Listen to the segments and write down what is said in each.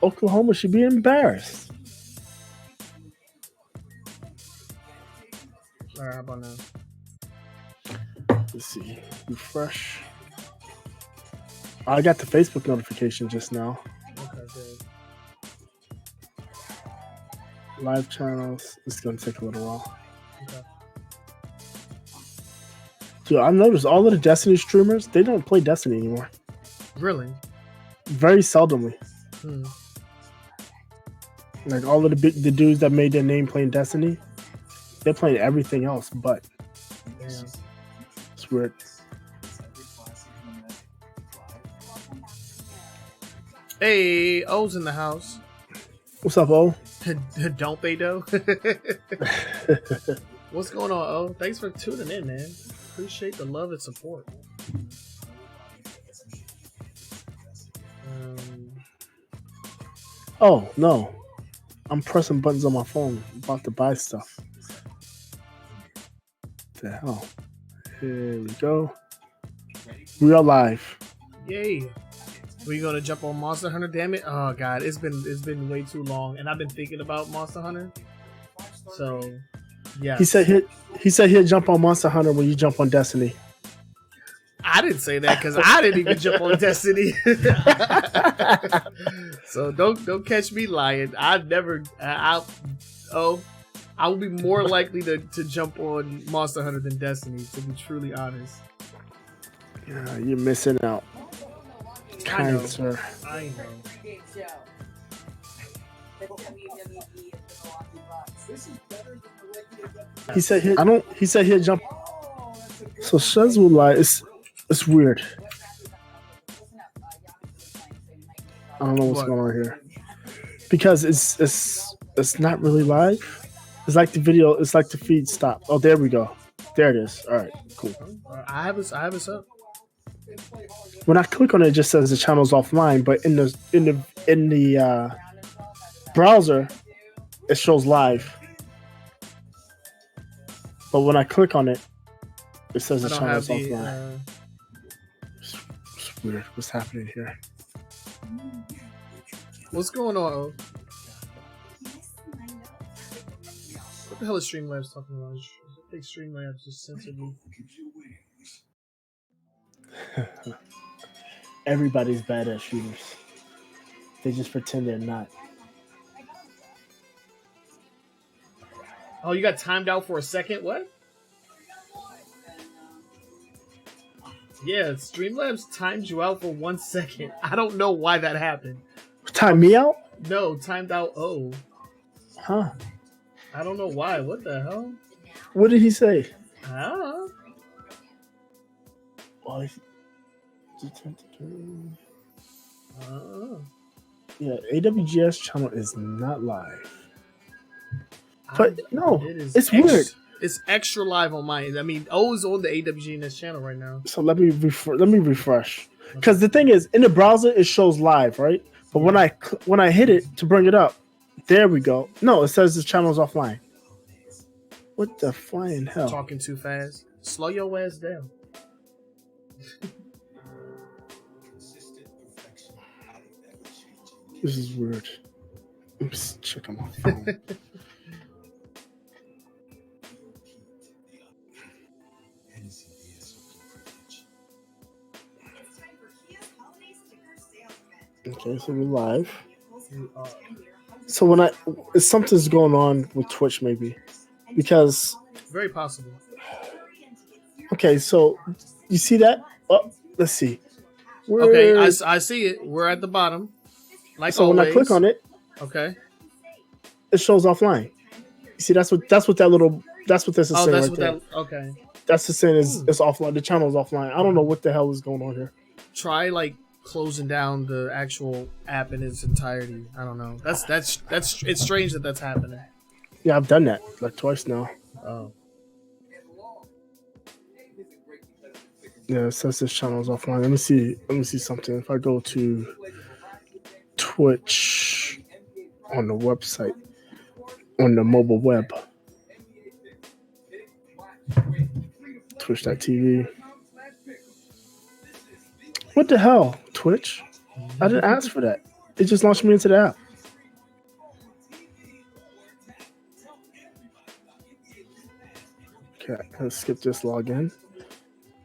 Oklahoma should be embarrassed. All right, how about now? Let's see. Refresh. I got the Facebook notification just now. Okay, good. Live channels. It's going to take a little while. Okay. Dude, I noticed all of the Destiny streamers, they don't play Destiny anymore. Really? Very seldomly. Like all of the dudes that made their name playing Destiny, they're playing everything else but. Damn. It's weird. Hey, O's in the house. What's up, O? Don't they though? What's going on, O? Thanks for tuning in, man. Appreciate the love and support. Oh, no. I'm pressing buttons on my phone. I'm about to buy stuff. What the hell? Here we go. We are live. Yay. We gonna jump on Monster Hunter, damn it. Oh god, it's been way too long, and I've been thinking about Monster Hunter. So yeah. He said he'd jump on Monster Hunter when you jump on Destiny. I didn't say that because I didn't even jump on Destiny. So don't catch me lying. I will be more likely to jump on Monster Hunter than Destiny, to be truly honest. Yeah, you're missing out. Kind sir. I know. He said he'd jump. So Shaz will lie. It's weird. I don't know what's going on here. Because it's not really live. It's like the video, it's like the feed stopped. Oh, there we go. There it is. All right, cool. I have it up. When I click on it, it just says the channel's offline, but in the browser, it shows live. But when I click on it, it says the channel's offline. It's weird. What's happening here? What's going on? What the hell is Streamlabs talking about? I think Streamlabs just censored me. Everybody's bad at shooters. They just pretend they're not. Oh, you got timed out for a second? What? Yeah, Streamlabs timed you out for 1 second. I don't know why that happened. Time me out? No, timed out O. Huh. I don't know why. What the hell? What did he say? I don't know. Well, yeah, AWGNS channel is not live. But no, it's weird. It's extra live on mine. I mean, O is on the AWGNS channel right now. So let me refresh. Because the thing is, in the browser it shows live, right? But when I hit it to bring it up, there we go. No, it says the channel's offline. What the flying hell? Talking too fast. Slow your ass down. This is weird. I'm just checking my phone. Okay, so we're live. So something's going on with Twitch, maybe, because very possible. Okay, so you see that? Oh, let's see. Okay, I see it. We're at the bottom. Like so always. When I click on it, okay, it shows offline. You see, that's what this is saying right there. Okay, that's the saying it's offline. The channel's offline. I don't know what the hell is going on here. Try closing down the actual app in its entirety. I don't know. That's it's strange that's happening. Yeah, I've done that twice now. Oh. Yeah, it says this channel is offline. Let me see something. If I go to Twitch on the website, on the mobile web, Twitch.tv. What the hell, Twitch? I didn't ask for that. It just launched me into the app. Okay, let's skip this login.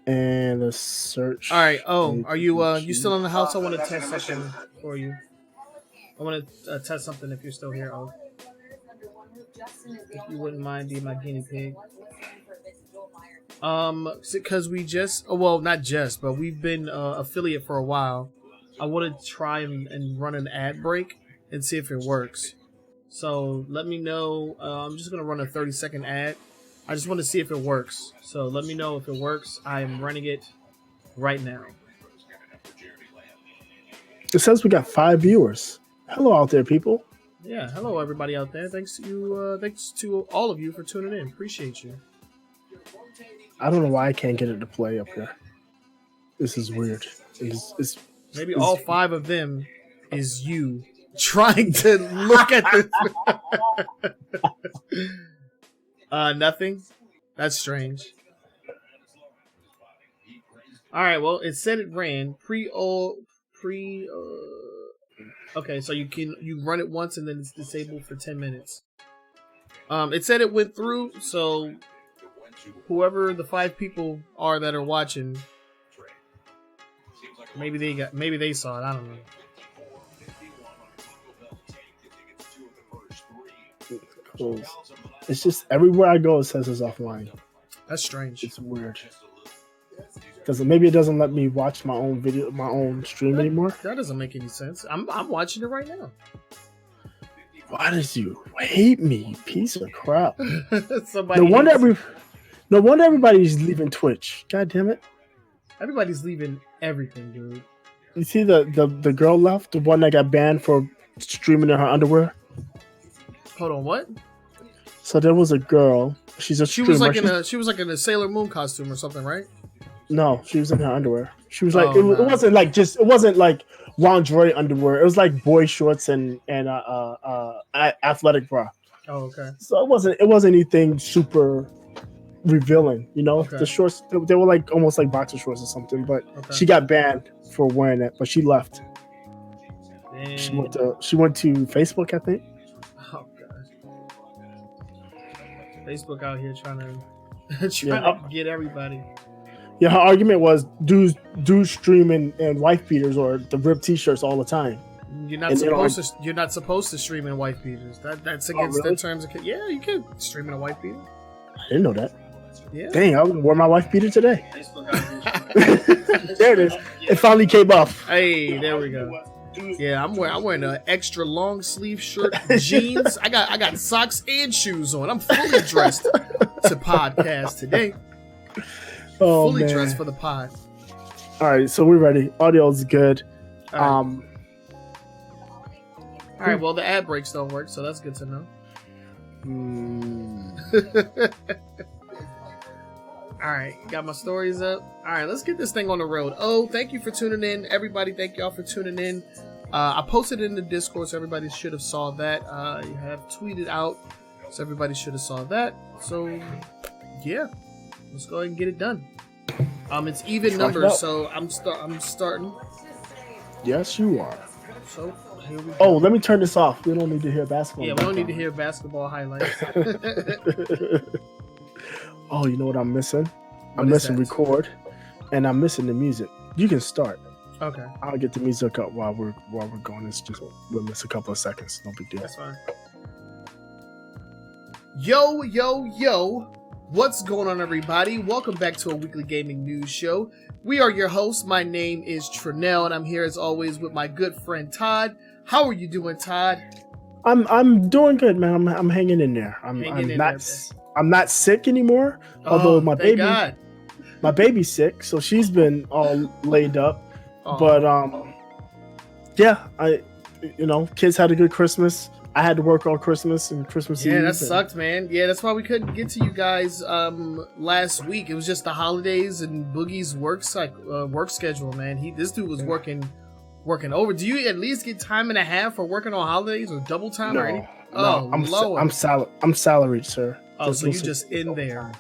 And let's search. All right. Oh, are you still in the house? I want to test something for you. I want to test something if you're still here. Oh, if you wouldn't mind being my guinea pig. Because we just, well, not just, but we've been affiliate for a while. I want to try and run an ad break and see if it works. So let me know. I'm just gonna run a 30-second ad. I just want to see if it works. So let me know if it works. I'm running it right now. It says we got 5 viewers. Hello out there, people. Yeah, hello everybody out there. Thanks to all of you for tuning in. Appreciate you. I don't know why I can't get it to play up here. This is weird. It's Maybe all 5 of them is you trying to look at the. Nothing. That's strange. All right. Well, it said it ran Okay, so you run it once and then it's disabled for 10 minutes. It said it went through, so whoever the 5 people are that are watching, maybe they saw it. I don't know. close. It's just everywhere I go, it says it's offline. That's strange. It's weird. Because maybe it doesn't let me watch my own video, my own stream anymore. That doesn't make any sense. I'm watching it right now. Why does you hate me, you piece of crap? Somebody. No wonder everybody's leaving Twitch. God damn it! Everybody's leaving everything, dude. You see the girl left, the one that got banned for streaming in her underwear. Hold on, what? So there was a girl. She's a streamer. She was like in a Sailor Moon costume or something, right? No, she was in her underwear. She was like, it wasn't like lingerie underwear. It was like boy shorts and athletic bra. Oh, okay. So it wasn't anything super revealing, you know. Okay. The shorts, they were like almost like boxer shorts or something. But she got banned for wearing it. But she left. Dang. She went to Facebook, I think. Oh god. Facebook out here trying to get everybody. Yeah, her argument was dudes stream in wife beaters or the ripped t-shirts all the time. You're not supposed to stream in wife beaters. That's against the terms of. Yeah, you can stream in a wife beater. I didn't know that. Yeah. Dang, I wore my wife beater today. There it is. It finally came off. Hey, there we go. Yeah, I'm wearing an extra long sleeve shirt, jeans. I got socks and shoes on. I'm fully dressed to podcast today. Oh, fully man. dressed for the pod. All right, so we're ready. Audio's good. All right, well, the ad breaks don't work, so that's good to know. All right, got my stories up. All right, let's get this thing on the road. Oh, thank you for tuning in. Everybody, thank y'all for tuning in. I posted it in the Discord, so everybody should have saw that. You have tweeted out, so everybody should have saw that. So, yeah. Let's go ahead and get it done. It's even numbers, so I'm starting. Yes, you are. So here we go. Oh, let me turn this off. We don't need to hear basketball. Yeah, we don't need to hear basketball highlights. Oh, you know what I'm missing? I'm missing record, and I'm missing the music. You can start. Okay. I'll get the music up while we're going. It's just we'll miss a couple of seconds. No big deal. That's fine. Yo. What's going on, everybody? Welcome back to a weekly gaming news show. We are your hosts. My name is Trinell, and I'm here as always with my good friend Todd. How are you doing, Todd? I'm doing good, man. I'm hanging in there. I'm not sick anymore. Although my baby's sick, so she's been all laid up. But yeah, kids had a good Christmas. I had to work on Christmas and Christmas Eve. Yeah, that sucked, man. Yeah, that's why we couldn't get to you guys last week. It was just the holidays and Boogie's work schedule, man. This dude was working over. Do you at least get time and a half for working on holidays or double time or anything? No, I'm salaried, sir. Oh, so you're just in there.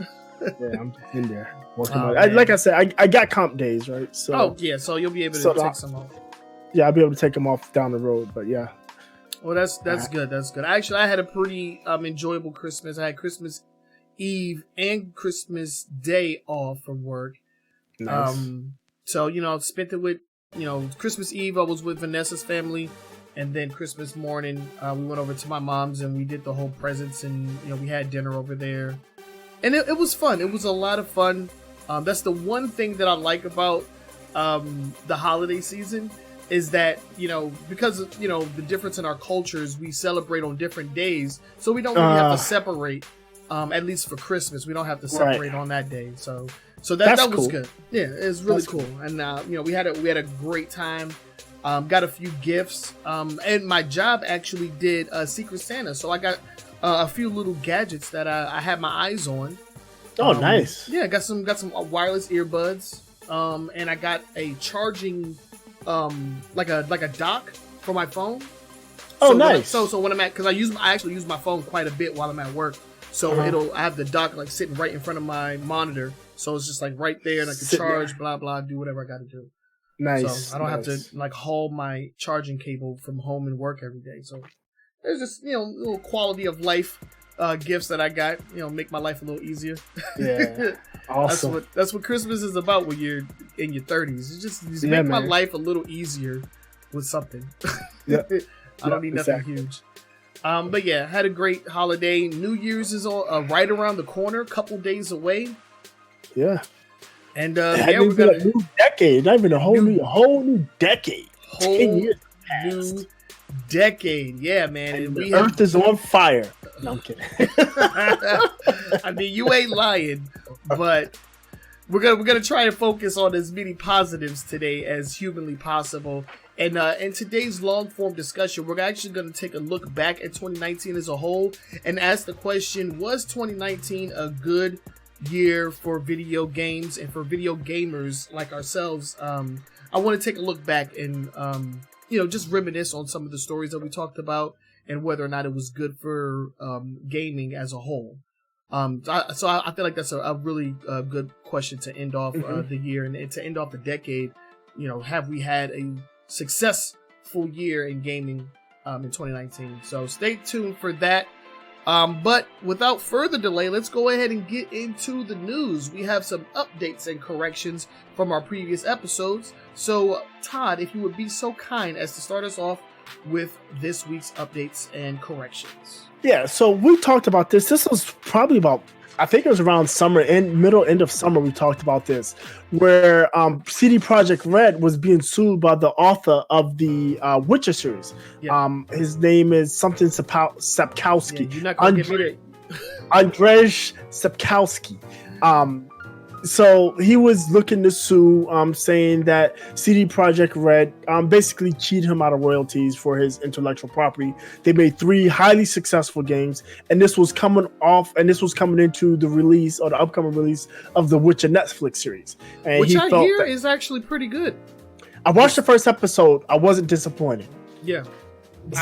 Yeah, I'm in there working on it. Like I said, I got comp days, right? So so you'll be able to take some off. Yeah, I'll be able to take them off down the road. But yeah. Well, that's good. That's good. Actually, I had a pretty enjoyable Christmas. I had Christmas Eve and Christmas Day off from work. Nice. So spent it with Christmas Eve I was with Vanessa's family, and then Christmas morning we went over to my mom's and we did the whole presents, and we had dinner over there, and it was fun. It was a lot of fun. That's the one thing that I like about the holiday season. Is that, because of, the difference in our cultures, we celebrate on different days. So we don't really have to separate, at least for Christmas. We don't have to separate on that day. So that was cool. Good. Yeah, it was really cool. And, we had a great time. Got a few gifts. And my job actually did Secret Santa. So I got a few little gadgets that I had my eyes on. Oh, nice. Yeah, I got some wireless earbuds. And I got a charging like a dock for my phone. Oh, nice. So when I'm because I actually use my phone quite a bit while I'm at work. So I have the dock like sitting right in front of my monitor. So it's just like right there, and I can charge, blah blah, do whatever I got to do. Nice. So I don't have to like haul my charging cable from home and work every day. So there's just little quality of life gifts that I got. Make my life a little easier. Yeah. Awesome. That's what Christmas is about when you're in your 30s. You just make my life a little easier with something. Yep. I don't need nothing huge. But yeah, had a great holiday. New Year's is right around the corner, a couple days away. Yeah. And we're gonna a new decade, not even a whole new decade. 10 years new decade. Yeah, man. And the earth is on fire. No, I'm kidding. I mean, you ain't lying, but we're gonna try and focus on as many positives today as humanly possible. And in today's long form discussion, we're actually gonna take a look back at 2019 as a whole and ask the question: was 2019 a good year for video games and for video gamers like ourselves? I want to take a look back and just reminisce on some of the stories that we talked about, and whether or not it was good for gaming as a whole. So I feel like that's a really good question to end off the year and to end off the decade. Have we had a successful year in gaming in 2019? So stay tuned for that. But without further delay, let's go ahead and get into the news. We have some updates and corrections from our previous episodes. So Todd, if you would be so kind as to start us off with this week's updates and corrections. Yeah, so we talked about this. This was probably about, I think it was around summer, end of summer, we talked about this, where CD Projekt Red was being sued by the author of the Witcher series. Yeah. His name is something Sapkowski. Yeah, you're not gonna get me there. Andrzej Sapkowski. So he was looking to sue, saying that CD Projekt Red basically cheated him out of royalties for his intellectual property. They made 3 highly successful games, and this was coming into the release or the upcoming release of the Witcher Netflix series. And which I hear is actually pretty good. I watched the first episode. I wasn't disappointed. Yeah.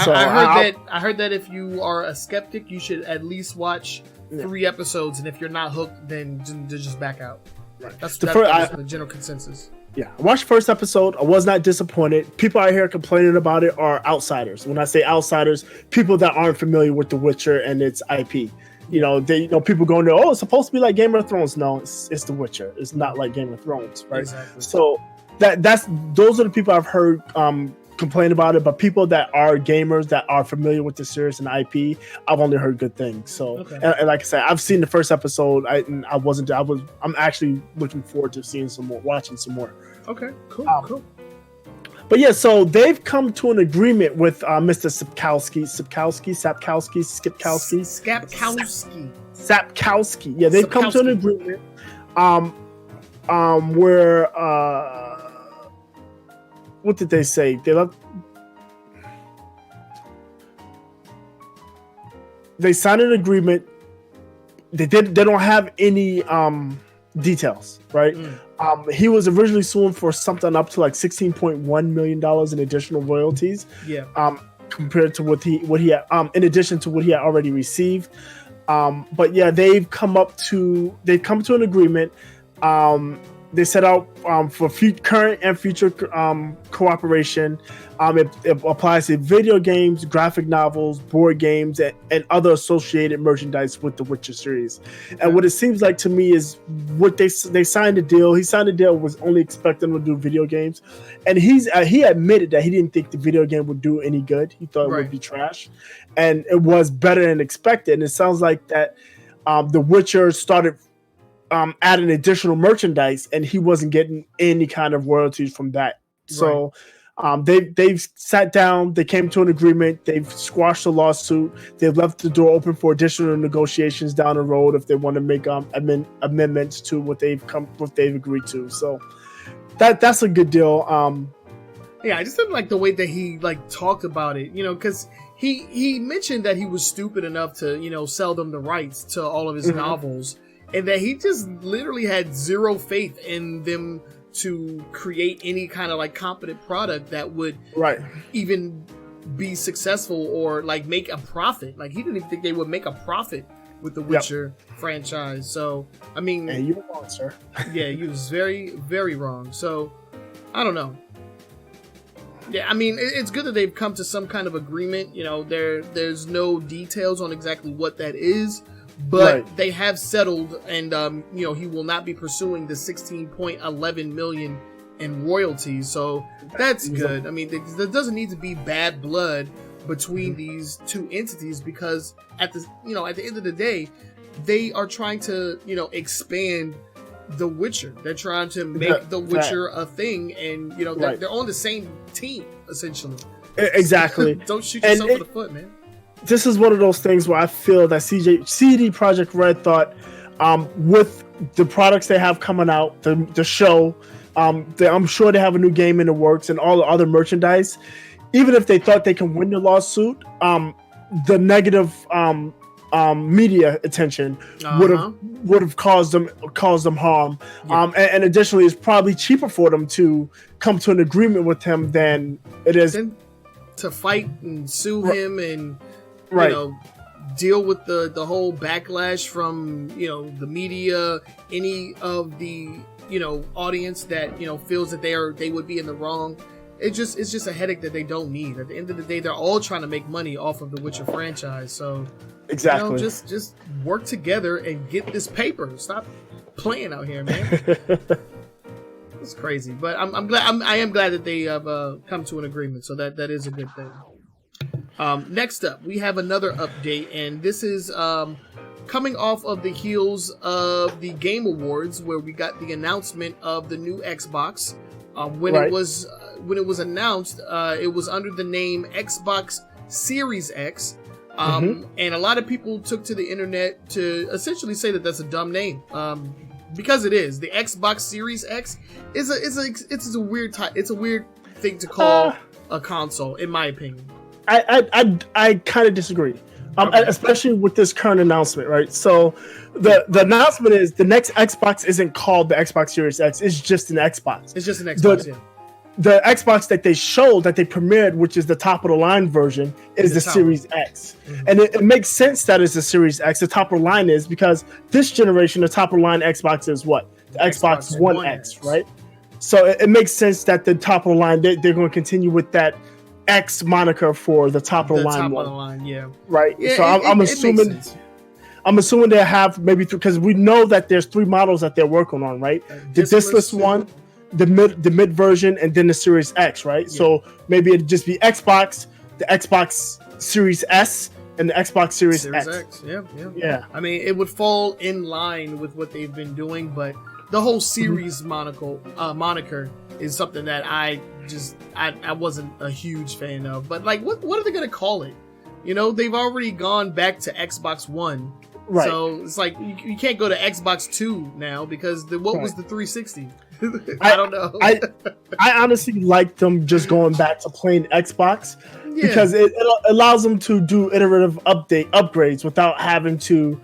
So I heard that if you are a skeptic, you should at least watch 3 episodes, and if you're not hooked, then just back out. Right. That's the general consensus. Yeah, I watched the first episode. I was not disappointed. People out here complaining about it are outsiders. When I say outsiders, people that aren't familiar with The Witcher and its IP. People going there, oh, it's supposed to be like Game of Thrones. No, it's The Witcher. It's not like Game of Thrones, right? Exactly. So those are the people I've heard complain about it, but people that are gamers that are familiar with the series and IP, I've only heard good things. So, and like I said, I've seen the first episode. I'm actually looking forward to watching some more. Okay, cool, cool. But yeah, so they've come to an agreement with Mr. Sapkowski. Yeah, they've come to an agreement. Where what did they say? They signed an agreement. They don't have any details, right? He was originally suing for something up to like $16.1 million in additional royalties. Yeah. Compared to what he had, in addition to what he had already received. But yeah, they've come to an agreement. they set out for current and future cooperation. It applies to video games, graphic novels, board games, and other associated merchandise with the Witcher series. And what it seems like to me is what they signed a deal. He signed a deal, was only expecting to do video games, and he admitted that he didn't think the video game would do any good. He thought it would be trash, and it was better than expected. And it sounds like that the Witcher started adding additional merchandise, and he wasn't getting any kind of royalties from that. So they've sat down, they came to an agreement, they've squashed the lawsuit, they've left the door open for additional negotiations down the road if they want to make amendments to what they've agreed to. So that's a good deal. I just didn't like the way that he talked about it, because he mentioned that he was stupid enough to sell them the rights to all of his novels, and that he just literally had zero faith in them to create any kind of competent product that would even be successful or make a profit. He didn't even think they would make a profit with the Witcher franchise. So I mean, and you're wrong, sir. Yeah, he was very, very wrong. So I don't know. Yeah, I mean, it's good that they've come to some kind of agreement. There's no details on exactly what that is. But they have settled, and he will not be pursuing the $16.11 million in royalties. So that's good. I mean, there doesn't need to be bad blood between these two entities, because at the end of the day, they are trying to expand The Witcher. They're trying to make The Witcher a thing, and they're on the same team essentially. Exactly. Don't shoot yourself in the foot, man. This is one of those things where I feel that CD Projekt Red thought, with the products they have coming out, the show, I'm sure they have a new game in the works and all the other merchandise. Even if they thought they can win the lawsuit, the negative media attention would have caused them harm. And additionally, it's probably cheaper for them to come to an agreement with him than it is to fight and sue him and deal with the whole backlash from the media, any of the audience that feels that they would be in the wrong. It's just a headache that they don't need. At the end of the day, they're all trying to make money off of the Witcher franchise. So exactly, just work together and get this paper. Stop playing out here, man. It's crazy, but I am glad that they have come to an agreement. So that is a good thing. Next up, we have another update, and this is coming off of the heels of the Game Awards, where we got the announcement of the new Xbox. When it was announced, it was under the name Xbox Series X, and a lot of people took to the internet to essentially say that that's a dumb name, because it is. The Xbox Series X is a weird it's a weird thing to call a console, in my opinion. I kind of disagree, especially with this current announcement, right? So the announcement is the next Xbox isn't called the Xbox Series X. It's just an Xbox. It's just an Xbox, The Xbox that they showed, that they premiered, which is the top of the line version, is the Series X. And it makes sense that it's the Series X. The top of the line is because this generation, the top of the line Xbox is what? The Xbox One X, right? So it makes sense that the top of the line, they're going to continue with that X moniker for the top of the line one. Top of the line, yeah. Right. Yeah, so I'm assuming they have maybe because we know that there's 3 models that they're working on, right? The discless one, the mid version, and then the Series X, right? Yeah. So maybe it'd just be Xbox, the Xbox Series S, and the Xbox Series X. Yeah. I mean, it would fall in line with what they've been doing, but the whole series moniker is something that I wasn't a huge fan of. But what are they gonna call it? They've already gone back to Xbox One, right? So it's you can't go to Xbox 2 now because what was the 360? I don't know. I honestly like them just going back to plain Xbox because it allows them to do iterative upgrades without having to,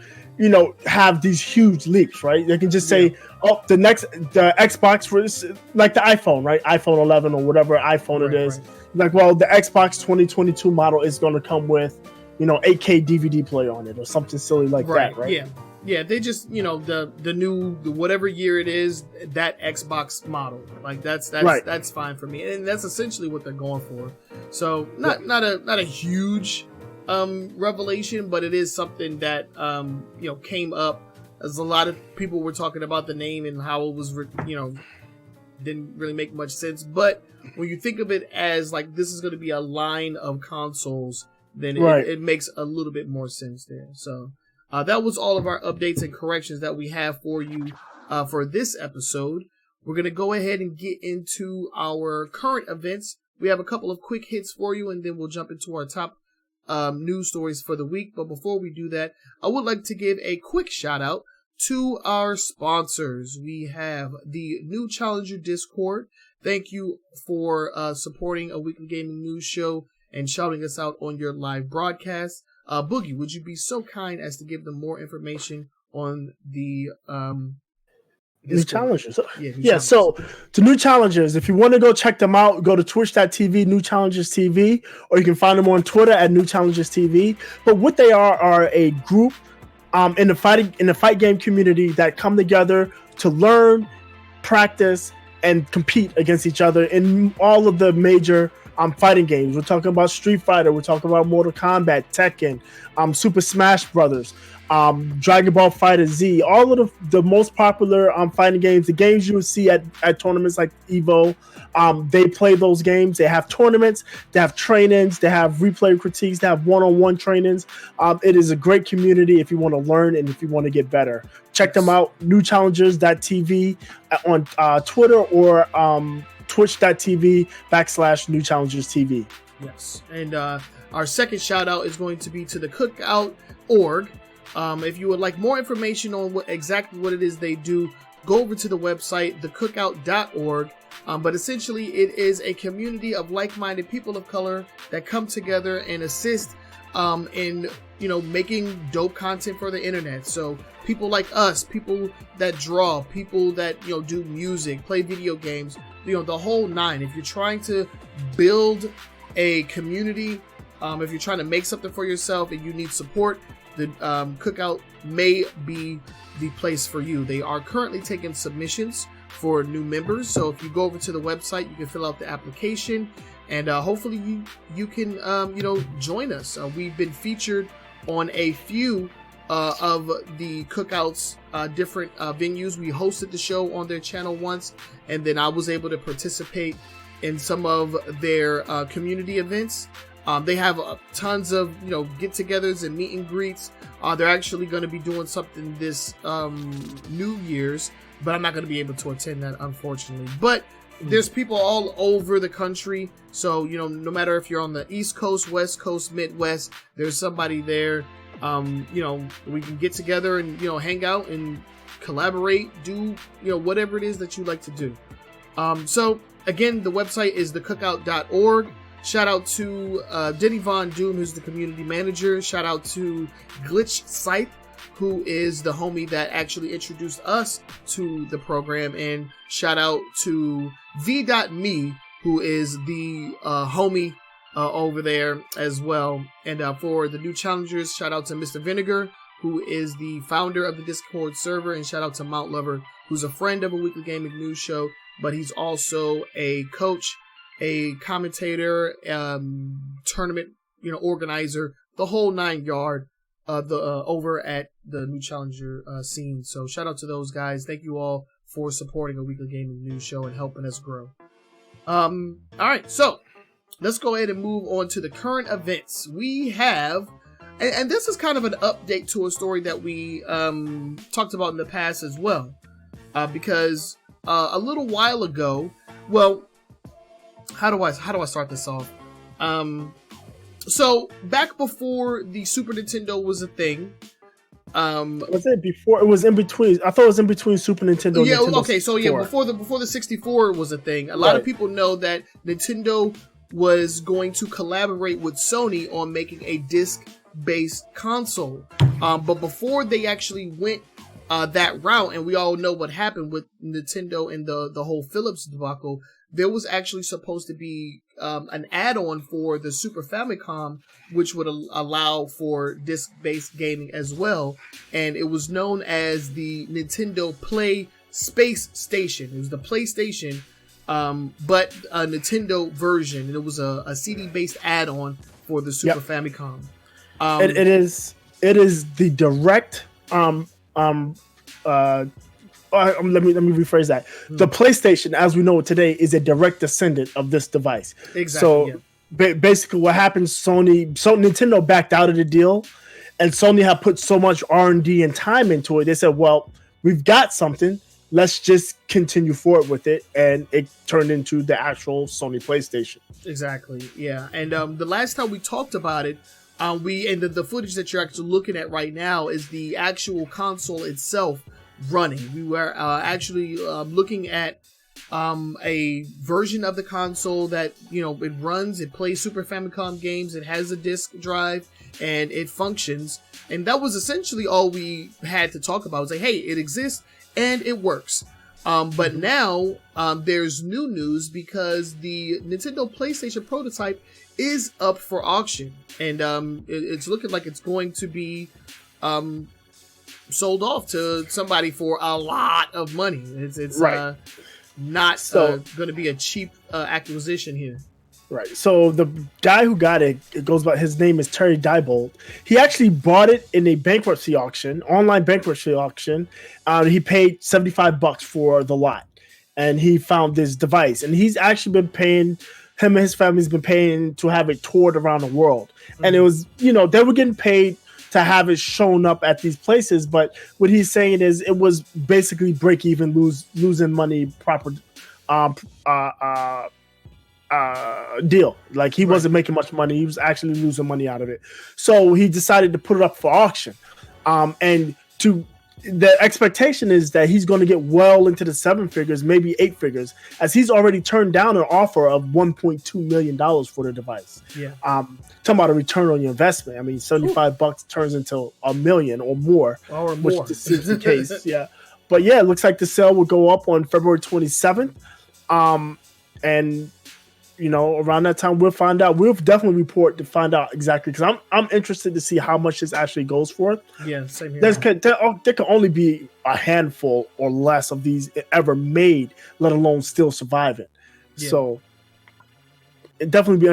have these huge leaps, right? They can just say, the Xbox was like the iPhone, right? iPhone 11 or whatever iPhone it is. Right. The Xbox 2022 model is going to come with, 8K DVD player on it or something silly like that, right? Yeah, they just, the new whatever year it is, that Xbox model. Like that's Right. that's fine for me, and that's essentially what they're going for. So not a huge revelation, but it is something that came up as a lot of people were talking about the name and how it was didn't really make much sense. But when you think of it as like this is going to be a line of consoles, then it makes a little bit more sense there. So. That was all of our updates and corrections that we have for you for this episode. We're going to go ahead and get into our current events. We have a couple of quick hits for you, and then we'll jump into our top news stories for the week. But before we do that, I would like to give a quick shout out to our sponsors. We have the New Challenger Discord. Thank you for supporting a weekly gaming news show and shouting us out on your live broadcast. Boogie, would you be so kind as to give them more information on the New Challengers? Yeah, so the New Challengers, if you want to go check them out, go to twitch.tv, New Challengers TV, or you can find them on Twitter at New Challengers TV. But what they are a group in the fight game community that come together to learn, practice, and compete against each other in all of the major fighting games. We're talking about Street Fighter, we're talking about Mortal Kombat, Tekken, Super Smash Brothers, Dragon Ball Fighter Z, all of the most popular fighting games, the games you would see at tournaments like Evo. They play those games. They have tournaments, they have trainings, they have replay critiques, they have one-on-one trainings. It is a great community if you want to learn and if you want to get better. Check them out, newchallengers.tv on Twitter or twitch.tv/New Challengers TV. Yes. And our second shout out is going to be to the Cookout.org. If you would like more information on exactly what it is they do, go over to the website, thecookout.org. But essentially, it is a community of like-minded people of color that come together and assist in making dope content for the internet. So people like us, people that draw, people that do music, play video games, the whole nine. If you're trying to build a community, if you're trying to make something for yourself and you need support, the Cookout may be the place for you. They are currently taking submissions for new members, so if you go over to the website, you can fill out the application, and hopefully you can join us. We've been featured on a few of the Cookouts different venues. We hosted the show on their channel once, and then I was able to participate in some of their community events. They have tons of get-togethers and meet and greets. They're actually going to be doing something this New Year's, but I'm not going to be able to attend that, unfortunately. But there's people all over the country, so no matter if you're on the East Coast, West Coast, Midwest, there's somebody there. We can get together and hang out and collaborate, do whatever it is that you like to do. So again, the website is thecookout.org. Shout out to Denny Von Doom, who's the community manager. Shout out to Glitch Scythe, who is the homie that actually introduced us to the program. And shout out to V.me, who is the homie over there as well. And for the New Challengers, shout out to Mr. Vinegar, who is the founder of the Discord server. And shout out to Mount Lover, who's a friend of a weekly gaming news show, but he's also a coach, a commentator, tournament, organizer, the whole 9 yard, over at the New Challenger scene. So shout out to those guys. Thank you all for supporting a weekly gaming news show and helping us grow. All right, so let's go ahead and move on to the current events. We have, and this is kind of an update to a story that we talked about in the past as well, because a little while ago, well, how do I start this off? So back before the Super Nintendo was a thing, was it before? It was in between. I thought it was in between Super Nintendo. Yeah. And Nintendo okay. 64. So yeah, before the 64 was a thing, a lot of people know that Nintendo was going to collaborate with Sony on making a disc-based console. But before they actually went that route, and we all know what happened with Nintendo and the whole Philips debacle, there was actually supposed to be an add-on for the Super Famicom, which would allow for disc-based gaming as well. And it was known as the Nintendo Play Space Station. It was the PlayStation, but a Nintendo version. And it was a CD-based add-on for the Super Famicom. It is the direct let me rephrase that. The PlayStation, as we know it today, is a direct descendant of this device. Exactly. So basically, what happened? Nintendo backed out of the deal, and Sony had put so much R&D and time into it. They said, "Well, we've got something. Let's just continue forward with it," and it turned into the actual Sony PlayStation. Exactly. Yeah. And the last time we talked about it, the footage that you're actually looking at right now is the actual console itself running. We were actually looking at a version of the console that, it runs, it plays Super Famicom games, it has a disk drive, and it functions. And that was essentially all we had to talk about. It was like, hey, it exists and it works. But now there's new news because the Nintendo PlayStation prototype is up for auction, and it's looking like it's going to be sold off to somebody for a lot of money. It's right. Not going to be a cheap acquisition here. Right. So the guy who got it goes by, his name is Terry Diebold. He actually bought it in a bankruptcy auction, online bankruptcy auction. He paid $75 for the lot, and he found this device. And he's actually been paying, him and his family's been paying to have it toured around the world. Mm-hmm. And it was, they were getting paid to have it shown up at these places. But what he's saying is it was basically break even, losing money, deal. Like he wasn't making much money. He was actually losing money out of it. So he decided to put it up for auction. And the expectation is that he's going to get well into the 7 figures, maybe 8 figures, as he's already turned down an offer of $1.2 million for the device. Yeah. Talking about a return on your investment. I mean, $75 turns into $1 million or more, which is the case. Yeah. But yeah, it looks like the sale will go up on February 27th. And around that time, we'll find out. We'll definitely report to find out exactly, because I'm interested to see how much this actually goes for. Yeah, same here. There can only be a handful or less of these ever made, let alone still surviving. Yeah. So it definitely be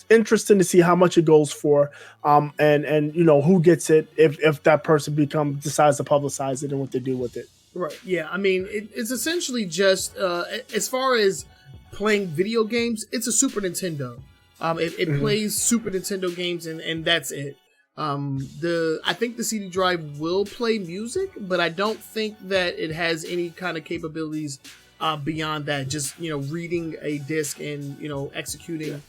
interesting to see how much it goes for, and who gets it if that person decides to publicize it and what they do with it. Right. Yeah. I mean, it's essentially just as far as playing video games, it's a Super Nintendo. It plays Super Nintendo games, and that's it. I think the CD drive will play music, but I don't think that it has any kind of capabilities beyond that. Just reading a disc and executing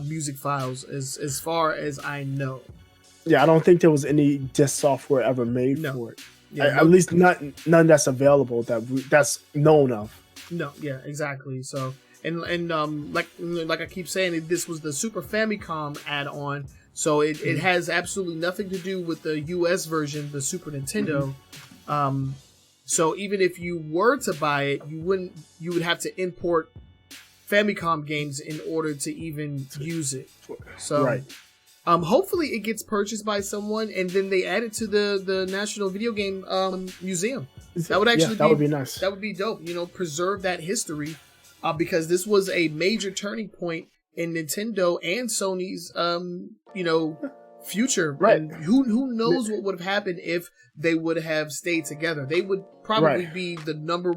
music files, as far as I know. Yeah, I don't think there was any disc software ever made for it. Yeah, at least none that's available that's known of. No, yeah, exactly. So. And like I keep saying, this was the Super Famicom add-on, so it has absolutely nothing to do with the US version, the Super Nintendo. So even if you were to buy it, you would have to import Famicom games in order to even use it. So right. Hopefully it gets purchased by someone, and then they add it to the National Video Game Museum. That would actually that would be nice. That would be dope. Preserve that history. Because this was a major turning point in Nintendo and Sony's, future. Right. And who knows what would have happened if they would have stayed together. They would probably be the number,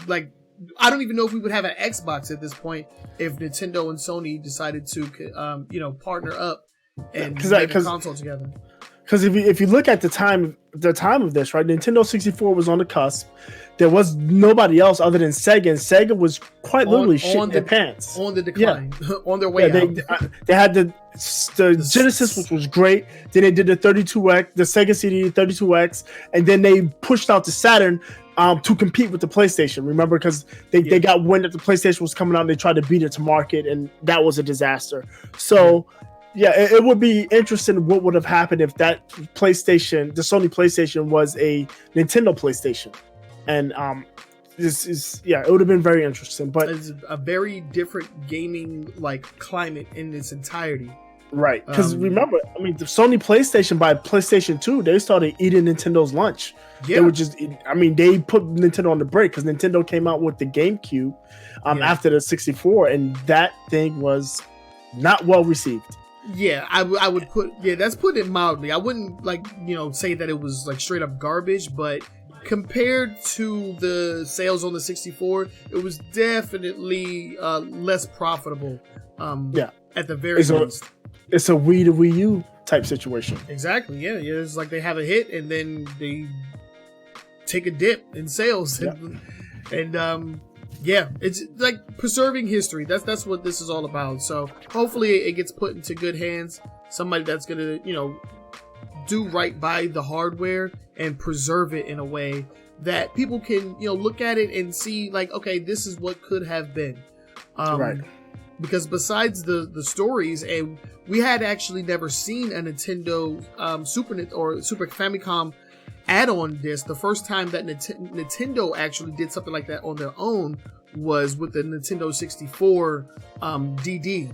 I don't even know if we would have an Xbox at this point if Nintendo and Sony decided to, partner up and make a console together. Because if you look at the time of this, right, Nintendo 64 was on the cusp. There was nobody else other than Sega, and Sega was quite literally shitting their pants. On the decline. On their way out. They had the Genesis, which was great. Then they did the 32X, the Sega CD 32X, and then they pushed out the Saturn to compete with the PlayStation. Remember, because they got wind that the PlayStation was coming out, and they tried to beat it to market, and that was a disaster. So... Yeah, it would be interesting what would have happened if that PlayStation, the Sony PlayStation, was a Nintendo PlayStation. And it would have been very interesting. But it's a very different gaming like climate in its entirety. Right, because remember, I mean, the Sony PlayStation by PlayStation 2, they started eating Nintendo's lunch. Yeah. They would just, I mean, they put Nintendo on the break because Nintendo came out with the GameCube after the 64, and that thing was not well received. Yeah, I would put, that's putting it mildly. I wouldn't say that it was like straight up garbage, but compared to the sales on the 64, it was definitely less profitable. At the very least. It's a Wii to Wii U type situation. Exactly. Yeah. It's like they have a hit and then they take a dip in sales, and it's like preserving history. That's what this is all about. So hopefully it gets put into good hands. Somebody that's gonna do right by the hardware and preserve it in a way that people can look at it and see like, okay, this is what could have been. Right. Because besides the stories, and we had actually never seen a Nintendo Super Famicom add-on disc. The first time that Nintendo actually did something like that on their own was with the Nintendo 64 DD.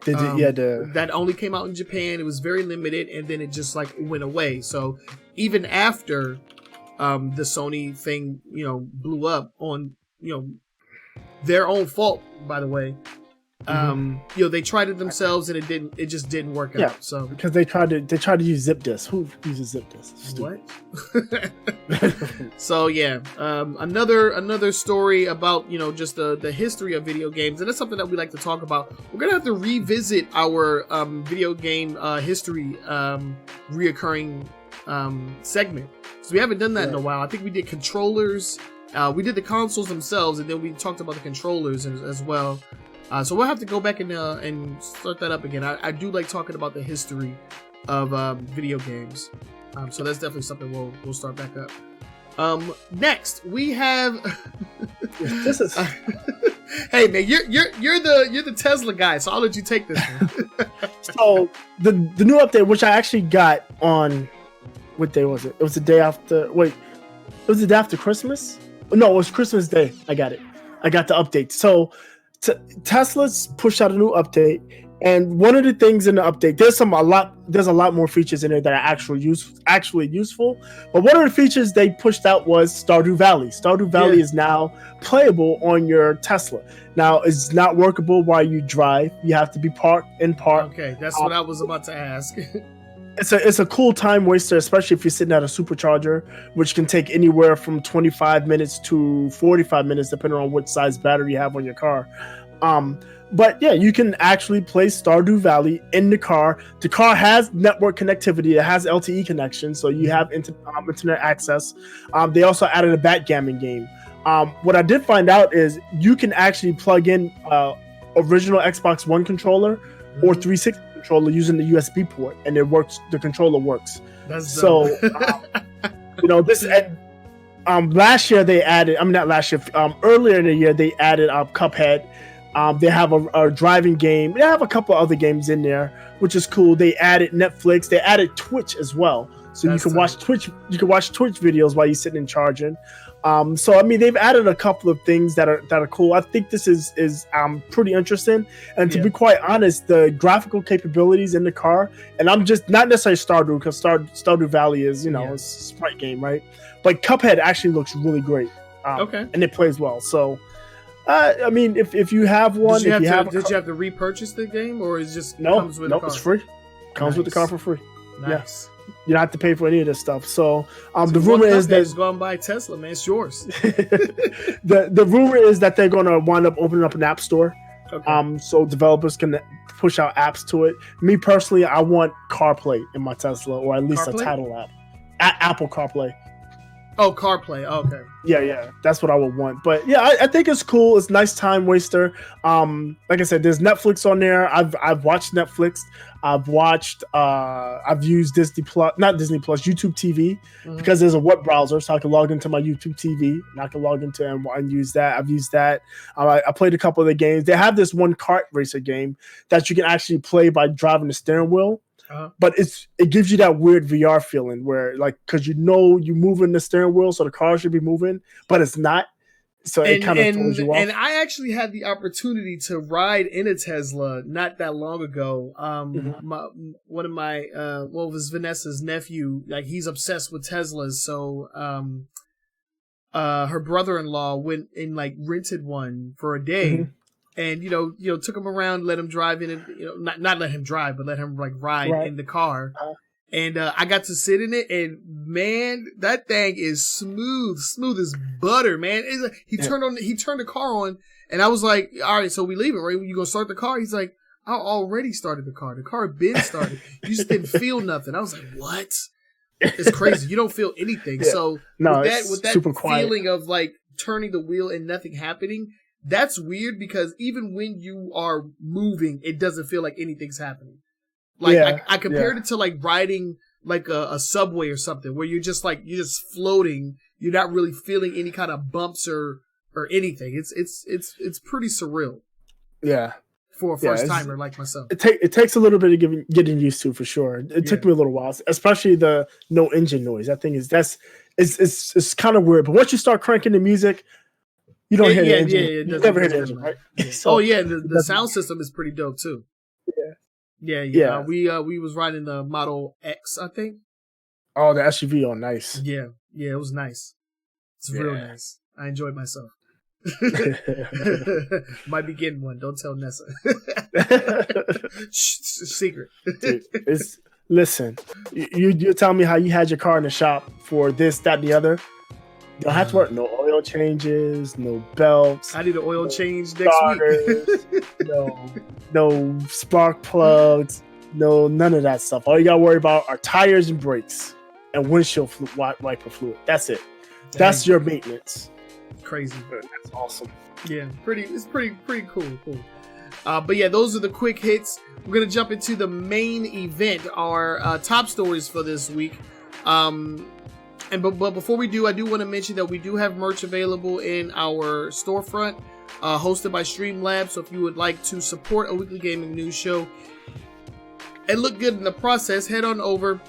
That only came out in Japan. It was very limited, and then it just like went away. So even after the Sony thing, blew up on their own fault, by the way. They tried it themselves and it just didn't work out. So because they tried to use zip disk. Who uses zip disk? What? So another story about just the history of video games, and that's something that we like to talk about. We're gonna have to revisit our video game history reoccurring segment, so we haven't done that in a while. I think we did controllers, we did the consoles themselves, and then we talked about the controllers as well. So we'll have to go back and start that up again. I do like talking about the history of video games. So that's definitely something we'll start back up. Next we have this is hey man, you're the Tesla guy, so I'll let you take this one. So the new update, which I actually got on, what day was it? It was the day after. Wait, it was the day after Christmas. No, it was Christmas Day. I got it. I got the update. So Tesla's pushed out a new update, and one of the things in the update, there's a lot more features in there that are actually useful. But one of the features they pushed out was Stardew Valley. Stardew Valley is now playable on your Tesla. Now it's not workable while you drive. You have to be parked in park. Okay, that's what I was about to ask. It's a cool time waster, especially if you're sitting at a supercharger, which can take anywhere from 25 minutes to 45 minutes, depending on what size battery you have on your car. But yeah, you can actually play Stardew Valley in the car. The car has network connectivity. It has LTE connection, so you have internet access. They also added a backgammon game. What I did find out is you can actually plug in original Xbox One controller or 360 controller using the USB port, and it works. The controller works. That's so this. Last year they added. I mean, not last year. Earlier in the year they added Cuphead. They have a driving game. They have a couple other games in there, which is cool. They added Netflix. They added Twitch as well, so you can watch Twitch. You can watch Twitch videos while you're sitting and charging. So I mean, they've added a couple of things that are cool. I think this is pretty interesting. And to be quite honest, the graphical capabilities in the car, and I'm just not necessarily Stardew, because Stardew Valley is a sprite game, right? But Cuphead actually looks really great. And it plays well. So I mean, if you have one, did you have to repurchase the game, or is just comes with the car? It's free. Comes with the car for free. Nice. Yeah. You don't have to pay for any of this stuff. So the rumor is that go and buy a Tesla, man. It's yours. the rumor is that they're going to wind up opening up an app store. Okay. So developers can push out apps to it. Me personally, I want CarPlay in my Tesla, or at least a title app. Apple CarPlay. Oh, CarPlay. Oh, okay. Yeah. That's what I would want. But yeah, I think it's cool. It's a nice time waster. Like I said, there's Netflix on there. I've watched Netflix. I've used Disney Plus, not Disney Plus, YouTube TV, because there's a web browser, so I can log into my YouTube TV and I can log into and use that. I've used that. I played a couple of the games. They have this one kart racer game that you can actually play by driving the steering wheel. But it gives you that weird VR feeling where, like, because you're moving the steering wheel, so the car should be moving, but it's not. So it kind of throws you off. And I actually had the opportunity to ride in a Tesla not that long ago. One of my it was Vanessa's nephew. Like, he's obsessed with Teslas, so her brother-in-law went and like rented one for a day, and took him around, let him drive in it. Not let him drive, but let him like ride in the car. And I got to sit in it, and man, that thing is smooth as butter, man. He turned the car on, and I was like, "All right, so we leaving, right? You gonna start the car?" He's like, "I already started the car. The car had been started. You just didn't feel nothing." I was like, "What?" It's crazy. You don't feel anything. Yeah. So with that feeling of like turning the wheel and nothing happening, that's weird, because even when you are moving, it doesn't feel like anything's happening. Like I compared it to like riding like a subway or something, where you're just floating. You're not really feeling any kind of bumps or anything. It's pretty surreal. Yeah. For a first timer like myself. It takes a little bit of getting used to, for sure. It took me a little while, especially the no engine noise. That thing it's kind of weird. But once you start cranking the music, you don't hear the engine. You never hear the engine, right? Yeah. So, the sound system is pretty dope too. Yeah. We was riding the Model X, I think. Oh, the SUV. Oh, nice. Yeah, it was nice. It's real nice. I enjoyed myself. Might be getting one. Don't tell Nessa. Secret. Dude, listen. You tell me how you had your car in the shop for this, that, and the other. You don't have to work. No oil changes, no belts. I need an oil change next week. no spark plugs, none of that stuff. All you gotta worry about are tires and brakes and windshield wiper fluid. That's it. Dang. That's your maintenance. Crazy. That's awesome. Yeah, it's pretty cool. But yeah, those are the quick hits. We're gonna jump into the main event, our top stories for this week. But before we do, I do want to mention that we do have merch available in our storefront, hosted by Streamlabs. So if you would like to support a weekly gaming news show and look good in the process, head on over.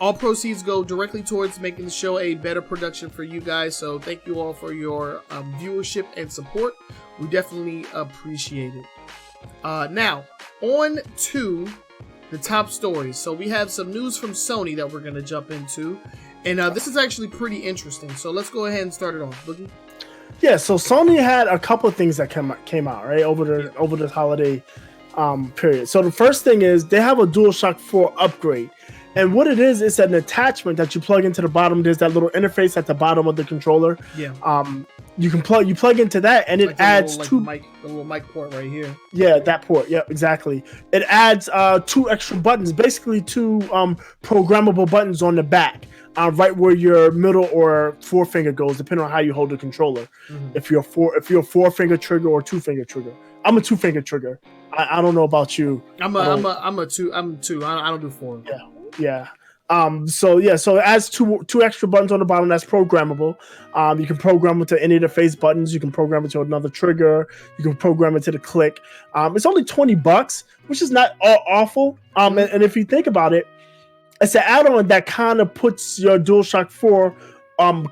All proceeds go directly towards making the show a better production for you guys. So thank you all for your viewership and support. We definitely appreciate it. Now, on to the top stories. So we have some news from Sony that we're going to jump into. And this is actually pretty interesting. So let's go ahead and start it off. Boogie? Yeah, so Sony had a couple of things that came out, right, over the holiday period. So the first thing is they have a DualShock 4 upgrade. And what it is, it's an attachment that you plug into the bottom. There's that little interface at the bottom of the controller. Yeah. You plug into that, and it adds the little mic port right here. Yeah, that port. Yeah, exactly. It adds 2 extra buttons, basically 2 programmable buttons on the back, right where your middle or forefinger goes, depending on how you hold the controller. Mm-hmm. If you're a 4-finger trigger or 2-finger trigger. I'm a 2-finger trigger. I don't know about you. I'm a 2. I'm 2. I don't do 4. Yeah. So it adds two extra buttons on the bottom that's programmable. You can program it to any of the face buttons. You can program it to another trigger. You can program it to the click. It's only $20, which is not awful. And if you think about it, it's an add-on that kind of puts your DualShock 4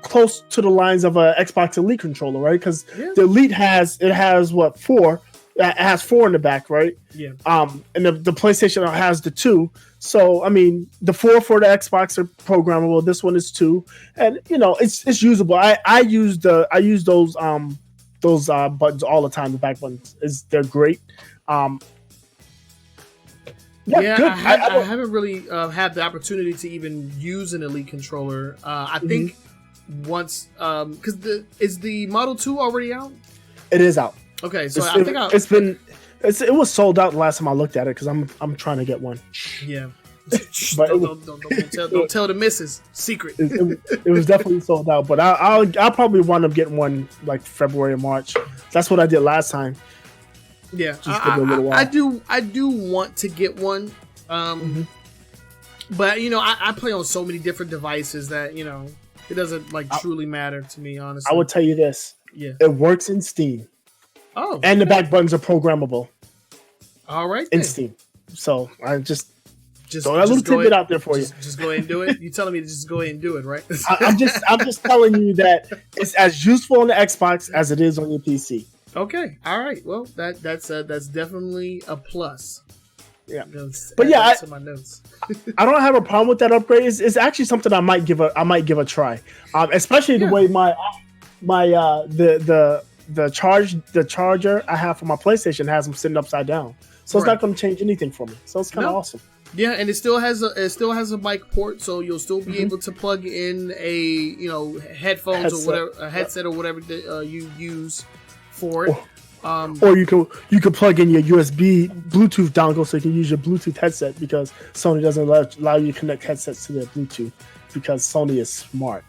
close to the lines of an Xbox Elite controller, right? Because the Elite has 4. It has 4 in the back, right? Yeah. And the PlayStation has the 2. So I mean, the 4 for the Xbox are programmable. This one is 2, and it's usable. I use those buttons all the time. The back buttons they're great. Good. I haven't really had the opportunity to even use an Elite controller. I think once because is the Model 2 already out? It is out. Okay, so it was sold out the last time I looked at it because I'm trying to get one. Yeah, but don't tell the missus. Secret. It was definitely sold out, but I'll probably wind up getting one like February or March. That's what I did last time. Yeah, I do want to get one. But I play on so many different devices that it doesn't truly matter to me, honestly. I would tell you this. Yeah, it works in Steam. Oh, and the back buttons are programmable. All right, in Steam. So I just Throw that little tidbit out there for you. Just go ahead and do it. You telling me to just go ahead and do it, right? I'm just telling you that it's as useful on the Xbox as it is on your PC. Okay, all right. Well, that's definitely a plus. Yeah, but yeah, my notes. I don't have a problem with that upgrade. It's actually something I might give a try. Especially the way the charger I have for my PlayStation has them sitting upside down, so it's not going to change anything for me. So it's kind of awesome. Yeah, and it still has a mic port, so you'll still be able to plug in a headphones or whatever, a headset or whatever that you use for it. Or you could plug in your USB Bluetooth dongle so you can use your Bluetooth headset, because Sony doesn't allow you to connect headsets to their Bluetooth because Sony is smart.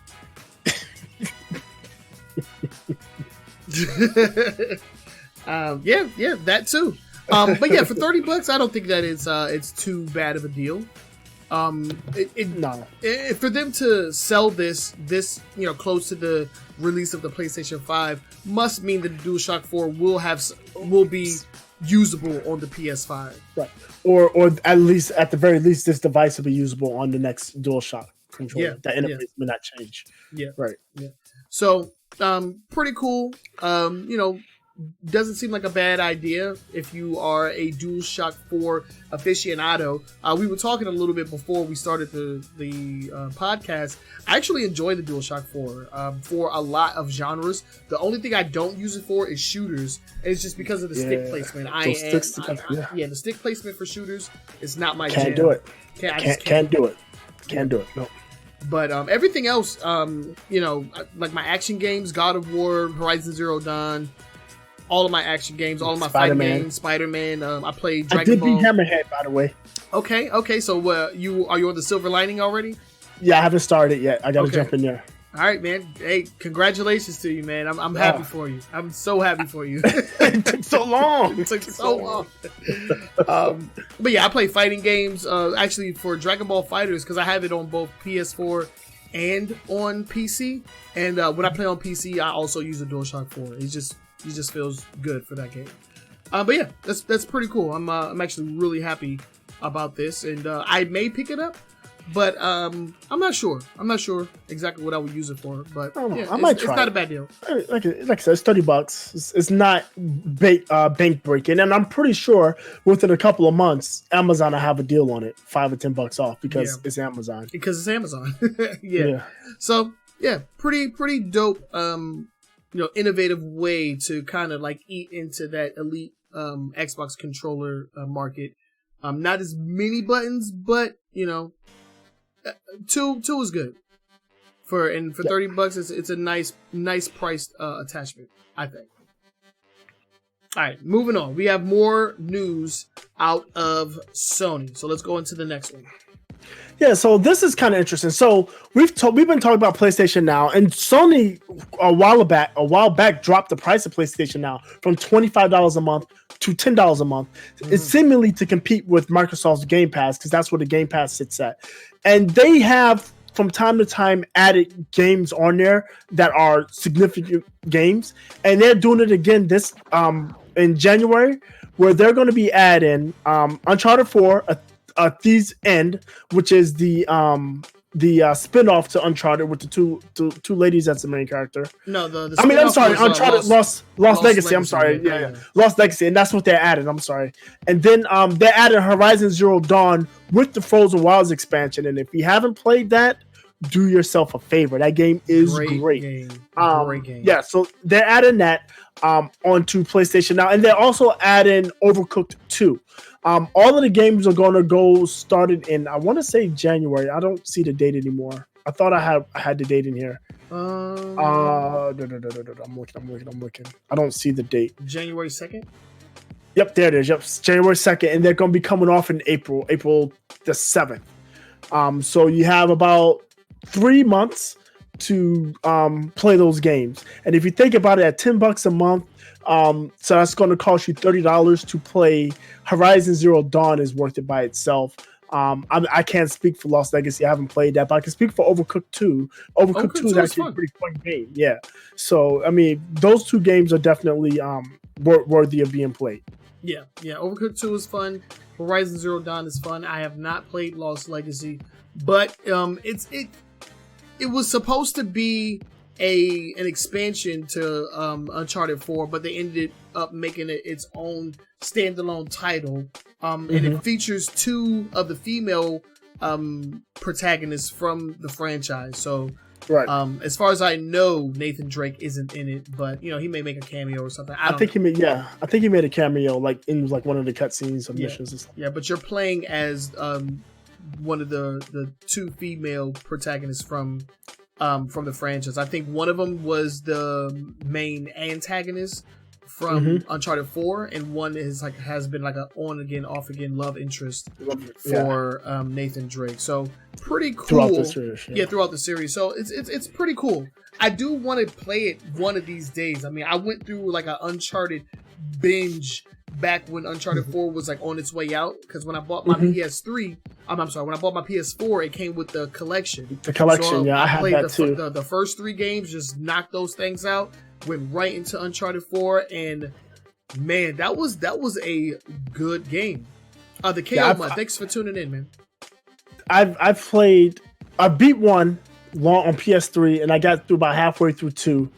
Yeah, that too. But yeah, for $30, I don't think that it's too bad of a deal. For them to sell this close to the release of the PlayStation 5 must mean that the DualShock 4 will be usable on the PS5, right? Or at the very least, this device will be usable on the next DualShock controller. Yeah, that interface may not change. Yeah, right. Yeah. So, pretty cool. Doesn't seem like a bad idea if you are a DualShock 4 aficionado. We were talking a little bit before we started the podcast. I actually enjoy the DualShock 4 for a lot of genres. The only thing I don't use it for is shooters, and it's just because of the stick placement. The stick placement for shooters is not my jam. Can't do it. Can't do it. Can't do it. No. But everything else, like my action games, God of War, Horizon Zero Dawn, all of my action games, all of my fighting games, Spider-Man. I played Dragon Ball. I did beat Hammerhead, by the way. Okay. So are you on the Silver Lining already? Yeah, I haven't started yet. I got to jump in there. All right, man. Hey, congratulations to you, man. I'm happy for you. I'm so happy for you. It took so long. It took so long. But yeah, I play fighting games. Actually, for Dragon Ball FighterZ, because I have it on both PS4 and on PC. And when I play on PC, I also use a DualShock 4. It just feels good for that game. But yeah, that's pretty cool. I'm actually really happy about this, and I may pick it up. But I'm not sure. I'm not sure exactly what I would use it for. But I might try. It's not a bad deal. Like I said, it's $30. It's not bank breaking, and I'm pretty sure within a couple of months, Amazon will have a deal on it, $5 or $10 off, because it's Amazon. Because it's Amazon. Yeah. So yeah, pretty dope. Innovative way to kind of like eat into that elite Xbox controller market. Not as many buttons, but two is good. For $30, it's a nice priced attachment, I think. All right, moving on. We have more news out of Sony, so let's go into the next one. Yeah, so this is kind of interesting. So we've been talking about PlayStation Now, and Sony a while back dropped the price of PlayStation Now from $25 a month to $10 a month. It's seemingly to compete with Microsoft's Game Pass, because that's where the Game Pass sits at. And they have from time to time added games on there that are significant games, and they're doing it again this in January, where they're going to be adding Uncharted 4, A Thief's End, which is the spin-off to Uncharted with the two ladies that's the main character. No, the I'm sorry, Uncharted Lost Legacy. I'm sorry, yeah, Lost Legacy, and that's what they're adding. I'm sorry, and then they're adding Horizon Zero Dawn with the Frozen Wilds expansion. And if you haven't played that, do yourself a favor. That game is great. Great game. Yeah, so they're adding that onto PlayStation Now, and they're also adding Overcooked 2. All of the games are going to go started in, I want to say January. I don't see the date anymore. I thought I had the date in here. I'm looking. I don't see the date. January 2nd? Yep, there it is. Yep, January 2nd, and they're going to be coming off in April the 7th. So you have about 3 months to play those games. And if you think about it, at $10 a month, so that's going to cost you $30 to play Horizon Zero Dawn is worth it by itself. I can't speak for Lost Legacy. I haven't played that, but I can speak for Overcooked 2. Overcooked 2 is actually a pretty fun game. Yeah. So, I mean, those two games are definitely worthy of being played. Yeah. Overcooked 2 is fun. Horizon Zero Dawn is fun. I have not played Lost Legacy, but it was supposed to be an expansion to Uncharted 4, but they ended up making it its own standalone title. And it features 2 of the female protagonists from the franchise. So, right. As far as I know, Nathan Drake isn't in it, but he may make a cameo or something. I think he made a cameo, like in like one of the cutscenes or missions. And stuff. Yeah, but you're playing as one of the 2 female protagonists from the franchise. I think one of them was the main antagonist from Uncharted 4, and one has been like a on again, off again love interest for Nathan Drake. So pretty cool throughout the series. Yeah, throughout the series. So it's pretty cool. I do want to play it one of these days. I mean, I went through like an Uncharted binge back when Uncharted 4 was like on its way out, because when I bought my PS3, I'm sorry, when I bought my PS4, it came with the collection. So I had played that too. The first 3 games, just knocked those things out, went right into Uncharted 4, and man, that was a good game. The KO Mod, thanks for tuning in, man. I beat 1 long on PS3, and I got through about halfway through 2.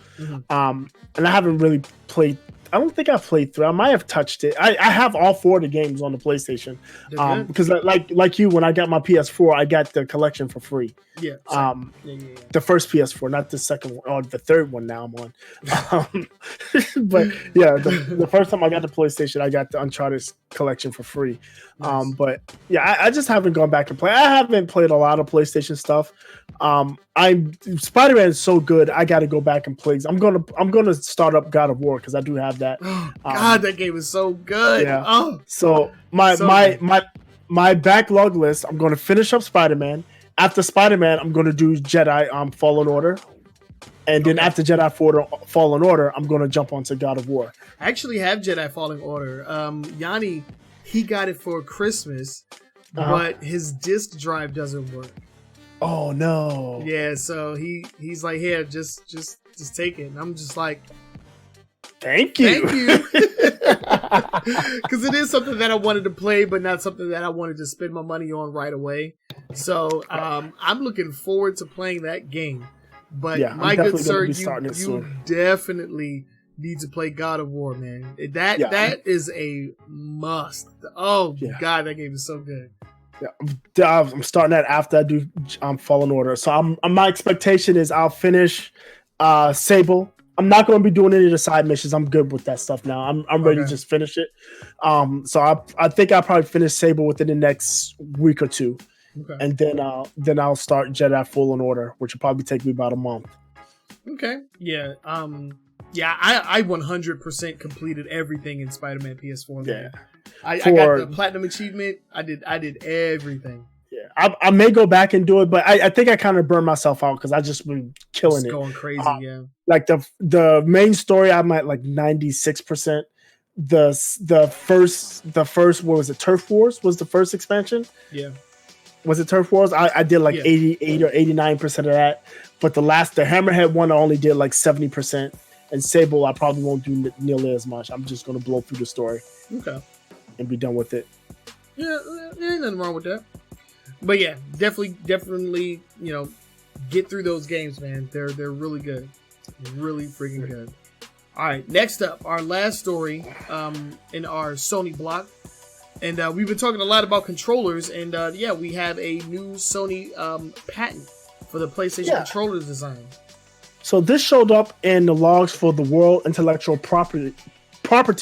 And I haven't really played. I don't think I played 3. I might have touched it. I have all 4 of the games on the PlayStation. Because like you, when I got my PS4, I got the collection for free. Yeah. The first PS4, not the second one, or the third one now I'm on. But yeah, the first time I got the PlayStation, I got the Uncharted collection for free. Nice. But yeah, I just haven't gone back and play. I haven't played a lot of PlayStation stuff. Spider-Man is so good. I got to go back and play. I'm gonna start up God of War, because I do have that. God, that game is so good. Yeah. Oh, so my backlog list, I'm going to finish up Spider-Man. After Spider-Man, I'm going to do Jedi Fallen Order. And then after Jedi Fallen Order, I'm going to jump onto God of War. I actually have Jedi Fallen Order. Yanni, he got it for Christmas, but his disc drive doesn't work. Oh no. Yeah, so he's like, here, just take it. And I'm just like, Thank you. Because it is something that I wanted to play, but not something that I wanted to spend my money on right away. So I'm looking forward to playing that game. But my good sir, you definitely need to play God of War, man. That is a must. Oh God, that game is so good. Yeah, I'm starting that after I do Fallen Order. So my expectation is I'll finish Sable. I'm not going to be doing any of the side missions. I'm good with that stuff now. I'm ready to just finish it. So I think I'll probably finish Sable within the next week or 2. Okay. And then I'll start Jedi Fallen Order, which will probably take me about a month. Okay. Yeah. I 100% completed everything in Spider-Man PS4. Yeah. I got the platinum achievement. I did everything. Yeah, I may go back and do it, but I think I kind of burned myself out because I just been killing it. Going crazy, yeah. Like the main story, I'm at like 96%. The first what was it? Turf Wars was the first expansion. Yeah. Was it Turf Wars? I did like 88 or 89% of that. But the Hammerhead one, I only did like 70%. And Sable, I probably won't do nearly as much. I'm just gonna blow through the story. Okay. And be done with it. Yeah, there ain't nothing wrong with that. But yeah, definitely, get through those games, man. They're really good. Really freaking good. All right, next up, our last story in our Sony block. And we've been talking a lot about controllers, and we have a new Sony patent for the PlayStation controller design. So this showed up in the logs for the World Intellectual Property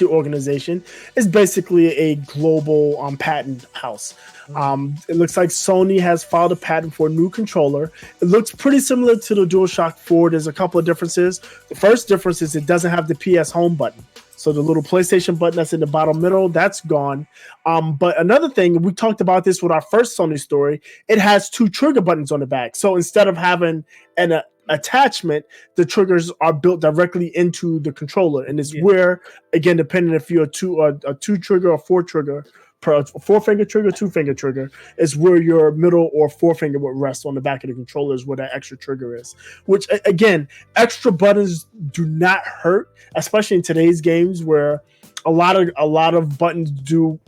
Organization. It's basically a global patent house. It looks like Sony has filed a patent for a new controller. It looks pretty similar to the DualShock 4. There's a couple of differences. The first difference is it doesn't have the PS Home button. So the little PlayStation button that's in the bottom middle, that's gone. But another thing, we talked about this with our first Sony story, it has 2 trigger buttons on the back. So instead of having an attachment, the triggers are built directly into the controller. And it's where, again, depending if you're a 2 trigger or 4 trigger 4-finger trigger, 2-finger trigger is where your middle or forefinger would rest on the back of the controller is where that extra trigger is. Which again, extra buttons do not hurt, especially in today's games where a lot of buttons do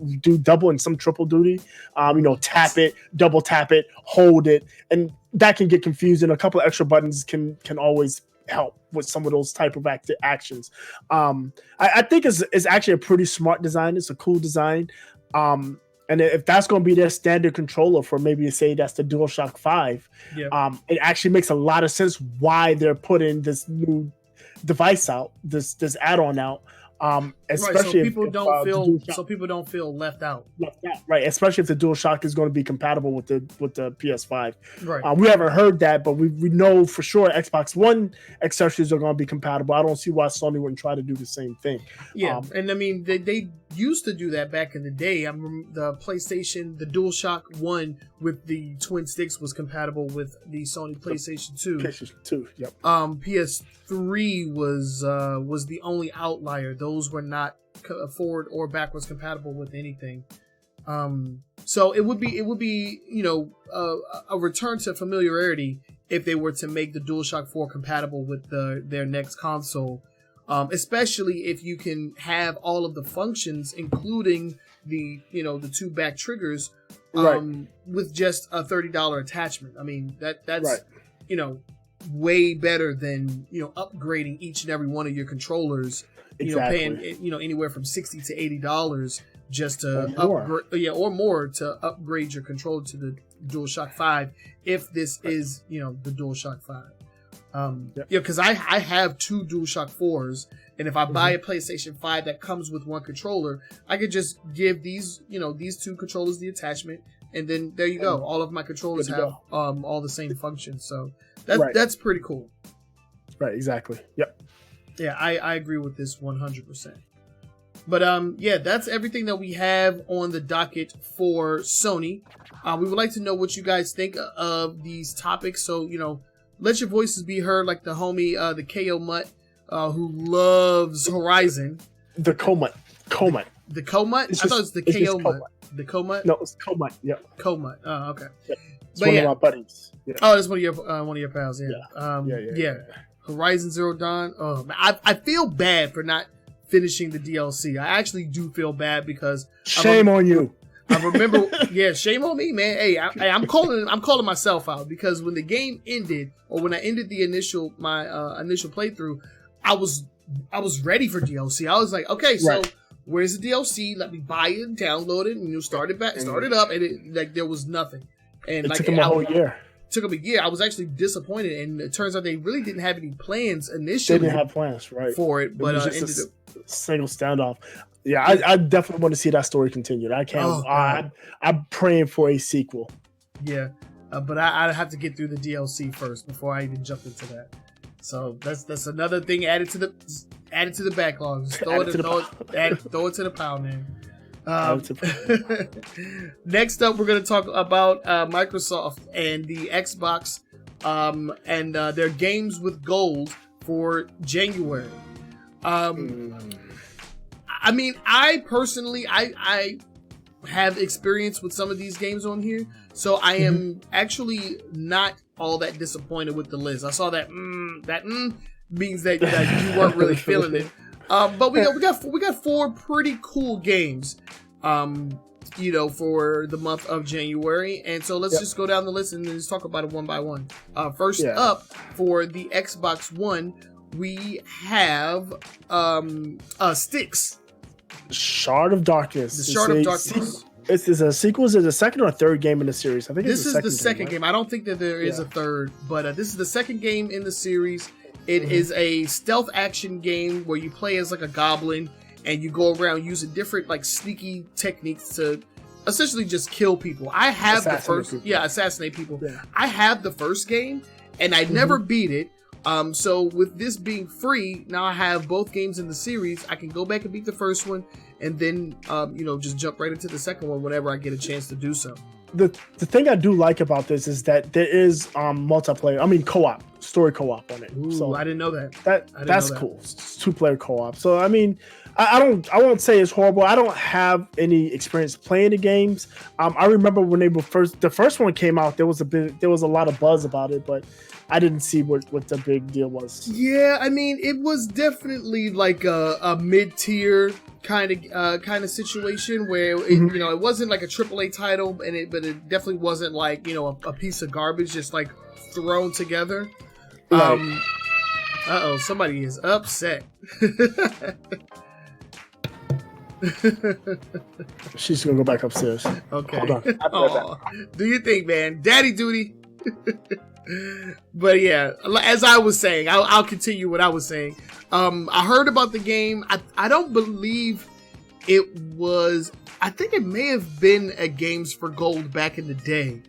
double and some triple duty. Tap it, double tap it, hold it, and that can get confusing. A couple of extra buttons can always help with some of those type of actions. I think it's actually a pretty smart design. It's a cool design. And if that's going to be their standard controller for maybe say that's the DualShock 5, it actually makes a lot of sense why they're putting this new device out, this add-on out. Especially right, so people don't feel left out. Right, especially if the DualShock is going to be compatible with the PS5. Right. We haven't heard that, but we know for sure Xbox One accessories are going to be compatible. I don't see why Sony wouldn't try to do the same thing. Yeah, and I mean they used to do that back in the day. I remember the PlayStation, the DualShock 1 with the twin sticks was compatible with the Sony PlayStation 2. PlayStation 2, yep. PS3 was the only outlier. Those were not forward or backwards compatible with anything. So it would be a return to familiarity if they were to make the DualShock 4 compatible with their next console. Especially if you can have all of the functions, including the 2 back triggers, with just a $30 attachment. I mean that's right. Way better than upgrading each and every one of your controllers. Paying anywhere from $60 to $80 just to upgrade, or more to upgrade your controller to the DualShock 5 if this is the DualShock 5. Because I have 2 DualShock 4s, and if I buy a PlayStation 5 that comes with one controller, I could just give these 2 controllers the attachment, and then there you go. All of my controllers have all the same functions, so that's pretty cool. Right, exactly. Yep. Yeah, I agree with this 100%. But that's everything that we have on the docket for Sony. We would like to know what you guys think of these topics. So, let your voices be heard, like the homie, the KO Mutt, who loves Horizon. The Komut. The Komut? I thought it was the KO Mutt. The Komut? No, it's Komut. Yep. Komut. Oh, okay. Yep. It's one of my buddies. Yeah. Oh, that's one of your pals. Yeah. Yeah. Horizon Zero Dawn. Oh, man, I feel bad for not finishing the DLC. I actually do feel bad because shame on you. I remember, shame on me, man. Hey, I'm calling myself out because when the game ended, or when I ended my initial playthrough, I was ready for DLC. I was like, okay, so where's the DLC? Let me buy it and download it, and start it up, and there was nothing. And it took them a whole year. Took them a year. I was actually disappointed, and it turns out they really didn't have any plans initially. They didn't have plans, right, for it, but it was just a single standoff. Yeah, I definitely want to see that story continued. I can't. I'm praying for a sequel. Yeah, but I have to get through the DLC first before I even jump into that. So that's another thing added to the backlog. Just throw it to the pile, man. Next up, we're going to talk about Microsoft and the Xbox and their games with gold for January. I mean, I personally, I have experience with some of these games on here, so I am actually not all that disappointed with the list. I saw that means that you weren't really feeling it. But we got 4 pretty cool games, for the month of January. And so let's just go down the list and just talk about it one by one. First up, for the Xbox One, we have Styx. Shard of Darkness. The Shard of Darkness. Is a sequel? Is it the second or third game in the series? I think this is the second game. I don't think that there is a third, but this is the second game in the series. It is a stealth action game where you play as like a goblin and you go around using different like sneaky techniques to essentially just kill people. I have assassinate people. Yeah. I have the first game and I never beat it. So with this being free, now I have both games in the series. I can go back and beat the first one and then, just jump right into the second one whenever I get a chance to do so. The thing I do like about this is that there is multiplayer. I mean, story co-op on it. Ooh, so I didn't know that. That's cool. It's 2-player co-op. So I mean, I won't say it's horrible. I don't have any experience playing the games. I remember when the first one came out, there was a lot of buzz about it, but I didn't see what the big deal was. Yeah, I mean, it was definitely like a mid-tier kind of situation where it, you know, it wasn't like a AAA title, but it definitely wasn't like, you know, a piece of garbage just like thrown together. Right. Somebody is upset. She's gonna go back upstairs. Okay. Hold on. I'll be right back. Do you think, man? Daddy duty. But yeah, as I was saying, I'll continue what I was saying. I heard about the game. I don't believe it was. I think it may have been at Games for Gold back in the day,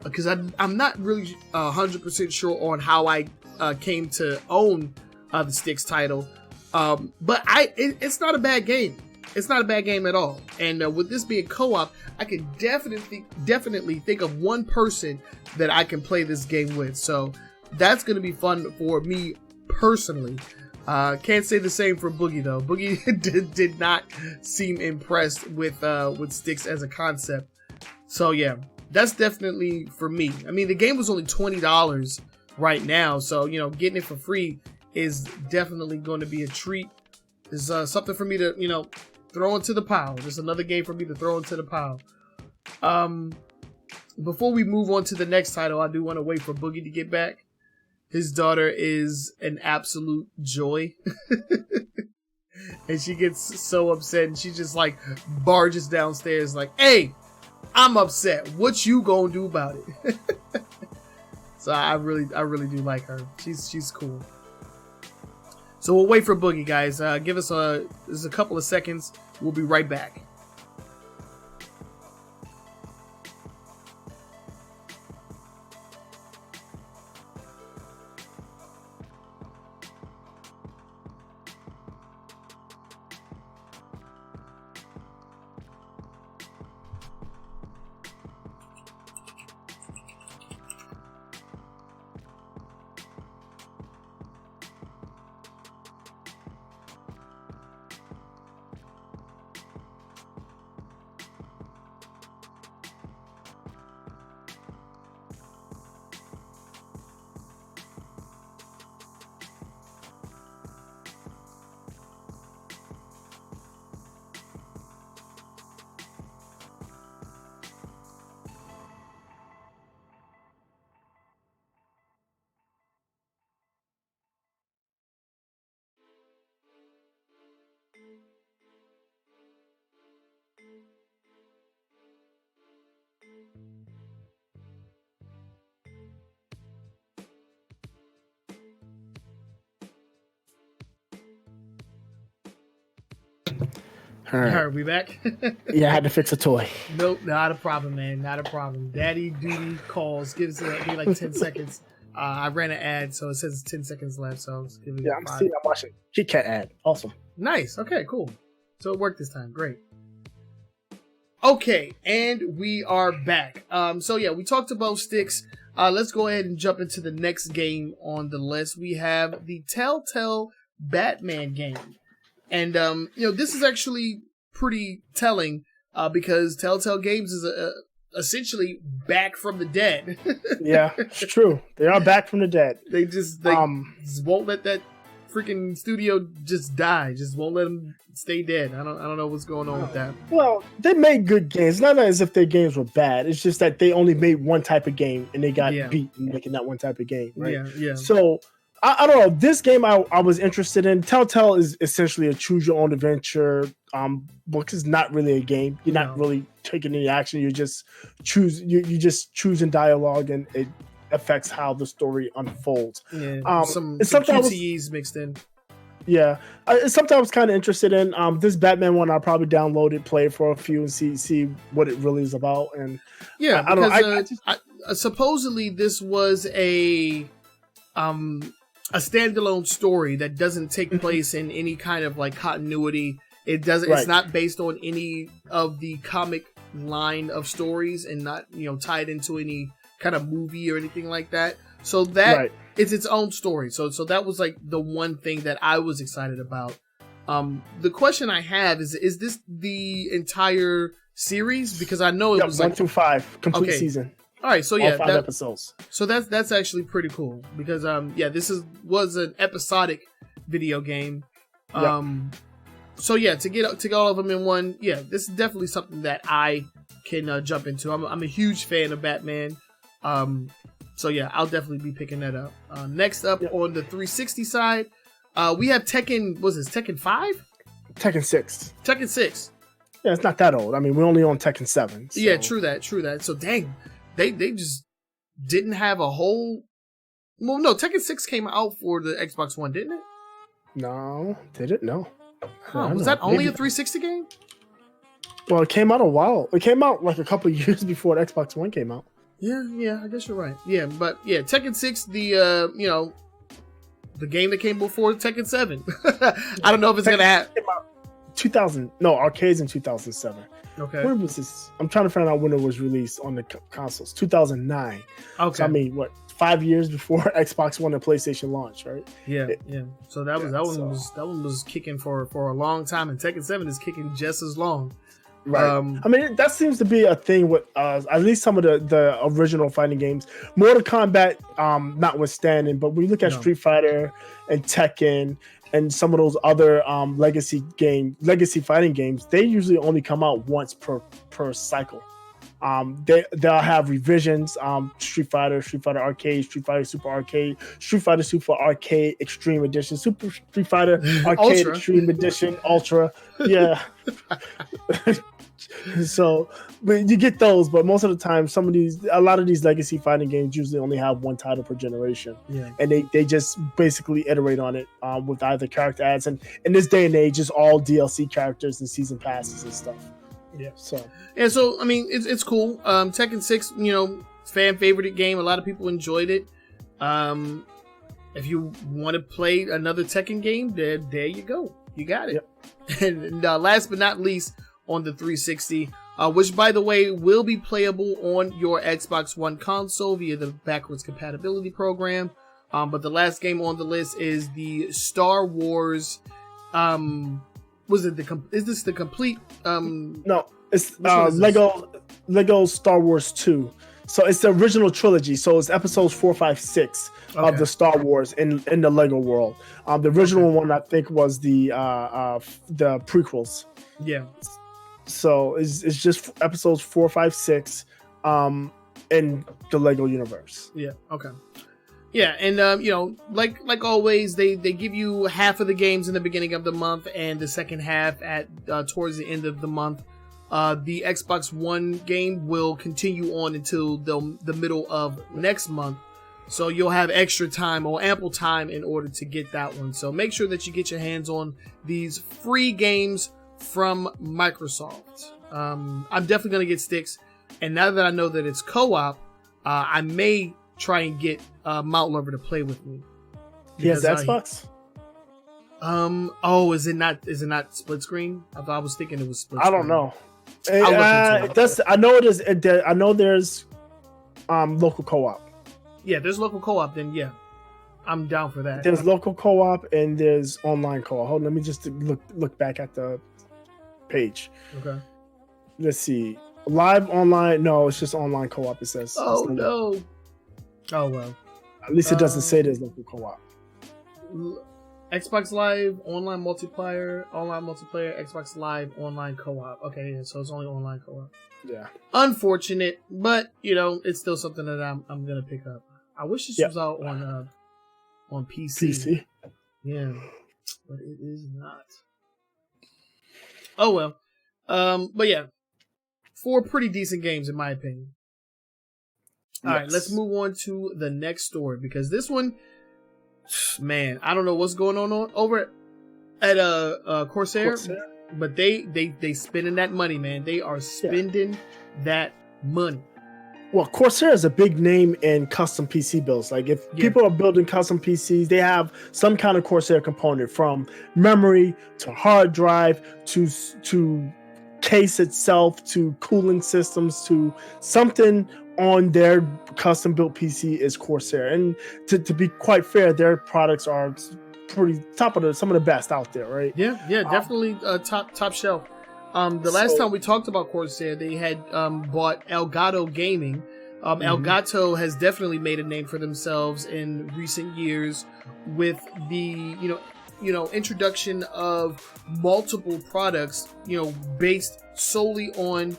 because I'm not really 100% sure on how I came to own the Styx title. But it's not a bad game. It's not a bad game at all. And with this being co-op, I can definitely think of one person that I can play this game with. So that's going to be fun for me personally. Can't say the same for Boogie though. Boogie did not seem impressed with Styx as a concept. So yeah, that's definitely for me. I mean, the game was only $20 right now, so you know, getting it for free is definitely going to be a treat. It's something for me to, you know, throw into the pile. Just another game for me to throw into the pile. Before we move on to the next title, I do want to wait for Boogie to get back. His daughter is an absolute joy. And she gets so upset and she just like barges downstairs like, "Hey, I'm upset. What you gonna do about it?" So I really do like her. She's cool. So we'll wait for Boogie, guys. Give us a couple of seconds. We'll be right back. All right. Are we back? Yeah, I had to fix a toy. Nope, not a problem, man. Not a problem. Daddy duty calls. Gives me like 10 seconds. I ran an ad, so it says 10 seconds left. So I'm just giving I'm watching Kit Kat ad. Awesome. Nice. Okay, cool. So it worked this time. Great. Okay, and we are back. So yeah, we talked about Styx. Let's go ahead and jump into the next game on the list. We have the Telltale Batman game. And, you know, this is actually pretty telling, because Telltale Games is essentially back from the dead. Yeah, it's true. They are back from the dead. They just won't let that freaking studio just die. Just won't let them stay dead. I don't know what's going on with that. Well, they made good games. Not as if their games were bad. It's just that they only made one type of game and they got beat in making that one type of game, right? Yeah. So I don't know. This game I was interested in. Telltale is essentially a choose your own adventure book. It's not really a game. You're not really taking any action. You just choosing dialogue, and it affects how the story unfolds. Yeah, some QTEs mixed in. Yeah, it's something I was kind of interested in. This Batman one, I'll probably download it, play it for a few, and see what it really is about. And yeah, I don't know. Supposedly this was a standalone story that doesn't take place in any kind of like continuity. It doesn't. Right. It's not based on any of the comic line of stories, and not, you know, tied into any kind of movie or anything like that. So that it's its own story. So that was like the one thing that I was excited about. The question I have is this the entire series? Because I know it was 1 like through 5 complete season. All right, so all yeah, 5 episodes. So that's actually pretty cool because this was an episodic video game. So yeah, to get all of them in one, this is definitely something that I can jump into. I'm a huge fan of Batman. So yeah, I'll definitely be picking that up. Next up on the 360 side, we have Tekken. Was this Tekken 5? Tekken 6. Tekken 6. Yeah, it's not that old. I mean, we're only on Tekken 7. So. Yeah, true that. So dang, they just didn't have a whole. Well, no, Tekken 6 came out for the Xbox One, didn't it? No, did it? No. Huh, was that only a 360 game? Well, it came out a while. It came out like a couple of years before the Xbox One came out. Yeah, I guess you're right. Yeah, but yeah, Tekken 6, the game that came before Tekken 7. I don't know if it's gonna happen. 2000. No, arcades in 2007. Okay. When was this? I'm trying to find out when it was released on the consoles. 2009. Okay. So, I mean, 5 years before Xbox One and PlayStation launched, right? Yeah. So that one was kicking for a long time, and Tekken 7 is kicking just as long. Right. I mean, that seems to be a thing with at least some of the original fighting games. Mortal Kombat, notwithstanding, but when you look at Street Fighter and Tekken and some of those other legacy fighting games, they usually only come out once per cycle. They'll have revisions. Street Fighter Arcade, Street Fighter Super Arcade, Street Fighter Super Arcade Extreme Edition, Super Street Fighter Arcade Ultra. Extreme Edition Ultra. Yeah. So, but you get those, but most of the time, a lot of these legacy fighting games usually only have one title per generation. Yeah. And they just basically iterate on it with either character adds, and in this day and age, it's all DLC characters and season passes and stuff. Yeah. So I mean, it's cool. Tekken 6, fan favorite game. A lot of people enjoyed it. If you want to play another Tekken game, there you go. You got it. Yep. And last but not least, on the 360, which by the way will be playable on your Xbox One console via the backwards compatibility program. But the last game on the list is the Star Wars. Is this the complete? No, it's Lego Star Wars 2. So it's the original trilogy. So it's episodes 4, 5, 6 of the Star Wars in the Lego world. The original one I think was the prequels. Yeah. So it's just episodes 4, 5, 6 in the Lego universe. Yeah. Okay. Yeah, and like always, they give you half of the games in the beginning of the month and the second half at towards the end of the month. The Xbox One game will continue on until the middle of next month, so you'll have extra time or ample time in order to get that one. So make sure that you get your hands on these free games from Microsoft. I'm definitely gonna get Sticks, and now that I know that it's co-op, I may try and get Mount Lover to play with me. He has Xbox? Is it not split screen? I was thinking it was split screen. I don't know. I know it is. I know there's local co-op. Yeah, there's local co-op. Then yeah, I'm down for that. There's local co-op and there's online co-op. Hold on, let me just look back at the page. Okay. Let's see. Live online? No, it's just online co-op. It says. Oh no. Oh well. At least it doesn't say there's local co-op. Xbox Live online multiplayer, Xbox Live online co-op. Okay, yeah, so it's only online co-op. Yeah. Unfortunate, but it's still something that I'm gonna pick up. I wish this was out on PC. Yeah, but it is not. Oh well. But yeah, 4 pretty decent games in my opinion. All right, let's move on to the next story because this one, man, I don't know what's going on over at Corsair, but they spending that money, man. They are spending that money. Well, Corsair is a big name in custom PC builds. Like if people are building custom PCs, they have some kind of Corsair component, from memory to hard drive to case itself to cooling systems to something on their custom built PC is Corsair. And to be quite fair, their products are pretty top of some of the best out there, right? Yeah, definitely top shelf. The last time we talked about Corsair, they had bought Elgato Gaming. Elgato has definitely made a name for themselves in recent years with the introduction of multiple products, based solely on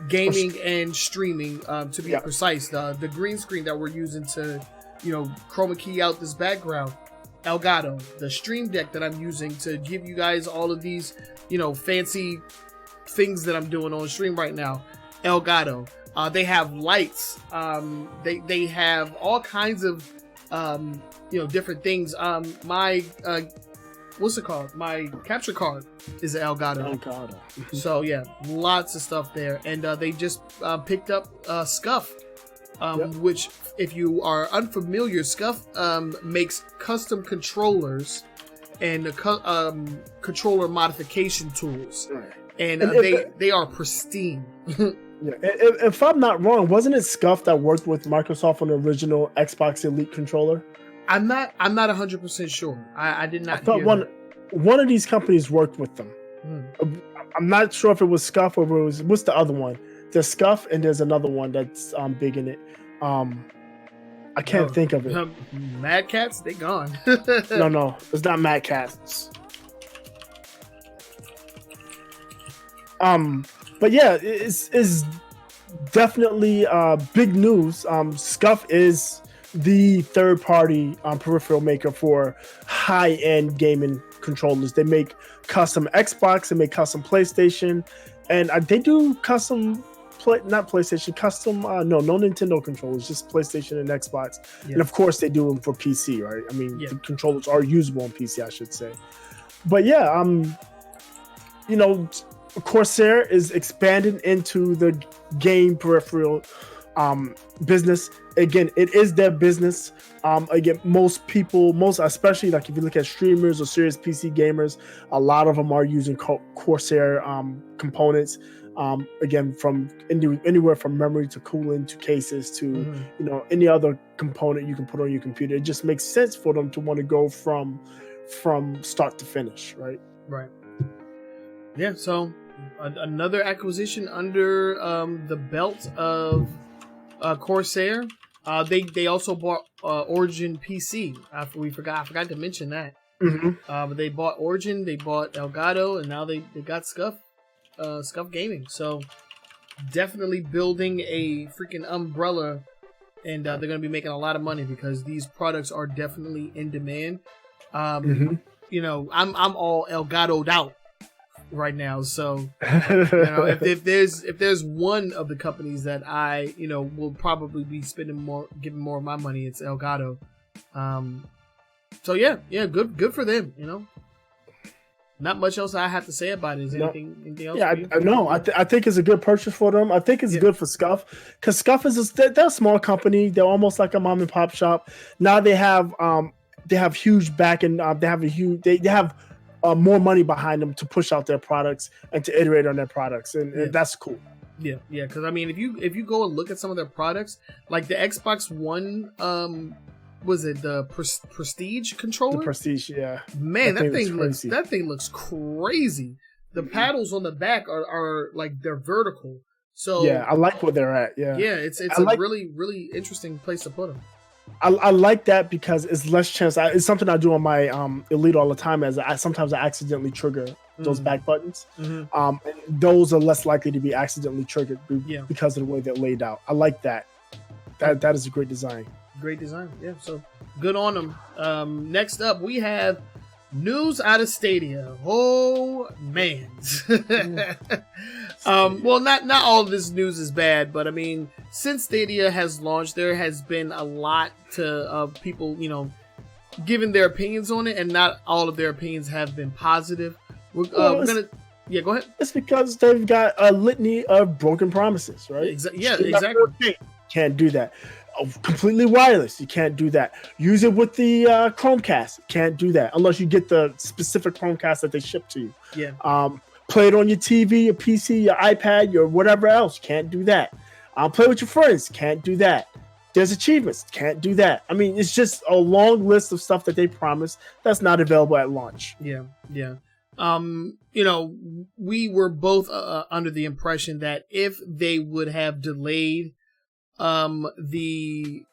gaming and streaming. To be precise, the green screen that we're using to chroma key out this background, Elgato. The Stream Deck that I'm using to give you guys all of these fancy things that I'm doing on stream right now, Elgato. They have lights. They have all kinds of different things. My what's it called? My capture card is an Elgato. So yeah, lots of stuff there. And they just picked up Scuff, which, if you are unfamiliar, Scuff makes custom controllers and controller modification tools. Right. And they are pristine. Yeah. If I'm not wrong, wasn't it Scuff that worked with Microsoft on the original Xbox Elite controller? I'm not 100% sure. I did not. I thought one of these companies worked with them. I'm not sure if it was Scuff or what's the other one? There's Scuff and there's another one that's big in it. I can't think of it. Mad Cats, they gone. No, it's not Mad Cats. But yeah, it's definitely big news. Scuff is the third-party peripheral maker for high-end gaming controllers. They make custom Xbox, they make custom PlayStation, and they do custom no Nintendo controllers, just PlayStation and Xbox. Yeah. And of course, they do them for PC, right? I mean, the controllers are usable on PC, I should say. But yeah, Corsair is expanding into the game peripheral business. Again, it is their business. Again, most people, especially like if you look at streamers or serious PC gamers, a lot of them are using Corsair components. Again, from anywhere from memory to cooling to cases to any other component you can put on your computer. It just makes sense for them to want to go from start to finish, right? Right. Yeah. So another acquisition under the belt of Corsair. They also bought Origin PC. I forgot to mention that. But they bought Origin, they bought Elgato, and now they got Scuff Gaming. So definitely building a freaking umbrella, and they're going to be making a lot of money because these products are definitely in demand. I'm all Elgato'd out right now, so if there's one of the companies that I will probably be giving more of my money, it's Elgato. So yeah, good for them. Not much else I have to say about it. Is anything else? Yeah, I think it's a good purchase for them. I think it's good for Scuff, because Scuff they're a small company. They're almost like a mom and pop shop. Now they have huge back and they have more money behind them to push out their products and to iterate on their products, and that's cool. Yeah. Because I mean, if you go and look at some of their products, like the Xbox One, was it the Prestige controller? The Prestige, yeah. Man, that thing looks crazy. The paddles on the back are like they're vertical. So yeah, I like where they're at. Yeah, it's a really, really interesting place to put them. I like that because it's less chance. It's something I do on my Elite all the time. Sometimes I accidentally trigger those back buttons. And those are less likely to be accidentally triggered because of the way they're laid out. I like that. That is a great design. Great design, yeah. So good on them. Next up, we have news out of Stadia. Oh man. Well, not all of this news is bad, but I mean, since Stadia has launched, there has been a lot to people, giving their opinions on it, and not all of their opinions have been positive. We're gonna. Yeah, go ahead. It's because they've got a litany of broken promises, right? Exactly. Can't do that. Completely wireless, you can't do that. Use it with the Chromecast, can't do that unless you get the specific Chromecast that they ship to you. Yeah. Play it on your TV, your PC, your iPad, your whatever else, can't do that. Play with your friends, can't do that. There's achievements. Can't do that. I mean, it's just a long list of stuff that they promised that's not available at launch. Yeah, yeah. We were both under the impression that if they would have delayed the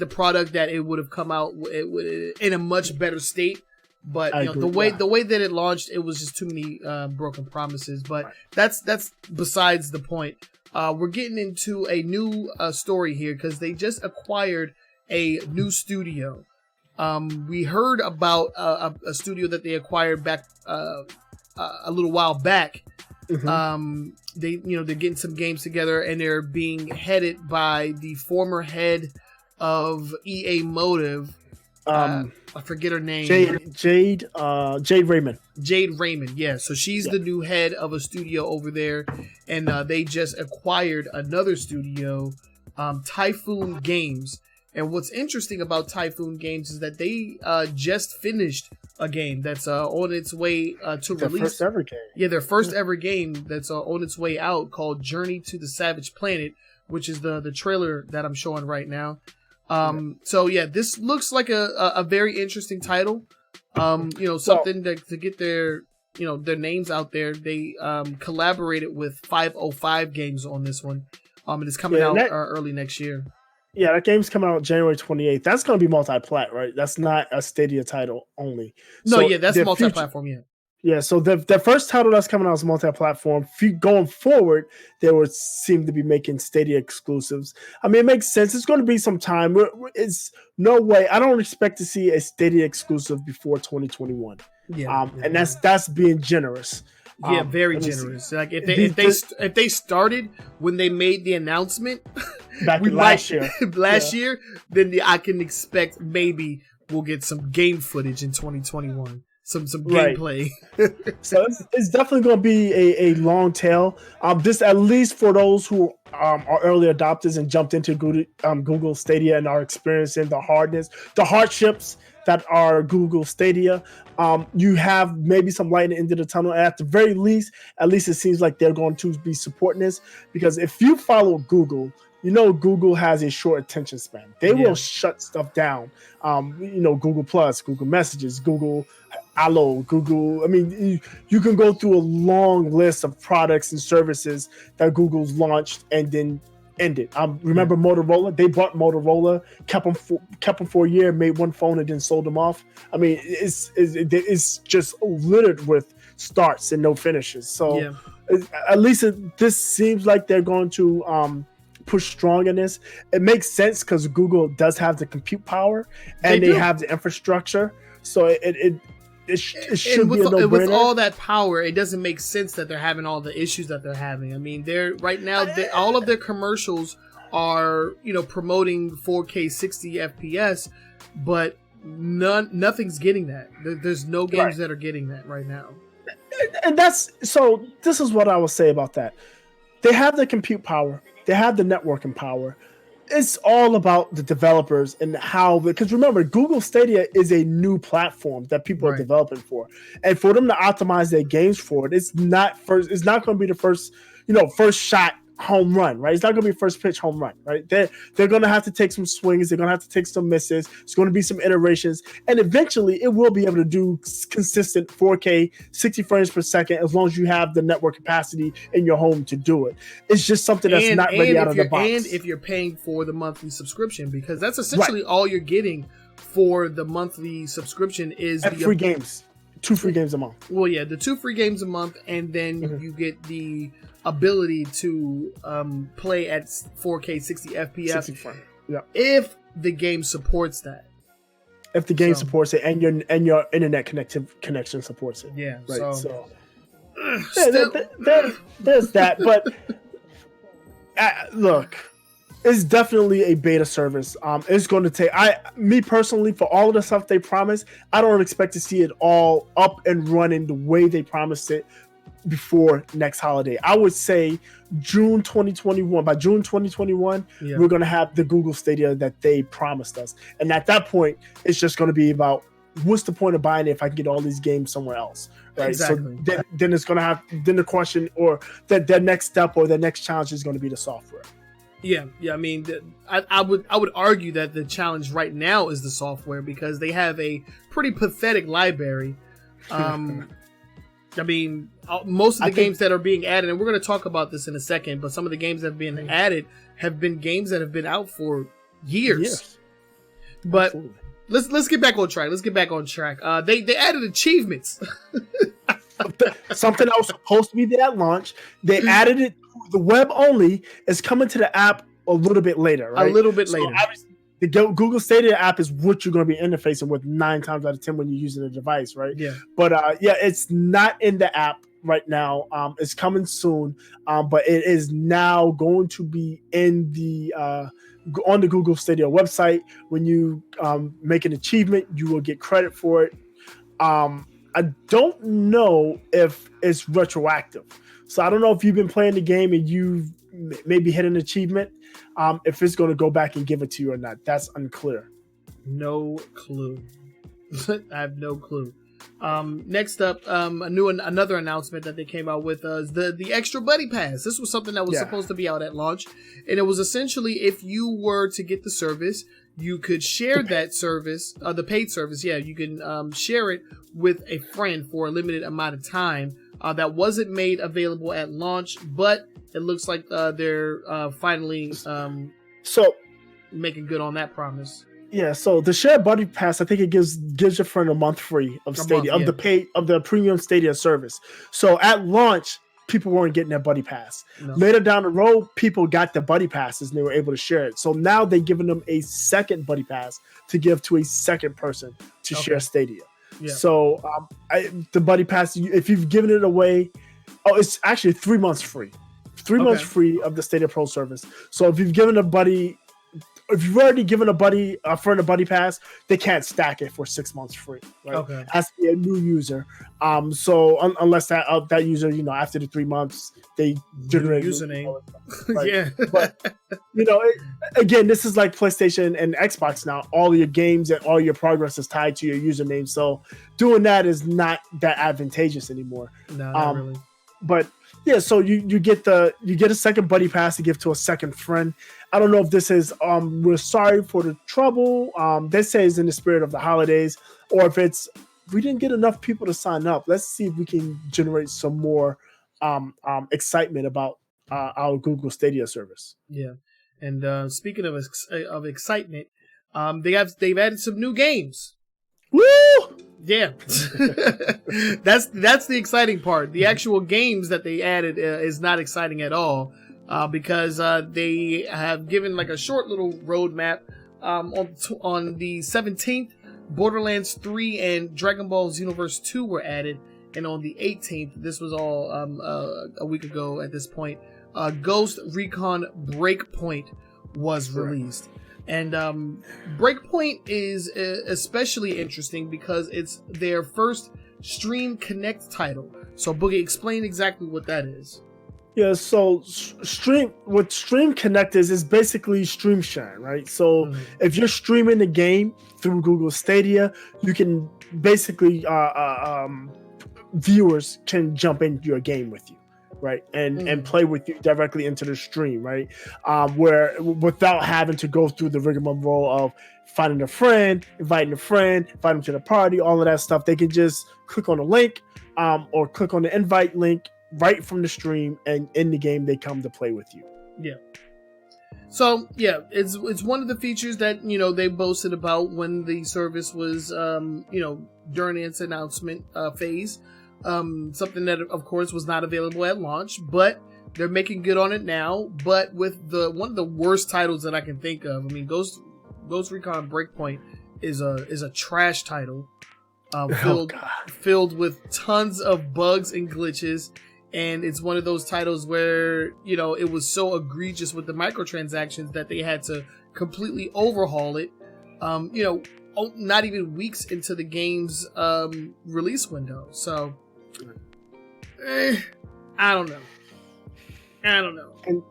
product, that it would have come out in a much better state. But the way that it launched, it was just too many broken promises. But that's besides the point. We're getting into a new story here because they just acquired a new studio. We heard about a studio that they acquired back a little while back. Mm-hmm. They're getting some games together, and they're being headed by the former head of EA Motive. I forget her name. Jade Raymond. Jade Raymond, yeah. So she's the new head of a studio over there, and they just acquired another studio, Typhoon Games. And what's interesting about Typhoon Games is that they just finished a game that's on its way to their release. First ever game. Yeah, their first ever game that's on its way out, called Journey to the Savage Planet, which is the trailer that I'm showing right now. So yeah, this looks like a very interesting title. Something to get their names out there. They collaborated with 505 Games on this one. And it's coming out early next year. Yeah, that game's coming out January 28th. That's going to be multi-plat, right? That's not a Stadia title only. That's multi-platform, yeah. Yeah, so the first title that's coming out is multi-platform. Going forward, they would seem to be making Stadia exclusives. I mean, it makes sense. It's going to be some time. It's no way. I don't expect to see a Stadia exclusive before 2021. Yeah, and that's being generous. Yeah, very generous. Like if they started when they made the announcement back last year, then I can expect maybe we'll get some game footage in 2021, some gameplay. So it's definitely going to be a long tail. This, at least for those who are early adopters and jumped into Google Stadia and are experiencing the hardships that are Google Stadia. You have maybe some light into the tunnel. At the very least, it seems like they're going to be supporting this, because if you follow Google, Google has a short attention span. They will shut stuff down. Google Plus, Google Messages, Google Allo, Google. I mean, you can go through a long list of products and services that Google's launched and then ended. Remember Motorola? They bought Motorola, kept them for a year, made one phone, and then sold them off. I mean, it's just littered with starts and no finishes. So at least this seems like they're going to push strong in this. It makes sense because Google does have the compute power and they have the infrastructure. So it should be a no-brainer. With all that power, it doesn't make sense that they're having all the issues that they're having. I mean, right now all of their commercials are promoting 4K 60 FPS, but nothing's getting that. There's no games that are getting that right now. And this is what I will say about that. They have the compute power. They have the networking power. It's all about the developers and how, because remember, Google Stadia is a new platform that people are developing for, and for them to optimize their games for it, it's not going to be the first shot home run, right? It's not going to be first pitch home run, right? They're going to have to take some swings. They're going to have to take some misses. It's going to be some iterations, and eventually it will be able to do consistent 4K 60 frames per second as long as you have the network capacity in your home to do it. It's just something that's not ready out of the box. And if you're paying for the monthly subscription, because that's essentially all you're getting for the monthly subscription is the free games. 2 free games a month. Well, yeah, the 2 free games a month, and then you get the ability to play at 4K 60 FPS if the game supports that. If the game supports it and your internet connection supports it. Yeah. Right. So there's that. But look, it's definitely a beta service. It's going to take me personally, for all of the stuff they promised, I don't expect to see it all up and running the way they promised it before next holiday. I would say June 2021. By June 2021, we're going to have the Google Stadia that they promised us. And at that point, it's just going to be about, what's the point of buying it if I can get all these games somewhere else? Right. Exactly. So then it's going to have, then the question or the next step or the next challenge is going to be the software. Yeah. I mean, I would argue that the challenge right now is the software, because they have a pretty pathetic library. I mean, most of the games that are being added, and we're going to talk about this in a second, but some of the games that have been added have been games that have been out for years. But absolutely. Let's get back on track. They added achievements. Something that was supposed to be there at launch, they added it. The web only is coming to the app a little bit later, right? A little bit later. The Google Stadia app is what you're going to be interfacing with 9 times out of 10 when you're using the device, right? Yeah. But it's not in the app right now. It's coming soon, but it is now going to be in the on the Google Stadia website. When you make an achievement, you will get credit for it. I don't know if it's retroactive. So I don't know if you've been playing the game and you've maybe hit an achievement, if it's going to go back and give it to you or not. That's unclear. No clue. I have no clue. Next up, another announcement that they came out with is the extra buddy pass. This was something that was supposed to be out at launch, and it was essentially, if you were to get the service, you could share that service, the paid service. Yeah, you can share it with a friend for a limited amount of time. That wasn't made available at launch, but it looks like they're finally making good on that promise. Yeah, so the shared buddy pass, I think it gives your friend a month free of Stadia, of the premium Stadia service. So at launch, people weren't getting their buddy pass. No. Later down the road, people got the buddy passes and they were able to share it. So now they're giving them a second buddy pass to give to a second person to share Stadia. Yeah. So the buddy pass, if you've given it away, it's actually 3 months free. 3 months free of the Stadia Pro service. So if you've already given a friend a buddy pass, they can't stack it for 6 months free. Right? Okay. It has to be a new user. So unless that user, after the 3 months, they generate new username. Right? Yeah. But again, this is like PlayStation and Xbox now. All your games and all your progress is tied to your username. So doing that is not that advantageous anymore. No, not really. But yeah, so you get a second buddy pass to give to a second friend. I don't know if this is we're sorry for the trouble. They say it's in the spirit of the holidays, or if it's we didn't get enough people to sign up. Let's see if we can generate some more excitement about our Google Stadia service. Yeah, and speaking of excitement, they've added some new games. Woo! Yeah, that's the exciting part. The actual games that they added is not exciting at all, because they have given like a short little roadmap. On the 17th, Borderlands 3 and Dragon Ball Xenoverse 2 were added, and on the 18th, this was all a week ago at this point, Ghost Recon Breakpoint was released. And Breakpoint is especially interesting because it's their first Stream Connect title. So Boogie, explain exactly what that is. Yeah, so Stream Connect is basically stream sharing, right? So if you're streaming the game through Google Stadia, you can basically viewers can jump into your game with you. Right, and play with you directly into the stream, right? Where without having to go through the rigmarole of finding a friend, inviting them to the party, all of that stuff. They can just click on the link, or click on the invite link right from the stream, and in the game they come to play with you. Yeah. So yeah, it's one of the features that they boasted about when the service was during its announcement phase. Something that of course was not available at launch, but they're making good on it now. But with one of the worst titles that I can think of, I mean, Ghost Recon Breakpoint is a trash title, filled with tons of bugs and glitches, and it's one of those titles where it was so egregious with the microtransactions that they had to completely overhaul it. Not even weeks into the game's release window, so. I don't know.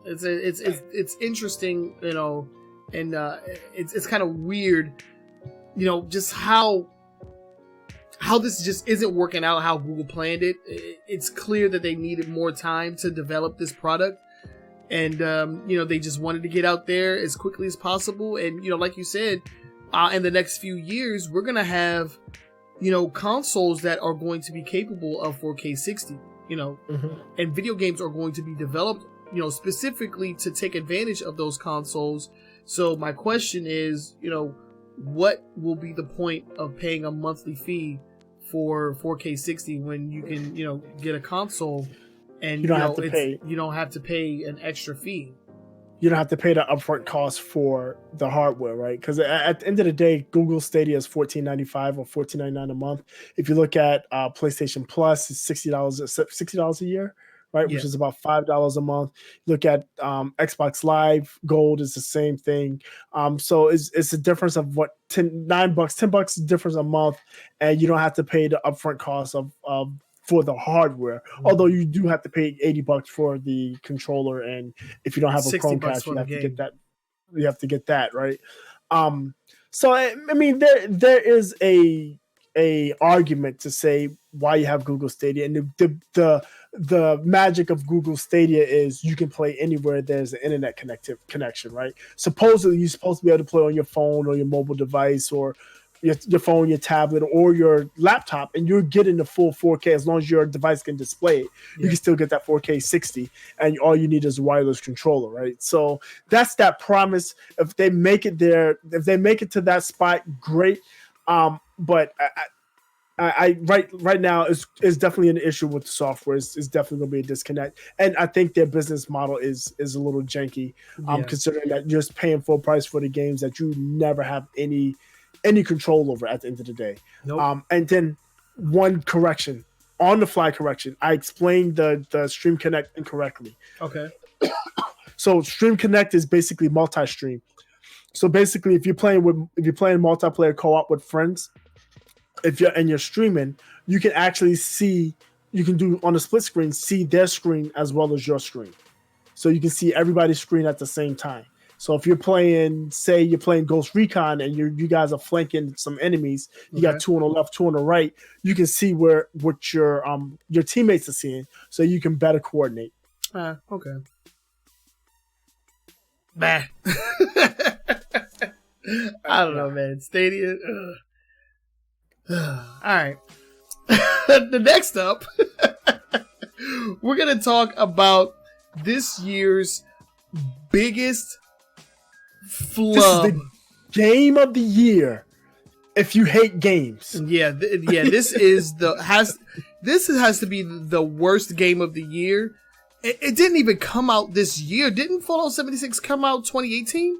It's interesting, and it's kind of weird, just how this just isn't working out how Google planned it. It's clear that they needed more time to develop this product, and they just wanted to get out there as quickly as possible. And like you said, in the next few years, we're gonna have consoles that are going to be capable of 4K 60. And video games are going to be developed, specifically to take advantage of those consoles. So my question is, what will be the point of paying a monthly fee for 4K 60 when you can, get a console and you don't have to pay an extra fee? You don't have to pay the upfront cost for the hardware, right? Because at the end of the day, Google Stadia is $14.95 or $14.99 a month. If you look at PlayStation Plus, it's $60 a year, right? Yeah. Which is about $5 a month. Look at Xbox Live Gold is the same thing. So it's a difference of what $10 difference a month, and you don't have to pay the upfront cost of for the hardware. Although you do have to pay $80 for the controller, and if you don't have a Chromecast, you have to get that. You have to get that, right? So I mean, there is a argument to say why you have Google Stadia, and the magic of Google Stadia is you can play anywhere there's an internet connection, right? Supposedly you're supposed to be able to play on your phone or your mobile device or your phone, your tablet, or your laptop, and you're getting the full 4K as long as your device can display it. You can still get that 4K 60, and all you need is a wireless controller, right? So that's that promise. If they make it there, if they make it to that spot, great. But I right now is definitely an issue with the software. It's definitely going to be a disconnect, and I think their business model is a little janky, considering that you're just paying full price for the games that you never have any control over at the end of the day. Nope. And then one correction, on the fly correction. I explained the Stream Connect incorrectly. Okay. So Stream Connect is basically multi-stream. So basically, if you're playing multiplayer co-op with friends, you're streaming, you can actually see, you can do on the split screen, see their screen as well as your screen. So you can see everybody's screen at the same time. So if you're playing, say you're playing Ghost Recon and you guys are flanking some enemies, you got two on the left, two on the right, you can see what your teammates are seeing, so you can better coordinate. Okay. Bah. I don't know, man. Stadia. All right. The next up, we're going to talk about this year's biggest flub. This is the game of the year if you hate games. Yeah, this has to be the worst game of the year. It didn't even come out this year. Didn't Fallout 76 come out 2018?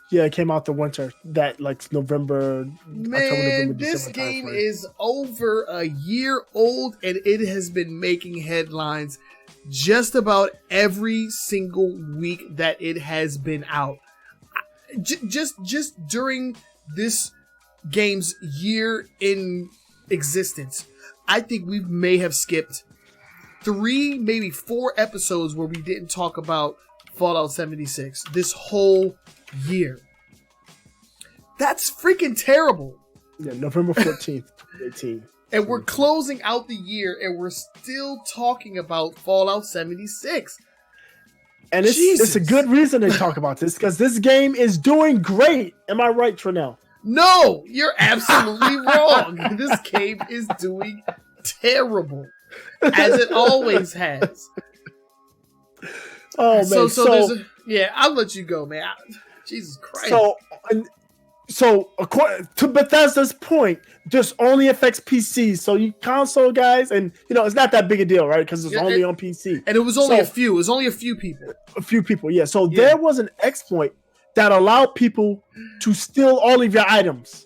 Yeah, it came out the winter, that like November. Man, October, November, this game is over a year old, and it has been making headlines just about every single week that it has been out. Just during this game's year in existence, I think we may have skipped 3, maybe 4 episodes where we didn't talk about Fallout 76 this whole year. That's freaking terrible. Yeah, November 14th, 2018. And we're closing out the year and we're still talking about Fallout 76. And it's a good reason to talk about this, because this game is doing great. Am I right, Trinell? No, you're absolutely wrong. This game is doing terrible, as it always has. Oh, man. So I'll let you go, man. Jesus Christ. So according to Bethesda's point, this only affects PCs. So you console guys, and it's not that big a deal, right? Because it's only on PC. And it was only a few. It was only a few people. A few people, yeah. So there was an exploit that allowed people to steal all of your items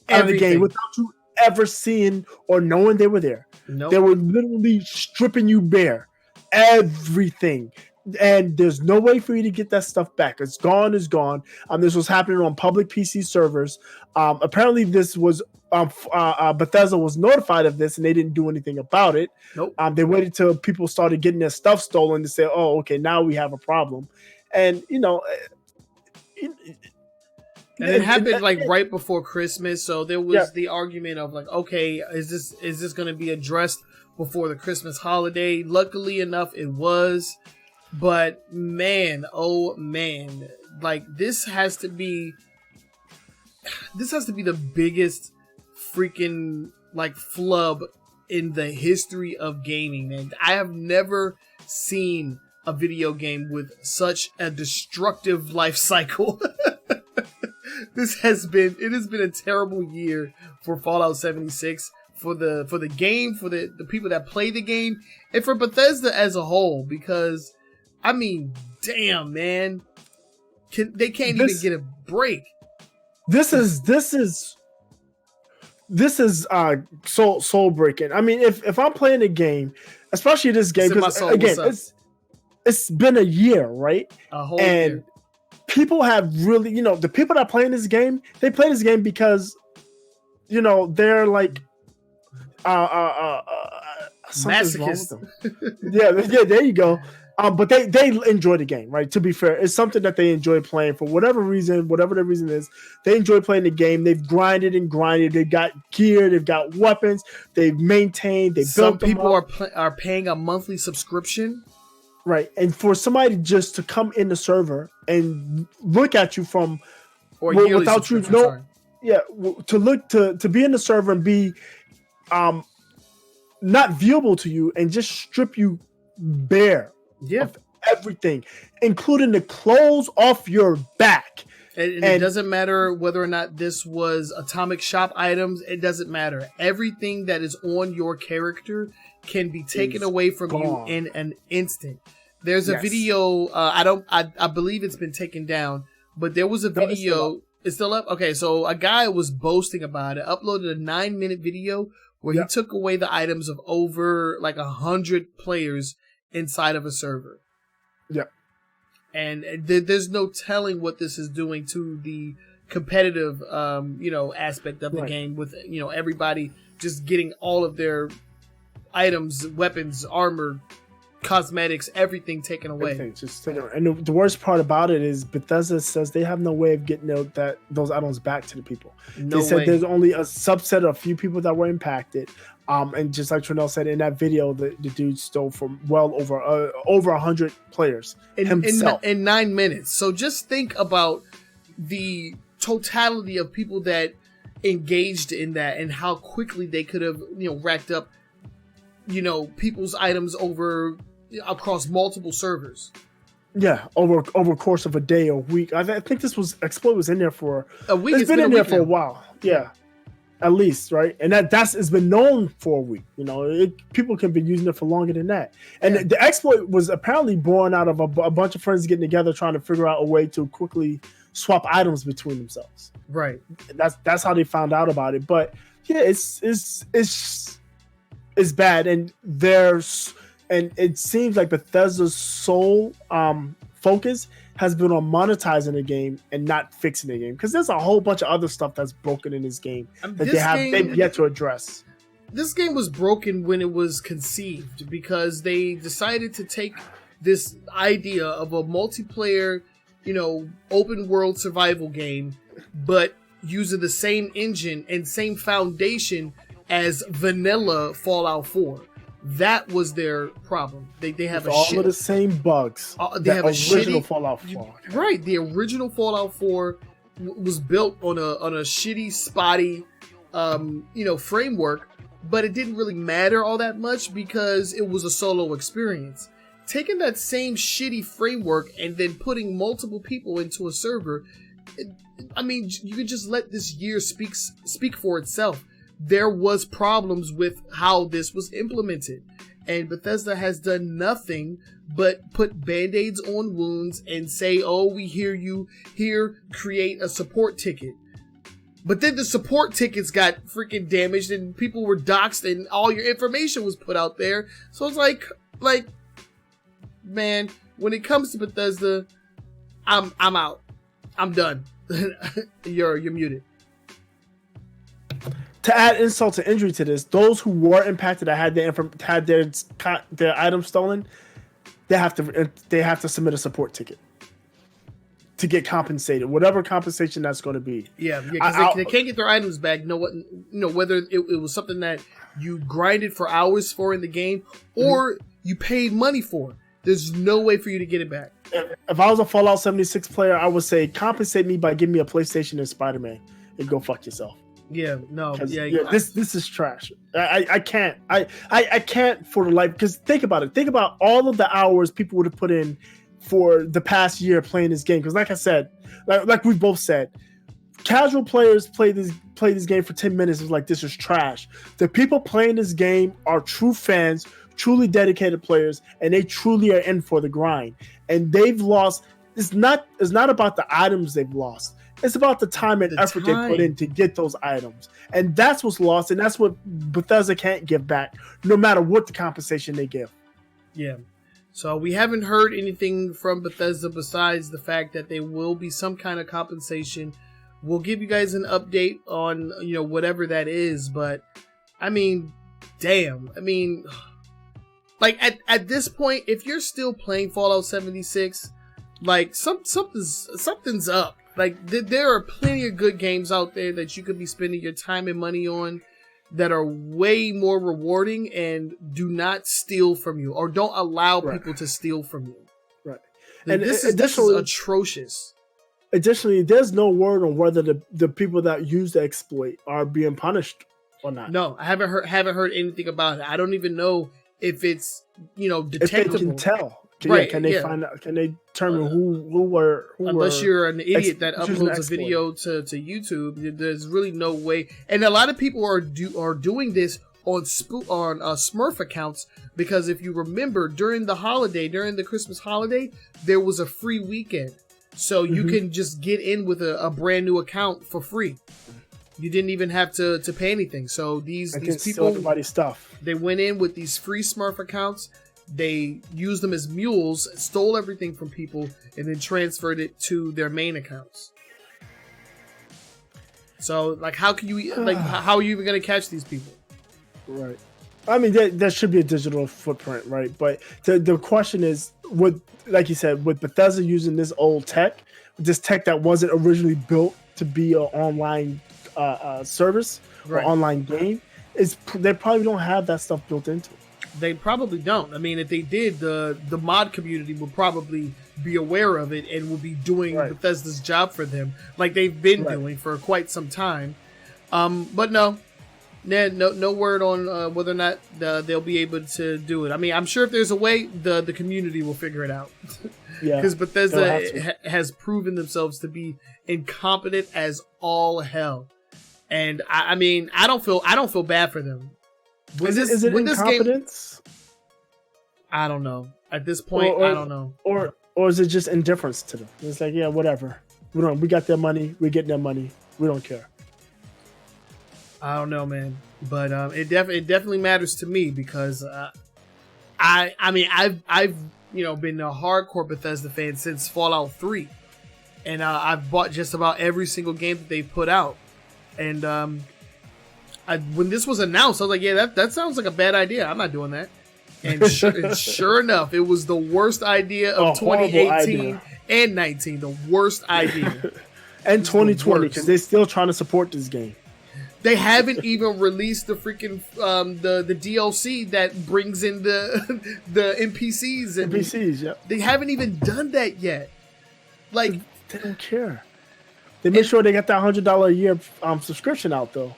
out of the game without you ever seeing or knowing they were there. Nope. They were literally stripping you bare. Everything. And there's no way for you to get that stuff back. It's gone, is gone. This was happening on public PC servers. Apparently, this was Bethesda was notified of this, and they didn't do anything about it. Nope. They waited till people started getting their stuff stolen to say, "Oh, okay, now we have a problem." And it happened like right before Christmas, so there was the argument of like, okay, is this going to be addressed before the Christmas holiday? Luckily enough, it was. But man, oh man, like this has to be the biggest freaking like flub in the history of gaming, man. I have never seen a video game with such a destructive life cycle. It has been a terrible year for Fallout 76, for the game, for the people that play the game, and for Bethesda as a whole, because I mean, damn, man. They can't even get a break. This is soul breaking. I mean, if I'm playing a game, especially this game, because again, it's been a year, right? A whole year. People have really, the people that play in this game, they play this game because, they're like, masochist. Yeah, there you go. But they enjoy the game, right? To be fair, it's something that they enjoy playing for whatever reason, whatever the reason is. They enjoy playing the game. They've grinded and grinded. They've got gear. They've got weapons. They've maintained. Some people are paying a monthly subscription, right? And for somebody just to come in the server and look at you from without you to look to be in the server and be not viewable to you and just strip you bare. Yeah, of everything, including the clothes off your back. And it doesn't matter whether or not this was Atomic Shop items. It doesn't matter. Everything that is on your character can be taken away from you in an instant. There's a video. I believe it's been taken down, but there was a video. It's still up. Okay, so a guy was boasting about it. Uploaded a 9-minute video where he took away the items of over like 100 players inside of a server. Yeah. And there's no telling what this is doing to the competitive, aspect of the game with, everybody just getting all of their items, weapons, armor, cosmetics, everything taken away. And the worst part about it is Bethesda says they have no way of getting those items back to the people. They said there's only a subset of a few people that were impacted. And just like Trinell said in that video, the dude stole from well over 100 players himself in 9 minutes. So just think about the totality of people that engaged in that and how quickly they could have, racked up, people's items across multiple servers. Yeah, over a course of a day or week. I think this was Exploit was in there for a week. It's been in there for a while. Yeah. At least, right? And it's been known for a week. People can be using it for longer than that. And the exploit was apparently born out of a bunch of friends getting together trying to figure out a way to quickly swap items between themselves. Right. That's how they found out about it. But yeah, it's bad. And it seems like Bethesda's sole focus has been on monetizing the game and not fixing the game, because there's a whole bunch of other stuff that's broken in this game that they've yet to address. This game was broken when it was conceived because they decided to take this idea of a multiplayer, open world survival game, but using the same engine and same foundation as vanilla Fallout 4. That was their problem. They have all of the same bugs. They have original Fallout 4. Right, the original Fallout 4 was built on a shitty, spotty, framework, but it didn't really matter all that much because it was a solo experience. Taking that same shitty framework and then putting multiple people into a server, you could just let this year speak for itself. There was problems with how this was implemented, and Bethesda has done nothing but put band-aids on wounds and say, oh, we hear you, here, create a support ticket. But then the support tickets got freaking damaged and people were doxxed and all your information was put out there. So it's like, man, when it comes to Bethesda, I'm out. I'm done. You're muted. To add insult to injury to this, those who were impacted that had their items stolen, they have to submit a support ticket to get compensated, whatever compensation that's going to be. Yeah, because they can't get their items back. Whether it was something that you grinded for hours for in the game or you paid money for. There's no way for you to get it back. If I was a Fallout 76 player, I would say compensate me by giving me a PlayStation and Spider-Man, and go fuck yourself. Yeah, no, this is trash. I can't. I can't for the life, because think about it. Think about all of the hours people would have put in for the past year playing this game. Because like I said, like we both said, casual players play this game for 10 minutes. It's like, this is trash. The people playing this game are true fans, truly dedicated players, and they truly are in for the grind. And they've lost. It's not about the items they've lost. It's about the time and effort they put in to get those items. And that's what's lost, and that's what Bethesda can't give back, no matter what the compensation they give. Yeah. So we haven't heard anything from Bethesda besides the fact that there will be some kind of compensation. We'll give you guys an update on, whatever that is. But, I mean, damn. I mean, like, at this point, if you're still playing Fallout 76, like, something's up. Like, there are plenty of good games out there that you could be spending your time and money on that are way more rewarding and do not steal from you, or don't allow people to steal from you. Right. And this is atrocious. Additionally, there's no word on whether the people that use the exploit are being punished or not. No, I haven't heard anything about it. I don't even know if it's, detectable. If they can tell. Right, can they find out? Can they determine who unless you're an idiot that uploads a video to YouTube, there's really no way. And a lot of people are doing this on Smurf accounts, because if you remember, during the Christmas holiday, there was a free weekend, so you can just get in with a brand new account for free. You didn't even have to pay anything. So these people, everybody's stuff. They went in with these free Smurf accounts. They used them as mules, stole everything from people, and then transferred it to their main accounts. So, like, how are you even going to catch these people? Right. I mean, there should be a digital footprint, right? But the question is, like you said, with Bethesda using this old tech, this tech that wasn't originally built to be an online service or online game, they probably don't have that stuff built into it. They probably don't. I mean, if they did, the mod community would probably be aware of it and will be doing Bethesda's job for them, like they've been doing for quite some time. But no word on whether or not they'll be able to do it. I mean, I'm sure if there's a way, the community will figure it out. Yeah, because Bethesda has proven themselves to be incompetent as all hell, and I mean, I don't feel bad for them. Is it incompetence? I don't know. At this point, I don't know. Or is it just indifference to them? It's like, yeah, whatever. We got their money. We're getting their money. We don't care. I don't know, man. But it definitely matters to me, because I've been a hardcore Bethesda fan since Fallout 3, and I've bought just about every single game that they've put out, and when this was announced, I was like, yeah, that sounds like a bad idea. I'm not doing that. And sure enough, it was the worst idea of 2018 and 19. The worst idea. And 2020, because they're still trying to support this game. They haven't even released the freaking the DLC that brings in the NPCs. And NPCs, yeah. They haven't even done that yet. Like, they don't care. They make sure they got that $100 a year subscription out, though.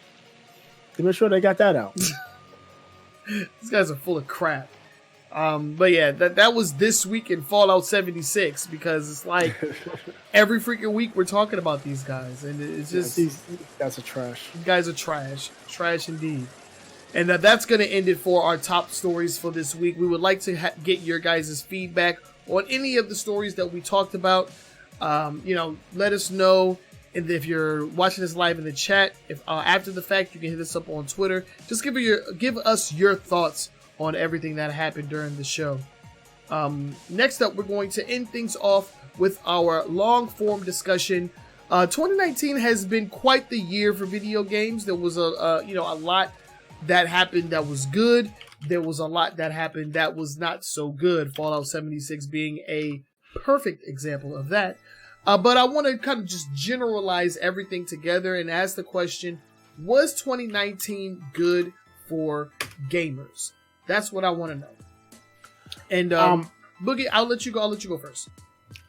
They make sure they got that out. These guys are full of crap. But yeah, that was this week in Fallout 76, because it's like every freaking week we're talking about these guys, and it's just these guys are trash. These guys are trash indeed. And that's going to end it for our top stories for this week. We would like to get your guys' feedback on any of the stories that we talked about. Let us know. And if you're watching this live in the chat, if after the fact, you can hit us up on Twitter. Just give us your thoughts on everything that happened during the show. Next up, we're going to end things off with our long-form discussion. 2019 has been quite the year for video games. There was a lot that happened that was good. There was a lot that happened that was not so good. Fallout 76 being a perfect example of that. But I want to kind of just generalize everything together and ask the question, was 2019 good for gamers? That's what I want to know. And Boogie, I'll let you go. I'll let you go first.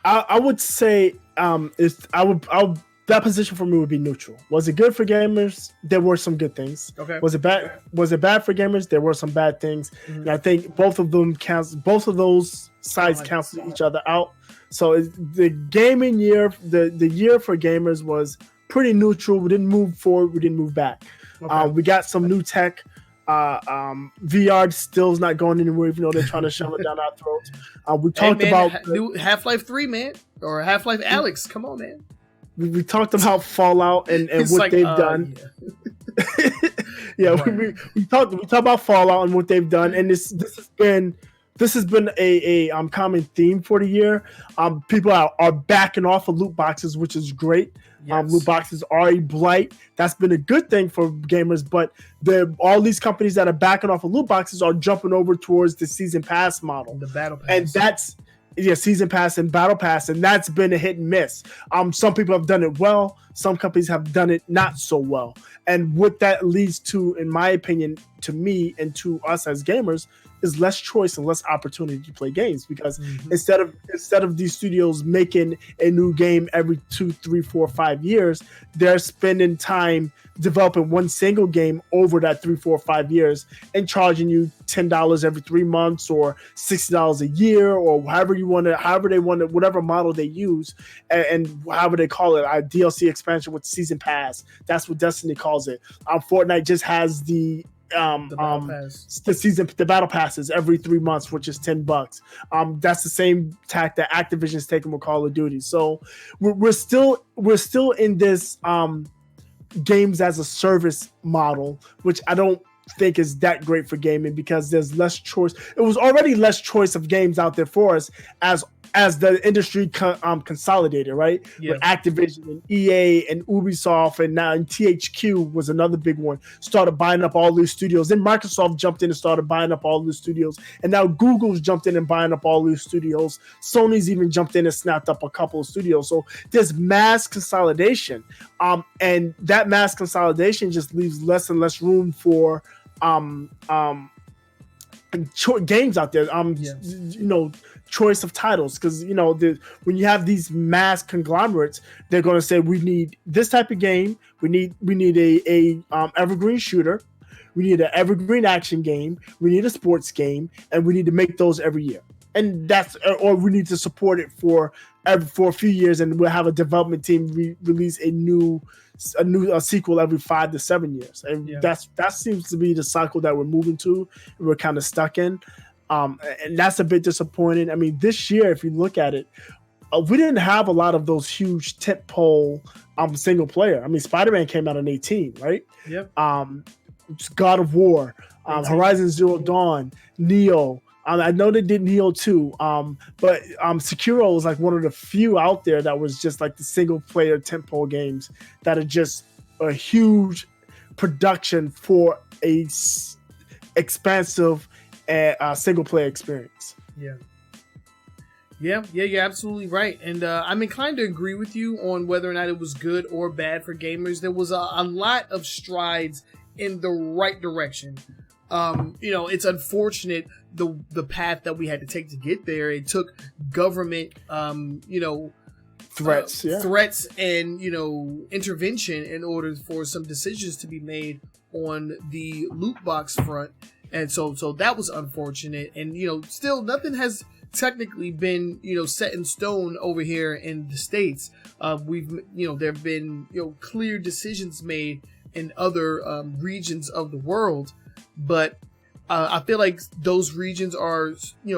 I would say that position for me would be neutral. Was it good for gamers? There were some good things. Okay. Was it bad? Was it bad for gamers? There were some bad things. Mhm. And I think both of them counts. Both of those sides cancel each other out. So the gaming year, the year for gamers was pretty neutral. We didn't move forward. We didn't move back. Okay. We got some new tech. VR still is not going anywhere, even though they're trying to shove it down our throats. We talked about new Half-Life 3, man, or Half-Life Alex. Come on, man. We talked about Fallout and what they've done. Yeah, we talked about Fallout and what they've done, and this has been a common theme for the year. People are backing off of loot boxes, which is great. Yes. Loot boxes are a blight. That's been a good thing for gamers, but all these companies that are backing off of loot boxes are jumping over towards the season pass model, the battle pass, and that's season pass and battle pass, and that's been a hit and miss. Some people have done it well. Some companies have done it not so well. And what that leads to, in my opinion, to me and to us as gamers, is less choice and less opportunity to play games, because instead of these studios making a new game every 2, 3, 4, 5 years, they're spending time developing one single game over that 3, 4, 5 years and charging you $10 every 3 months or $60 a year, or however they want it, whatever model they use, and however they call it, a DLC expansion with season pass. That's what Destiny calls it. Fortnite just has the battle passes every 3 months, which is $10. That's the same tack that Activision's taking with Call of Duty. So we're still in this games as a service model, which I don't think is that great for gaming, because there's less choice. It was already less choice of games out there for us as the industry consolidated, right? Yeah. With Activision and EA and Ubisoft, and now THQ was another big one, started buying up all these studios. Then Microsoft jumped in and started buying up all these studios, and now Google's jumped in and buying up all these studios. Sony's even jumped in and snapped up a couple of studios. So there's mass consolidation, and that mass consolidation just leaves less and less room for games out there. Choice of titles, because when you have these mass conglomerates, they're going to say, we need this type of game, we need a evergreen shooter, we need an evergreen action game, we need a sports game, and we need to make those every year. And or we need to support it for a few years, and we'll have a development team release a sequel every 5 to 7 years. And that seems to be the cycle that we're moving to, and we're kind of stuck in. And that's a bit disappointing. I mean, this year, if you look at it, we didn't have a lot of those huge tentpole single player. I mean, Spider-Man came out in 2018, right? Yep. God of War, Horizon Zero Dawn, Neo. I know they did Neo 2, but Sekiro was like one of the few out there that was just like the single player tentpole games that are just a huge production for a expansive single player experience. Yeah, you're absolutely right. And I'm inclined to agree with you on whether or not it was good or bad for gamers. There was a lot of strides in the right direction. It's unfortunate the path that we had to take to get there. It took government, threats and intervention in order for some decisions to be made on the loot box front. And so that was unfortunate. And still nothing has technically been set in stone over here in the States. There have been clear decisions made in other regions of the world, but I feel like those regions are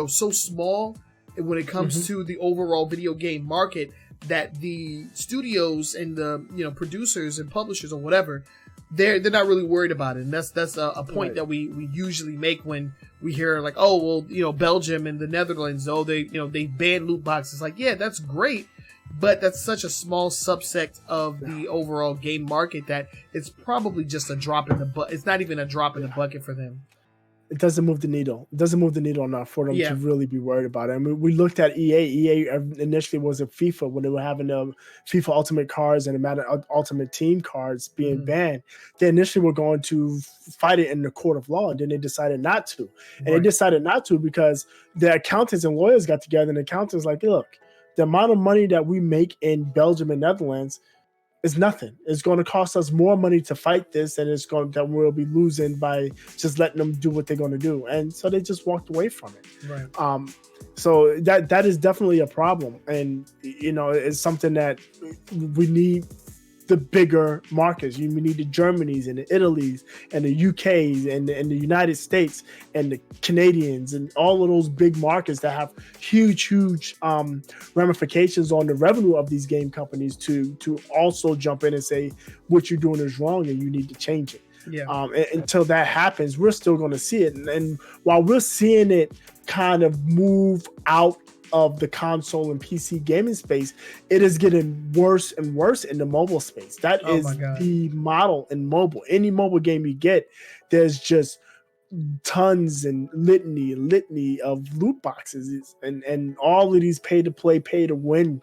so small when it comes to the overall video game market, that the studios and the producers and publishers or whatever, they're not really worried about it. And that's a point that we usually make when we hear like, oh well, Belgium and the Netherlands, they ban loot boxes. Like, yeah, that's great, but that's such a small subset of the overall game market that it's probably just a drop in the bucket. It's not even a drop in the bucket for them. It doesn't move the needle. It doesn't move the needle enough for them to really be worried about it. I mean, we looked at EA. EA initially was a FIFA when they were having the FIFA Ultimate cards and the Madden Ultimate Team cards being banned. They initially were going to fight it in the court of law, and then they decided not to. And they decided not to because the accountants and lawyers got together, and the accountants like, look, the amount of money that we make in Belgium and Netherlands is nothing. It's going to cost us more money to fight this, and that we'll be losing by just letting them do what they're going to do. And so they just walked away from it. Right. So that is definitely a problem, and it's something that we need. The bigger markets, we need the Germanys and the Italies and the UKs and the United States and the Canadians and all of those big markets that have huge ramifications on the revenue of these game companies to also jump in and say what you're doing is wrong and you need to change it. Until that happens, we're still going to see it, and while we're seeing it kind of move out of the console and PC gaming space, it is getting worse and worse in the mobile space. That is the model in mobile. Any mobile game you get, there's just tons and litany of loot boxes and all of these pay to play, pay to win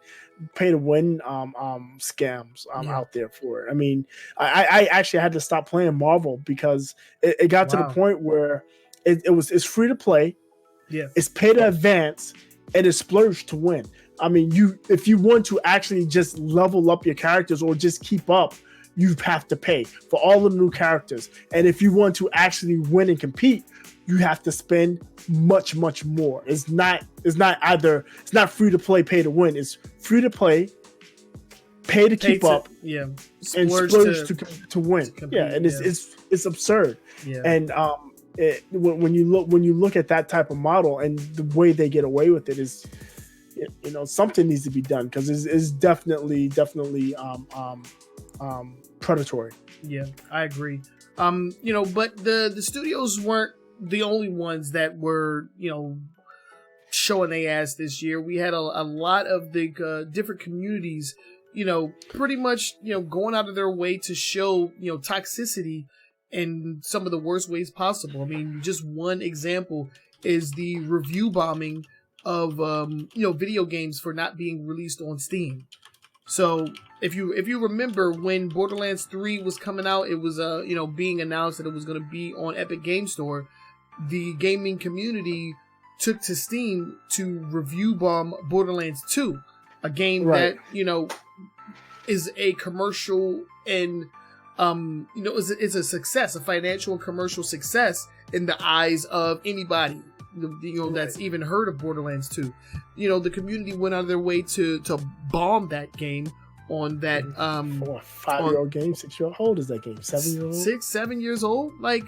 scams out there for it. I mean, I actually had to stop playing Marvel because it got to the point where it's free to play, it's pay to advance, and it's splurge to win. I mean, if you want to actually just level up your characters or just keep up, you have to pay for all the new characters. And if you want to actually win and compete, you have to spend much more. It's not free to play, pay to win. It's free to play, pay to keep up, and splurge to win. And it's absurd. And when you look at that type of model and the way they get away with it is, something needs to be done because it's definitely predatory. Yeah, I agree. But the studios weren't the only ones that were showing their ass this year. We had a lot of the different communities, pretty much going out of their way to show toxicity in some of the worst ways possible. I mean, just one example is the review bombing of video games for not being released on Steam. So if you remember when Borderlands 3 was coming out, it was being announced that it was going to be on Epic Game Store. The gaming community took to Steam to review bomb Borderlands 2, a game that is a commercial and it's a success, a financial and commercial success in the eyes of anybody, that's even heard of Borderlands 2. The community went out of their way to bomb that game on that. For a 5-year-old game, 6-year-old. How old is that game? 7-year-old? 6, 7 years old. Like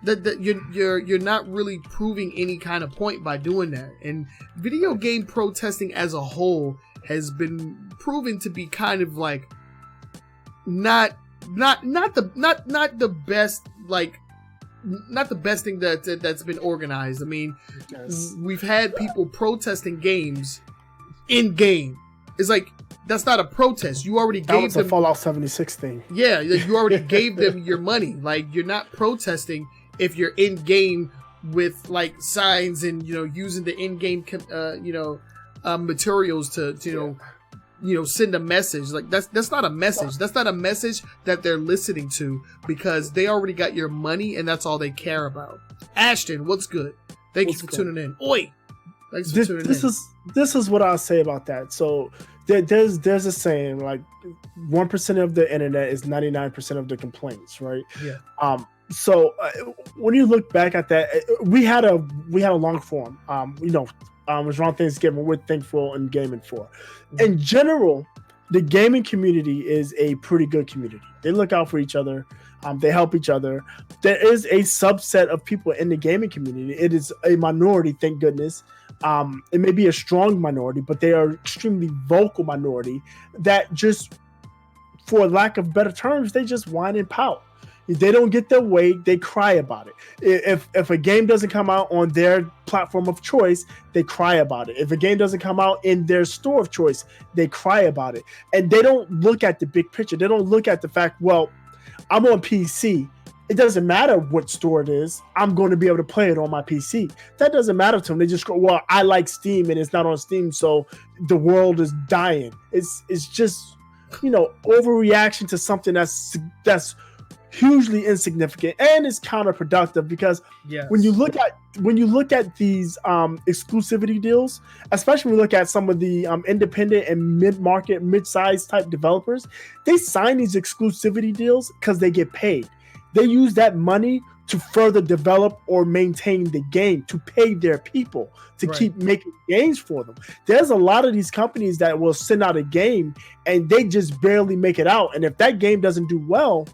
you're not really proving any kind of point by doing that. And video game protesting as a whole has been proven to be kind of like not the best, like not the best thing that's been organized. I mean, we've had people protesting games in game. It's like, that's not a protest. You already gave them a Fallout 76 thing. Yeah, you already gave them your money. Like, you're not protesting if you're in game with like signs and using the in-game materials to send a message. Like, that's not a message. That's not a message that they're listening to, because they already got your money and that's all they care about. Ashton, what's good? Thank you for tuning in. Oi! Thanks for tuning in. This is what I'll say about that. So there's a saying, like, 1% of the internet is 99% of the complaints, right? Yeah. So when you look back at that, we had a long form. It was around Thanksgiving. We're thankful and gaming for. In general, the gaming community is a pretty good community. They look out for each other. They help each other. There is a subset of people in the gaming community. It is a minority, thank goodness. It may be a strong minority, but they are extremely vocal minority that just, for lack of better terms, they just whine and pout. If they don't get their way, they cry about it. If a game doesn't come out on their platform of choice, they cry about it. If a game doesn't come out in their store of choice, they cry about it. And they don't look at the big picture. They don't look at the fact, well, I'm on PC. it doesn't matter what store it is. I'm going to be able to play it on my PC. That doesn't matter to them. They just go, well, I like Steam and it's not on Steam, so the world is dying. It's just, overreaction to something that's hugely insignificant, and it's counterproductive because when you look at these exclusivity deals, especially when you look at some of the independent and mid-market, mid-sized type developers, they sign these exclusivity deals because they get paid. They use that money to further develop or maintain the game, to pay their people to keep making games for them. There's a lot of these companies that will send out a game and they just barely make it out, and if that game doesn't do well,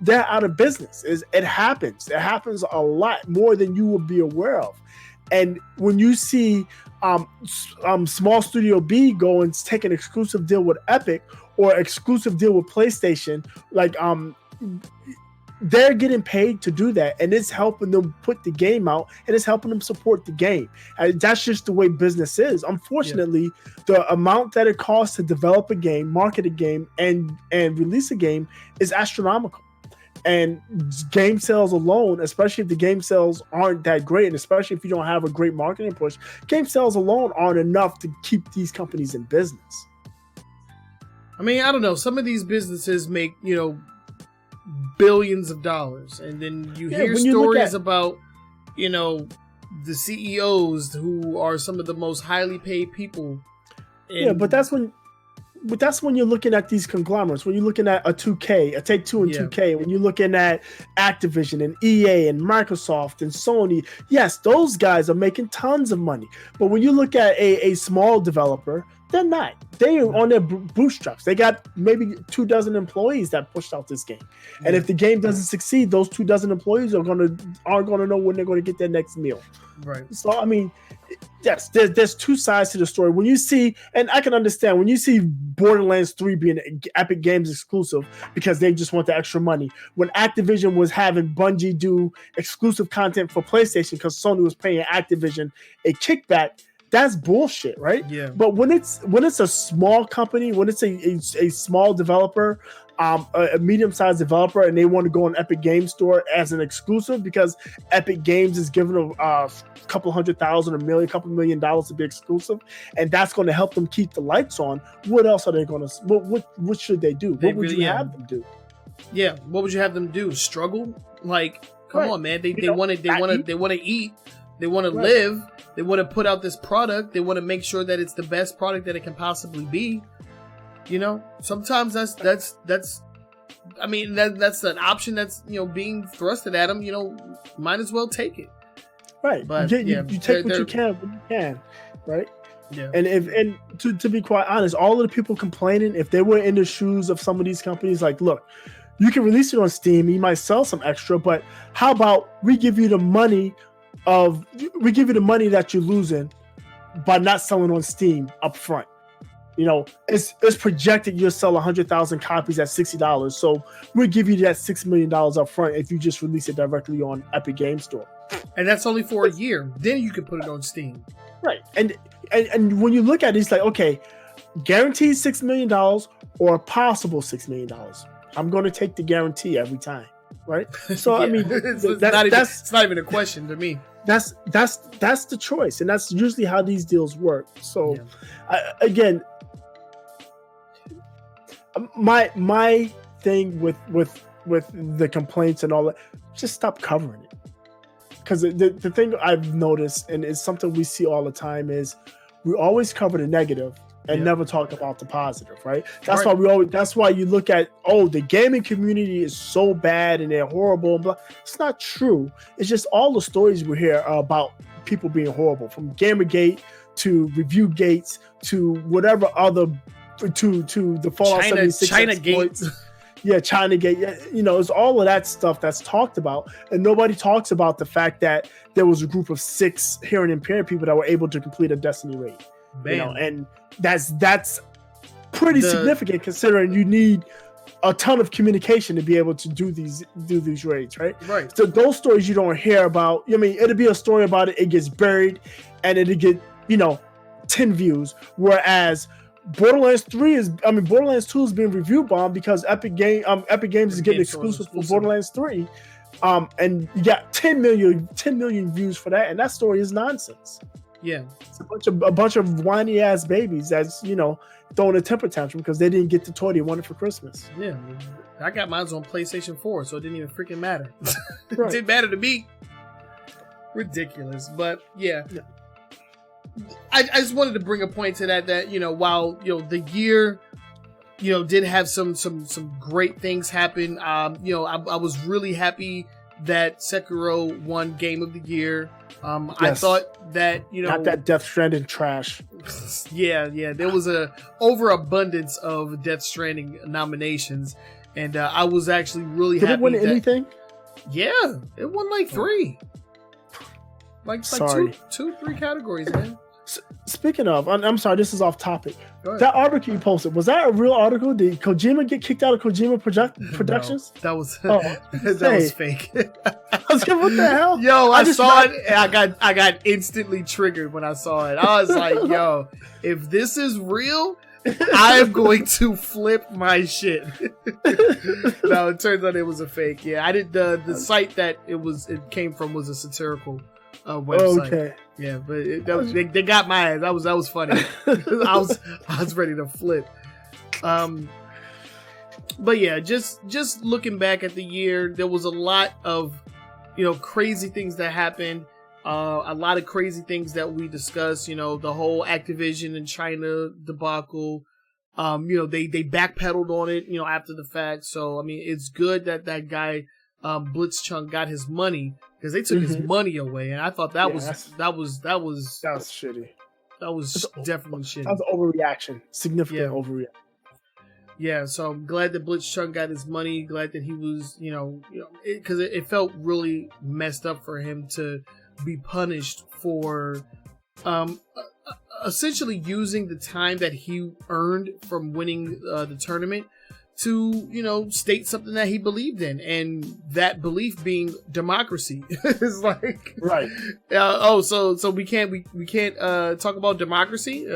they're out of business. It happens. It happens a lot more than you would be aware of. And when you see small studio B go and take an exclusive deal with Epic or exclusive deal with PlayStation, like they're getting paid to do that, and it's helping them put the game out, and it's helping them support the game. And that's just the way business is. Unfortunately, the amount that it costs to develop a game, market a game, and release a game is astronomical. And game sales alone, especially if the game sales aren't that great, and especially if you don't have a great marketing push, game sales alone aren't enough to keep these companies in business. I mean, I don't know. Some of these businesses make, billions of dollars, and then you hear stories about, the CEOs who are some of the most highly paid people. But that's when you're looking at these conglomerates, when you're looking at a 2K, a Take-Two and 2K, when you're looking at Activision and EA and Microsoft and Sony, yes, those guys are making tons of money. But when you look at a small developer, they're not. They are on their bootstraps. They got maybe 24 employees that pushed out this game. And if the game doesn't succeed, those 24 employees aren't gonna know when they're gonna get their next meal. Right. So I mean, yes, there's two sides to the story. When you see, and I can understand, when you see Borderlands 3 being an Epic Games exclusive because they just want the extra money. When Activision was having Bungie do exclusive content for PlayStation because Sony was paying Activision a kickback, that's bullshit, right? Yeah. But when it's a small company, when it's a small developer, a medium-sized developer, and they want to go on Epic Games Store as an exclusive because Epic Games is giving them a couple $100,000, $1 million, couple $1 million to be exclusive, and that's going to help them keep the lights on. What else are they going to? What should they do? What would you have them do? Yeah, what would you have them do? Struggle? Like, come on, man. They want to eat. They want to live. They want to put out this product. They want to make sure that it's the best product that it can possibly be. Sometimes that's I mean, that's an option that's, being thrusted at them, might as well take it. Right. But you take what you can when you can, right? Yeah. And to be quite honest, all of the people complaining, if they were in the shoes of some of these companies, like, look, you can release it on Steam, you might sell some extra, but how about we give you the money that you're losing by not selling on Steam up front. It's projected you'll sell 100,000 copies at $60. So we'll give you that $6 million up front if you just release it directly on Epic Games Store. And that's only for a year. Then you can put it on Steam. Right. And when you look at it, it's like, okay, guaranteed $6 million or a possible $6 million. I'm going to take the guarantee every time. Right. So, I mean, it's not even a question to me. That's the choice. And that's usually how these deals work. So, again, my thing with the complaints and all that, just stop covering it. Because the thing I've noticed, and it's something we see all the time, is we always cover the negative and never talk about the positive, right? That's why you look at, the gaming community is so bad and they're horrible and blah. It's not true. It's just all the stories we hear are about people being horrible, from Gamergate to Review Gates to whatever other to the Fallout 76 China exploits. Gate. Yeah, China Gate. It's all of that stuff that's talked about, and nobody talks about the fact that there was a group of 6 hearing impaired people that were able to complete a Destiny raid. And that's pretty significant considering you need a ton of communication to be able to do these raids, right? Right. So those stories you don't hear about. I mean, it'll be a story about it. It gets buried, and it'll get 10 views. Whereas Borderlands 2 is being review bombed because Epic Games is getting exclusive for Borderlands 3. And you got 10 million views for that, and that story is nonsense. Yeah, it's a bunch of whiny ass babies that's throwing a temper tantrum because they didn't get the toy they wanted for Christmas. Yeah, I got mine on PlayStation 4, so it didn't even freaking matter. Right. It didn't matter to me. Ridiculous, but yeah. I just wanted to bring a point to that while the year did have some great things happen. I was really happy that Sekiro won Game of the Year. Yes. I thought that not that Death Stranding trash. Yeah, there was a overabundance of Death Stranding nominations, and I was actually really happy. Did it win anything? Yeah, it won like 3. Like 2, 3 categories, man. Speaking of, I'm sorry, this is off topic. That article you posted, was that a real article? Did Kojima get kicked out of Kojima Productions? No, that was fake. I was like, what the hell? Yo, I saw it and I got instantly triggered when I saw it. I was like, yo, if this is real, I am going to flip my shit. No, it turns out it was a fake. Yeah, I did the site that it came from was a satirical website. Okay. Yeah, but they got my ass. That was funny. I was ready to flip. But yeah, just looking back at the year, there was a lot of crazy things that happened. A lot of crazy things that we discussed. The whole Activision and China debacle. They backpedaled on it. After the fact. So I mean, it's good that guy Blitzchung got his money. Because they took his money away, and I thought that was shitty. That was definitely shitty. That was an overreaction, significant overreaction. Yeah, so I'm glad that Blitzchung got his money. Glad that he was, because it felt really messed up for him to be punished for, essentially using the time that he earned from winning the tournament to state something that he believed in, and that belief being democracy. It's like, right. So we can't talk about democracy.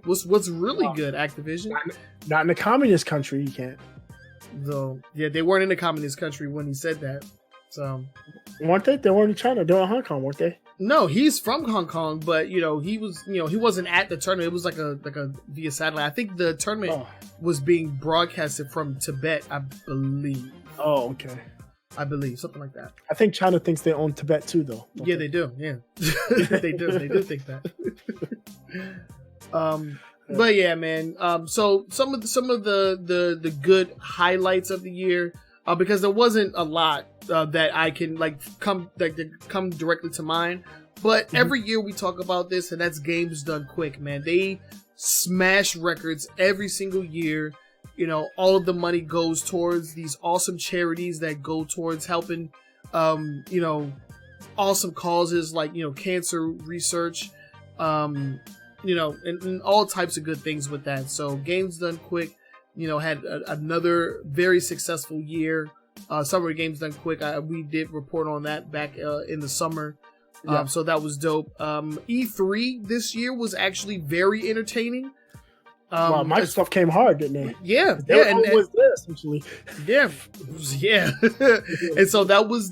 What's really good, Activision? Not in a communist country, you can't. Though, yeah, they weren't in a communist country when he said that. So weren't they? They weren't in China. They were in Hong Kong, weren't they? No, he's from Hong Kong, but he was, he wasn't at the tournament. It was like a via satellite. I think the tournament was being broadcasted from Tibet, I believe. Oh, okay. I believe something like that. I think China thinks they own Tibet too, though. Yeah, they do. Yeah, they do. They do think that. But yeah, man. So some of the good highlights of the year, because there wasn't a lot that I can come directly to mind. But every year we talk about this, and that's Games Done Quick, man. They smash records every single year. All of the money goes towards these awesome charities that go towards helping, awesome causes like, cancer research, and all types of good things with that. So Games Done Quick, had another very successful year. Summer Games Done Quick. We did report on that back in the summer. Yeah. So that was dope. E3 this year was actually very entertaining. Wow, Microsoft came hard, didn't they? Yeah, they were always there, essentially. Yeah. And so that was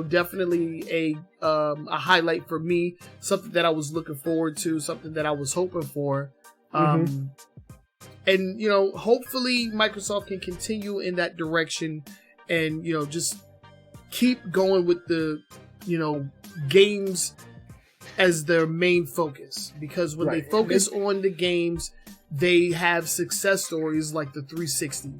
definitely a highlight for me. Something that I was looking forward to. Something that I was hoping for. And hopefully Microsoft can continue in that direction, and just keep going with the games as their main focus, because when they focus on the games, they have success stories like the 360.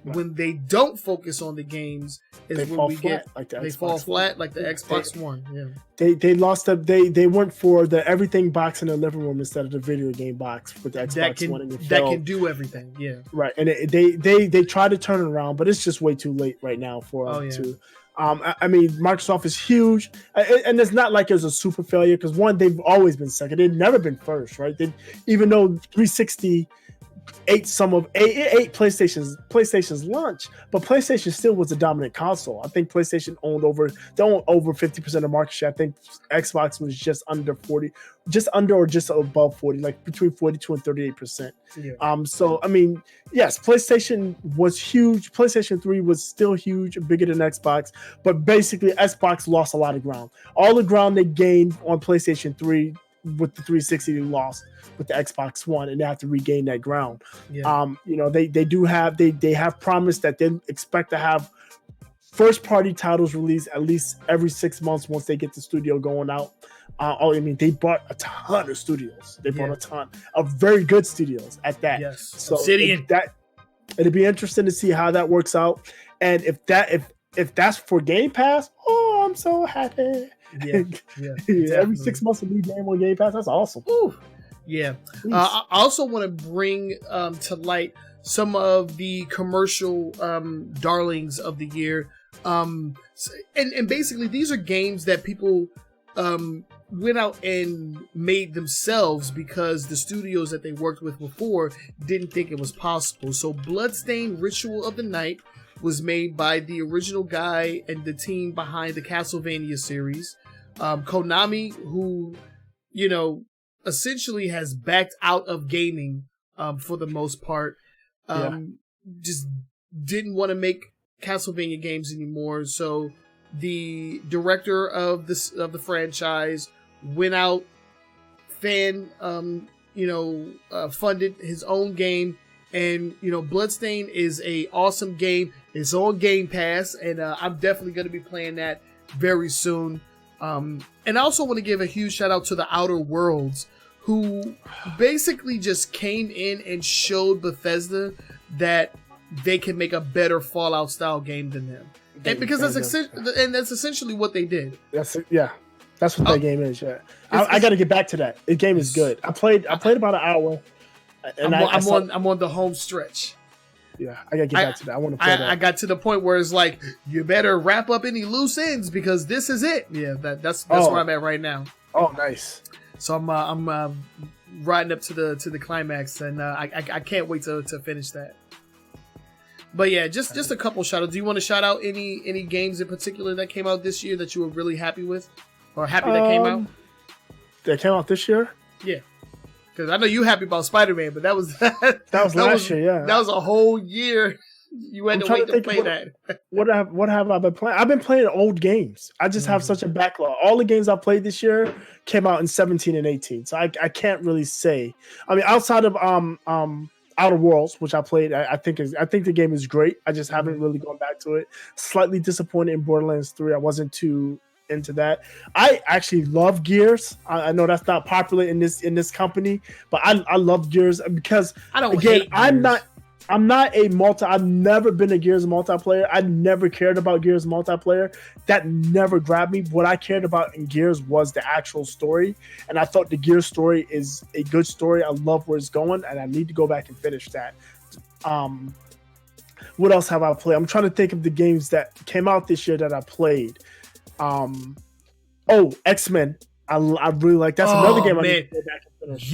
When they don't focus on the games, is when we get they fall flat like the Xbox One. Yeah, they lost they went for the everything box in the living room instead of the video game box with the Xbox One. That can do everything. Yeah, right. And they try to turn it around, but it's just way too late right now for to. I mean, Microsoft is huge, and it's not like it's a super failure because one, they've always been second. They've never been first, right? Even though 360 ate PlayStation's lunch, but PlayStation still was a dominant console. I think PlayStation owned over 50% of market share. I think Xbox was just under or just above 40, like between 42 and 38%. Yeah. So I mean, yes, PlayStation was huge. PlayStation 3 was still huge, bigger than Xbox, but basically Xbox lost a lot of ground. All the ground they gained on PlayStation 3 with the 360, they lost with the Xbox One, and they have to regain that ground. Yeah. They have promised that they expect to have first party titles released at least every 6 months once they get the studio going out. They bought a ton of studios. They bought a ton of very good studios at that. Yes. So Obsidian. It'd be interesting to see how that works out. And if that's for Game Pass, I'm so happy. Yeah. Every 6 months a new game on Game Pass. That's awesome. Ooh. Yeah. I also want to bring to light some of the commercial darlings of the year. And basically these are games that people went out and made themselves because the studios that they worked with before didn't think it was possible. So Bloodstained Ritual of the Night was made by the original guy and the team behind the Castlevania series. Konami, who, essentially has backed out of gaming for the most part, just didn't want to make Castlevania games anymore. So the director of the franchise went out, funded his own game. And, Bloodstained is a awesome game. It's on Game Pass, and I'm definitely going to be playing that very soon. And I also want to give a huge shout out to the Outer Worlds, who basically just came in and showed Bethesda that they can make a better Fallout style game than them. And because that's essentially what they did. That's what that game is. Yeah, I got to get back to that. The game is good. I played about an hour. And I'm on the home stretch. Yeah, I gotta get back to that. I want to play that. I got to the point where it's like, you better wrap up any loose ends because this is it. Yeah, that's where I'm at right now. Oh, nice. So I'm riding up to the climax, and I can't wait to finish that. But yeah, just a couple shout outs. Do you want to shout out any games in particular that came out this year that you were really happy with, or happy that came out? That came out this year? Yeah. Because I know you happy about Spider-Man, but that was last year. Yeah, that was a whole year. You had to wait to play that. What have I been playing? I've been playing old games. I just have such a backlog. All the games I played this year came out in 17 and 18, so I can't really say. I mean, outside of Outer Worlds, which I played, I think the game is great. I just haven't really gone back to it. Slightly disappointed in Borderlands 3. I wasn't too into that. I actually love Gears. I know that's not popular in this company, but I love Gears because I've never been a Gears multiplayer. I never cared about Gears multiplayer. That never grabbed me. What I cared about in Gears was the actual story, and I thought the Gears story is a good story. I love where it's going, and I need to go back and finish that. What else have I played? I'm trying to think of the games that came out this year that I played. X-Men. I really like. That's another game I need to go back and finish.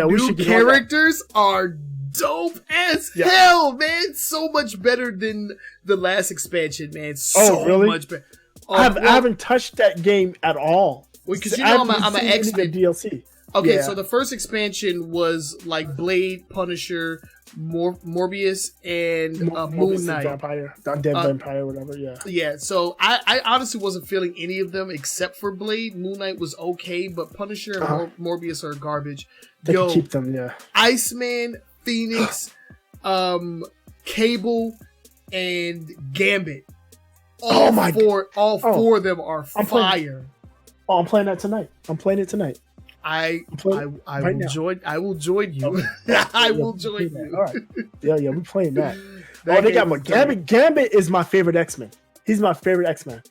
We should get characters are dope as hell, man. So much better than the last expansion, man. Really? Much better. I haven't touched that game at all. Because I'm an X-Men DLC. Okay, so the first expansion was like Blade, Punisher, Morbius, and Moon Knight. Undead Vampire, whatever, yeah. Yeah, so I honestly wasn't feeling any of them except for Blade. Moon Knight was okay, but Punisher and Morbius are garbage. They can keep them, yeah. Iceman, Phoenix, Cable, and Gambit. All four of them are fire. I'm playing that tonight. I'm playing it tonight. I will join you. I will join you. All right. Yeah, we're playing that. They got more. Gambit is my favorite X-Men. He's my favorite X-Men.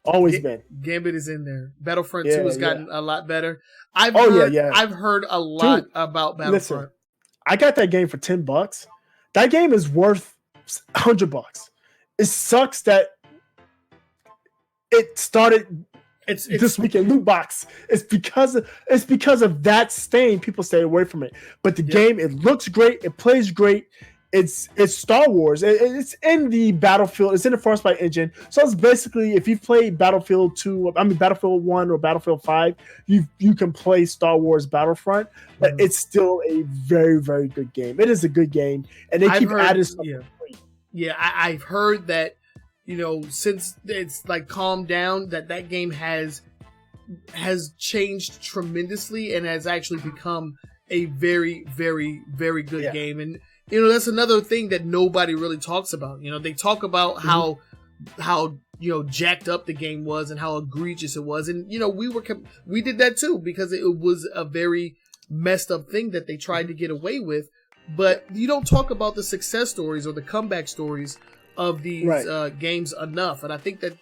Always been. Gambit is in there. Battlefront 2 has gotten a lot better. I've heard a lot about Battlefront. Listen, I got that game for $10. That game is worth $100. It sucks that it started It's this weekend loot box. It's because of that stain. People stay away from it. But the game, it looks great. It plays great. It's Star Wars. It's in the Battlefield. It's in the Frostbite engine. So it's basically, if you've played Battlefield 1 or Battlefield 5, you can play Star Wars Battlefront. But it's still a very, very good game. It is a good game, and they keep adding stuff. Yeah, I've heard that. Since it's like calmed down, that game has changed tremendously and has actually become a very, very, very good game. And that's another thing that nobody really talks about. They talk about how jacked up the game was and how egregious it was, and we did that too because it was a very messed up thing that they tried to get away with. But you don't talk about the success stories or the comeback stories of these games enough. And I think that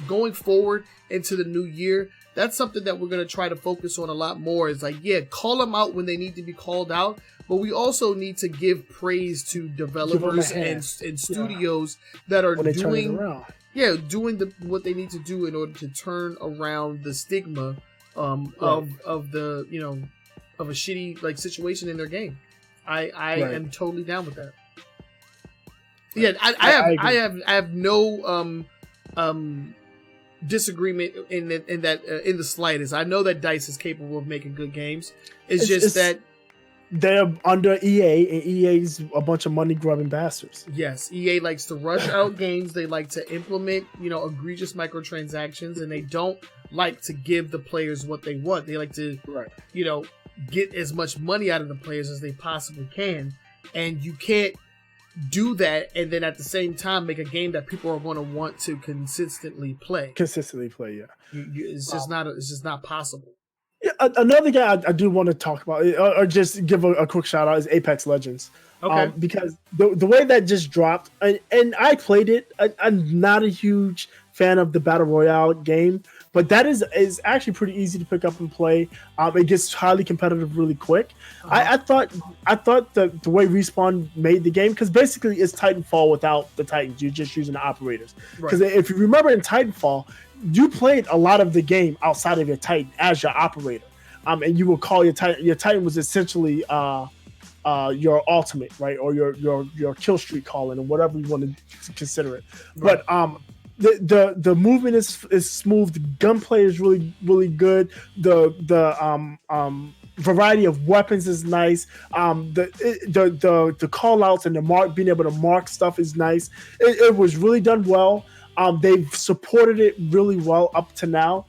going forward into the new year, that's something that we're going to try to focus on a lot more. Is like, call them out when they need to be called out, but we also need to give praise to developers and studios that are doing what they need to do in order to turn around the stigma of a shitty situation in their game. I am totally down with that. Yeah, I have no disagreement in the slightest. I know that DICE is capable of making good games. It's just that they're under EA, and EA's a bunch of money grubbing bastards. Yes, EA likes to rush out games. They like to implement egregious microtransactions, and they don't like to give the players what they want. They like to get as much money out of the players as they possibly can, and you can't do that and then at the same time make a game that people are going to want to consistently play. It's just not possible. Yeah, another game I do want to talk about, or just give a quick shout out, is Apex Legends. Okay. Because the way that just dropped, and I played it. I'm not a huge fan of the Battle Royale game, but that is actually pretty easy to pick up and play. It gets highly competitive really quick. I thought the way Respawn made the game, because basically it's Titanfall without the Titans. You're just using the operators. Because if you remember in Titanfall, you played a lot of the game outside of your Titan as your operator. And you would call your Titan. Your Titan was essentially your ultimate, right, or your kill streak calling, or whatever you want to consider it. Right. But the movement is smooth. The gunplay is really, really good. The variety of weapons is nice. The call outs and being able to mark stuff is nice. It was really done well. They've supported it really well up to now.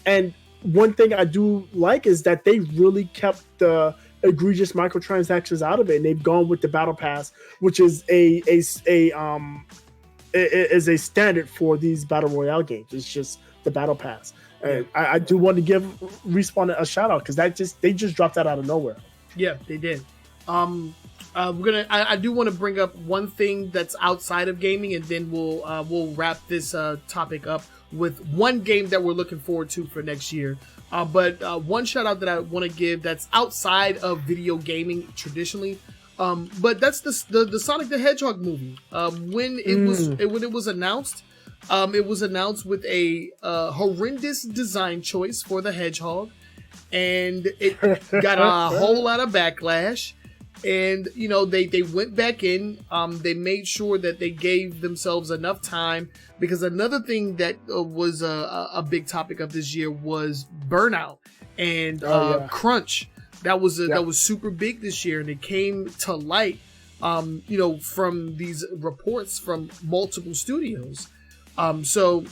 And one thing I do like is that they really kept the egregious microtransactions out of it, and they've gone with the battle pass, which is a standard for these battle royale games. It's just the battle pass. And I do want to give Respawn a shout out because they just dropped that out of nowhere. Yeah, they did. I do want to bring up one thing that's outside of gaming, and then we'll wrap this topic up with one game that we're looking forward to for next year. But one shout out that I want to give that's outside of video gaming traditionally. But that's the Sonic the Hedgehog movie. When it was announced, it was announced with a horrendous design choice for the Hedgehog, and it got a whole lot of backlash. And they went back in. They made sure that they gave themselves enough time, because another thing that was a big topic of this year was burnout and crunch. That was super big this year, and it came to light, from these reports from multiple studios. So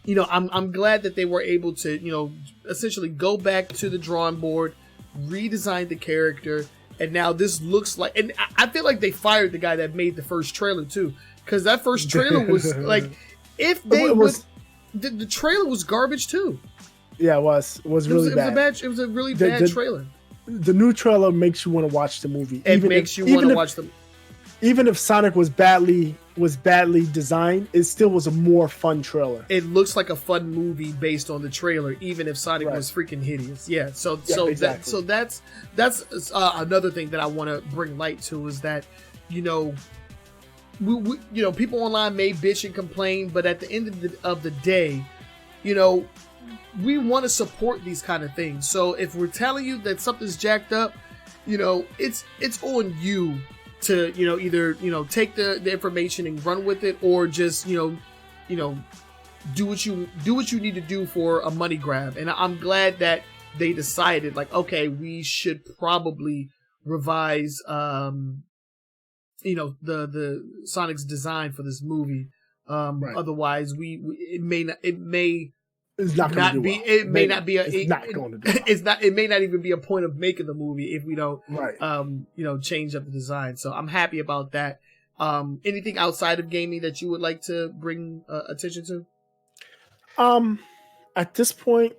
I'm glad that they were able to essentially go back to the drawing board, redesign the character. And now this looks like, and I feel like they fired the guy that made the first trailer too, because that first trailer was like, the trailer was garbage too. Yeah, it was really bad. It was a really bad trailer. The new trailer makes you want to watch the movie. It makes you want to watch them. Even if Sonic was badly designed, it still was a more fun trailer. It looks like a fun movie based on the trailer, even if Sonic was freaking hideous. Yeah, exactly. That's another thing that I want to bring light to, is that we people online may bitch and complain, but at the end of the day, you know, we want to support these kind of things. So if we're telling you that something's jacked up, you know, it's on you to, you know, either, you know, take the information and run with it, or just, you know, do what you need to do for a money grab. And I'm glad that they decided, like, okay, we should probably revise, you know, the Sonic's design for this movie. Right. Otherwise, it may not be It's not going to do well. It may not be it's not going to do well. It may not even be a point of making the movie if we don't, right. You know, change up the design. So I'm happy about that. Anything outside of gaming that you would like to bring attention to? At this point,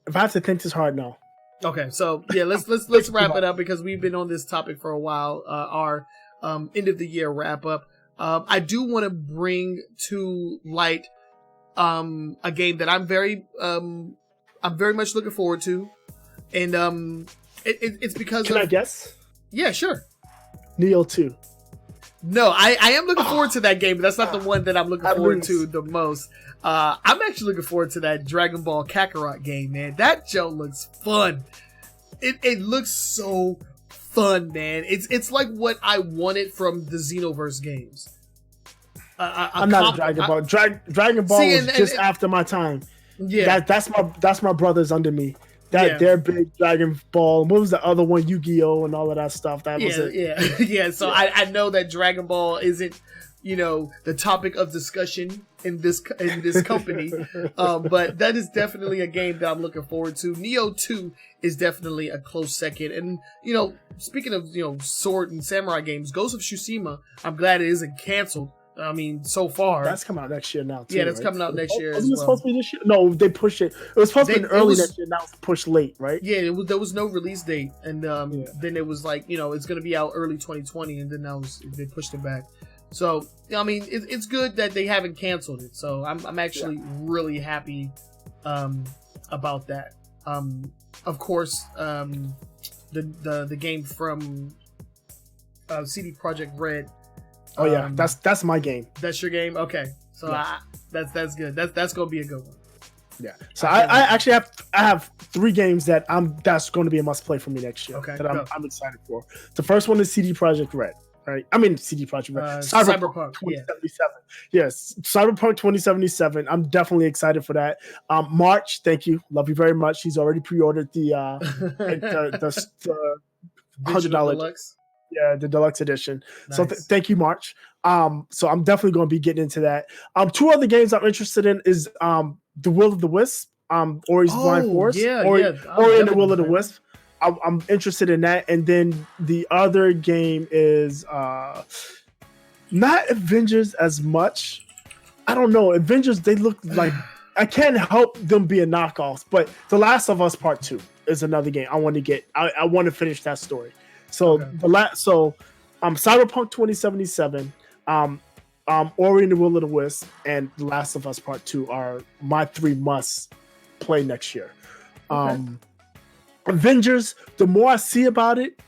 if I have to think this hard, no. Okay, so yeah, let's wrap it up because we've been on this topic for a while. Our end of the year wrap up. I do want to bring to light a game that I'm very much looking forward to, and it's because Can I guess? Yeah, sure. Neo 2. No, I am looking forward to that game, but that's not the one that I'm looking forward to the most. I'm actually looking forward to that Dragon Ball Kakarot game, man. That show looks fun. It looks so fun, man. It's like what I wanted from the Xenoverse games. I'm not a Dragon Ball. Dragon Ball was just after my time. Yeah, that's my brothers under me. They're big Dragon Ball. What was the other one? Yu-Gi-Oh! And all of that stuff. That was it. Yeah. So yeah. I know that Dragon Ball isn't, you know, the topic of discussion in this company, but that is definitely a game that I'm looking forward to. Neo 2 is definitely a close second. And, you know, speaking of, you know, sword and samurai games, Ghost of Tsushima, I'm glad it isn't canceled. I mean, so far. That's coming out next year now, too. Yeah, that's coming out next year. Wasn't it supposed to be this year? No, they pushed it. It was supposed to be early next year. Now it's pushed late, right? Yeah, there was no release date. And then it was like, you know, it's going to be out early 2020. And then they pushed it back. So, I mean, it's good that they haven't canceled it. So I'm actually really happy about that. Of course, the game from CD Projekt Red. Oh yeah, that's my game. That's your game. Okay, so yeah. That's good. That's gonna be a good one. Yeah. So I actually have 3 games that's going to be a must play for me next year. Okay. That I'm excited for. The first one is CD Projekt Red. Right. I mean CD Projekt Red. Cyberpunk 2077. Yes, Cyberpunk 2077. I'm definitely excited for that. March. Thank you. Love you very much. He's already pre-ordered the $100. Yeah, the deluxe edition. Nice. So thank you, March. So I'm definitely going to be getting into that. 2 other games I'm interested in is The Will of the Wisp, Ori's Blind Forest, Ori and The Will of the Wisp. I'm interested in that. And then the other game is not Avengers as much. I don't know. Avengers, they look like I can't help them being knockoffs, but The Last of Us Part 2 is another game I want to get. I want to finish that story. So Cyberpunk 2077, Ori and the Will of the Wisp, and The Last of Us Part 2 are my 3 must play next year. Okay. Avengers, the more I see about it,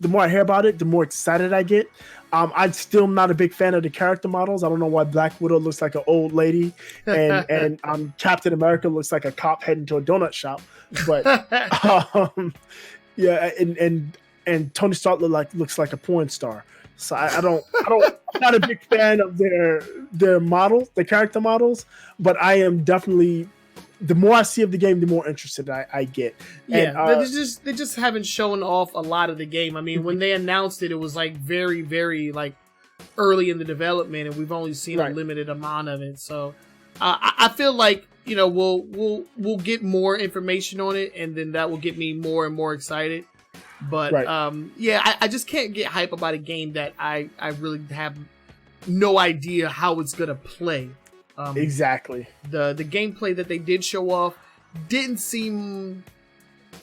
the more I hear about it, the more excited I get. I'm still not a big fan of the character models. I don't know why Black Widow looks like an old lady and Captain America looks like a cop heading to a donut shop. But yeah, and Tony Stark looks like a porn star. So I'm not a big fan of their models, the character models, but I am definitely, the more I see of the game, the more interested I get. Yeah, and, they just haven't shown off a lot of the game. I mean, when they announced it, it was like very, very like early in the development, and we've only seen a limited amount of it. So I feel like, you know, we'll get more information on it, and then that will get me more and more excited. But I just can't get hype about a game that I really have no idea how it's gonna play. Exactly. The gameplay that they did show off didn't seem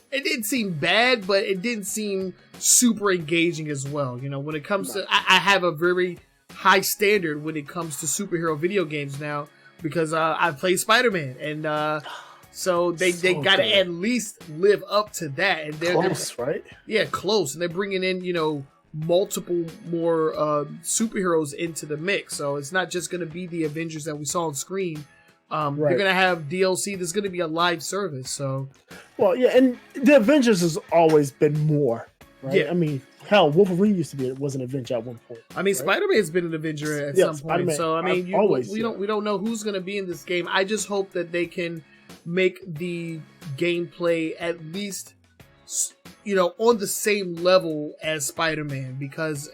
bad, but it didn't seem super engaging as well. You know, when it comes to, I have a very high standard when it comes to superhero video games now, because I play Spider-Man, and so they got to at least live up to that. And they're close, right? Yeah, close. And they're bringing in, you know, multiple more superheroes into the mix. So it's not just going to be the Avengers that we saw on screen. You're gonna have DLC. There's gonna be a live service. So, well, yeah, and the Avengers has always been more, right? Yeah. I mean, hell, Wolverine was an Avenger at one point. I mean, right? Spider-Man's been an Avenger at some point. Spider-Man, So, I mean, we don't know who's gonna be in this game. I just hope that they can make the gameplay at least, on the same level as Spider-Man, because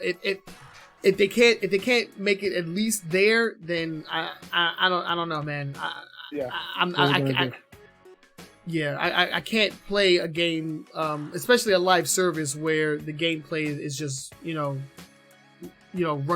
if they can't make it at least there, then I don't know, man. I can't play a game, especially a live service where the gameplay is just run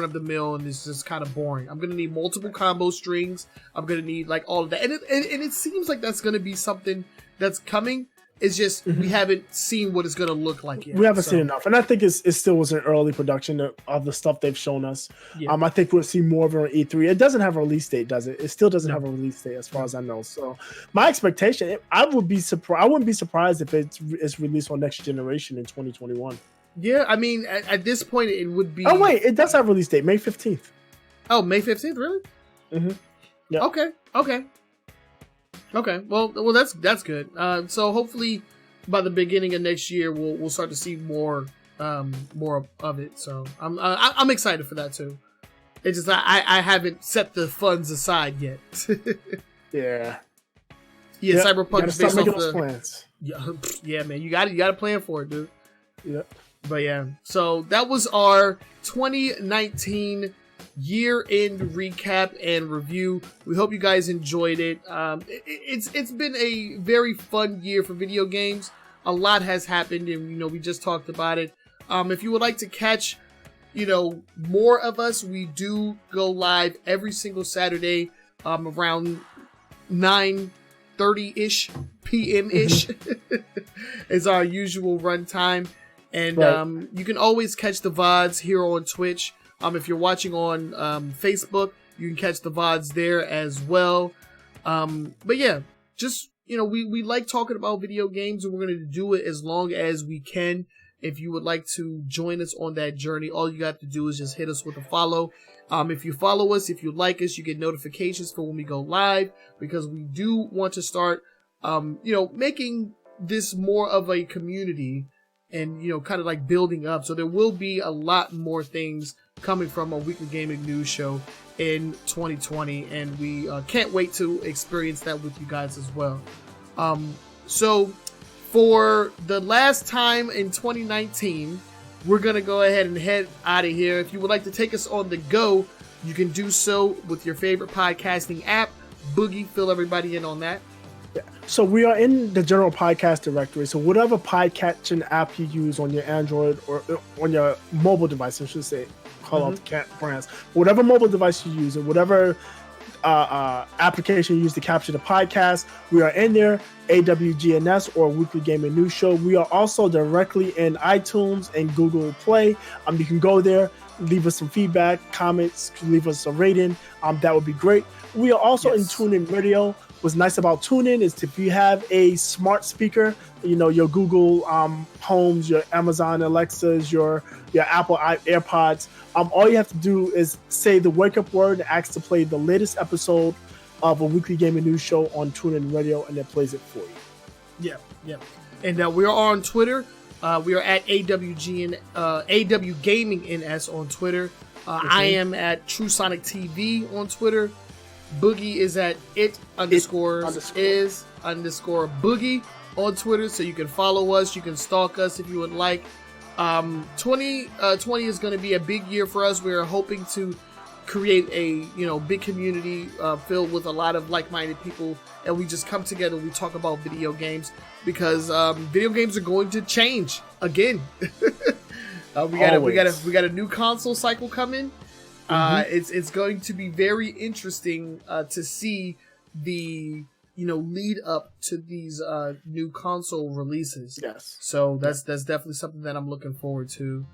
of the mill and it's just kind of boring. I'm gonna need multiple combo strings. I'm gonna need like all of that, and it seems like that's gonna be something that's coming. It's just we haven't seen what it's going to look like yet. We haven't seen enough, and I think it still was an early production of the stuff they've shown us. Yeah. I think we'll see more of it on E3. It doesn't have a release date, does it? It still doesn't have a release date, as far as I know. So, my expectation, I wouldn't be surprised if it's released on next generation in 2021. Yeah, I mean, at this point, it would be. Oh wait, it does have a release date, May 15th. Oh, May 15th, really? Mm-hmm. Yeah. Okay. Well, that's good. So hopefully by the beginning of next year, we'll start to see more of it. So I'm excited for that too. It's just I haven't set the funds aside yet. Yeah. Yeah, Cyberpunk is based off those plans. Yeah, man, you got to plan for it, dude. Yeah. But yeah, so that was our 2019 year-end recap and review. We hope you guys enjoyed it. It's been a very fun year for video games. A lot has happened, and we just talked about it. If you would like to catch more of us, we do go live every single Saturday around 9:30-ish p.m.-ish is our usual run time. And right. You can always catch the VODs here on Twitch. If you're watching on Facebook, you can catch the VODs there as well. But yeah, just, we like talking about video games, and we're going to do it as long as we can. If you would like to join us on that journey, all you got to do is just hit us with a follow. If you follow us, if you like us, you get notifications for when we go live, because we do want to start, making this more of a community and, kind of like building up. So there will be a lot more things coming from a weekly gaming news show in 2020, and we can't wait to experience that with you guys as well. So for the last time in 2019, we're going to go ahead and head out of here. If you would like to take us on the go, you can do so with your favorite podcasting app. Boogie, fill everybody in on that. Yeah. So we are in the general podcast directory. So whatever podcasting app you use on your Android or on your mobile device, I should say, call out the brands. Whatever mobile device you use and whatever application you use to capture the podcast, we are in there. AWGNS, or Weekly Gaming News Show. We are also directly in iTunes and Google Play. You can go there, leave us some feedback, comments, leave us a rating. That would be great. We are also in TuneIn Radio. What's nice about TuneIn is if you have a smart speaker, your Google Homes, your Amazon Alexas, your Apple AirPods, all you have to do is say the wake up word and ask to play the latest episode of a Weekly Gaming News Show on TuneIn Radio, and it plays it for you. Yeah. And we are on Twitter. We are at AWGNS on Twitter. I am at TrueSonic TV on Twitter. Boogie is at _is_boogie on Twitter, so you can follow us, you can stalk us if you would like. 2020 is going to be a big year for us. We are hoping to create a big community filled with a lot of like-minded people, and we just come together, we talk about video games, because video games are going to change again. we got a new console cycle coming. It's going to be very interesting to see the lead up to these new console releases. Yes. So that's definitely something that I'm looking forward to.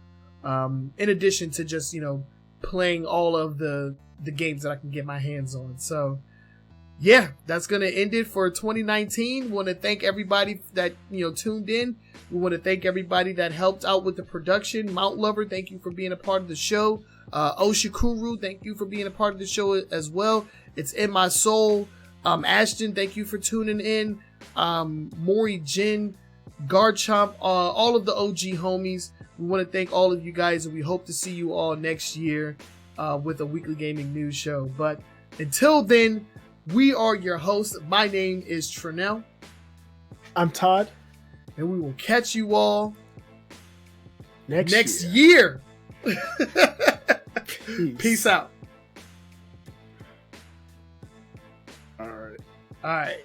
In addition to just playing all of the games that I can get my hands on. So yeah, that's gonna end it for 2019. We want to thank everybody that tuned in. We want to thank everybody that helped out with the production. Mount Lover, thank you for being a part of the show. Oshikuru, thank you for being a part of the show as well. It's in my soul. Ashton, thank you for tuning in. Maury Jin, Garchomp, all of the OG homies. We want to thank all of you guys, and we hope to see you all next year with a weekly gaming news show. But until then, we are your hosts. My name is Trinell. I'm Todd. And we will catch you all next year. Peace out. All right. All right.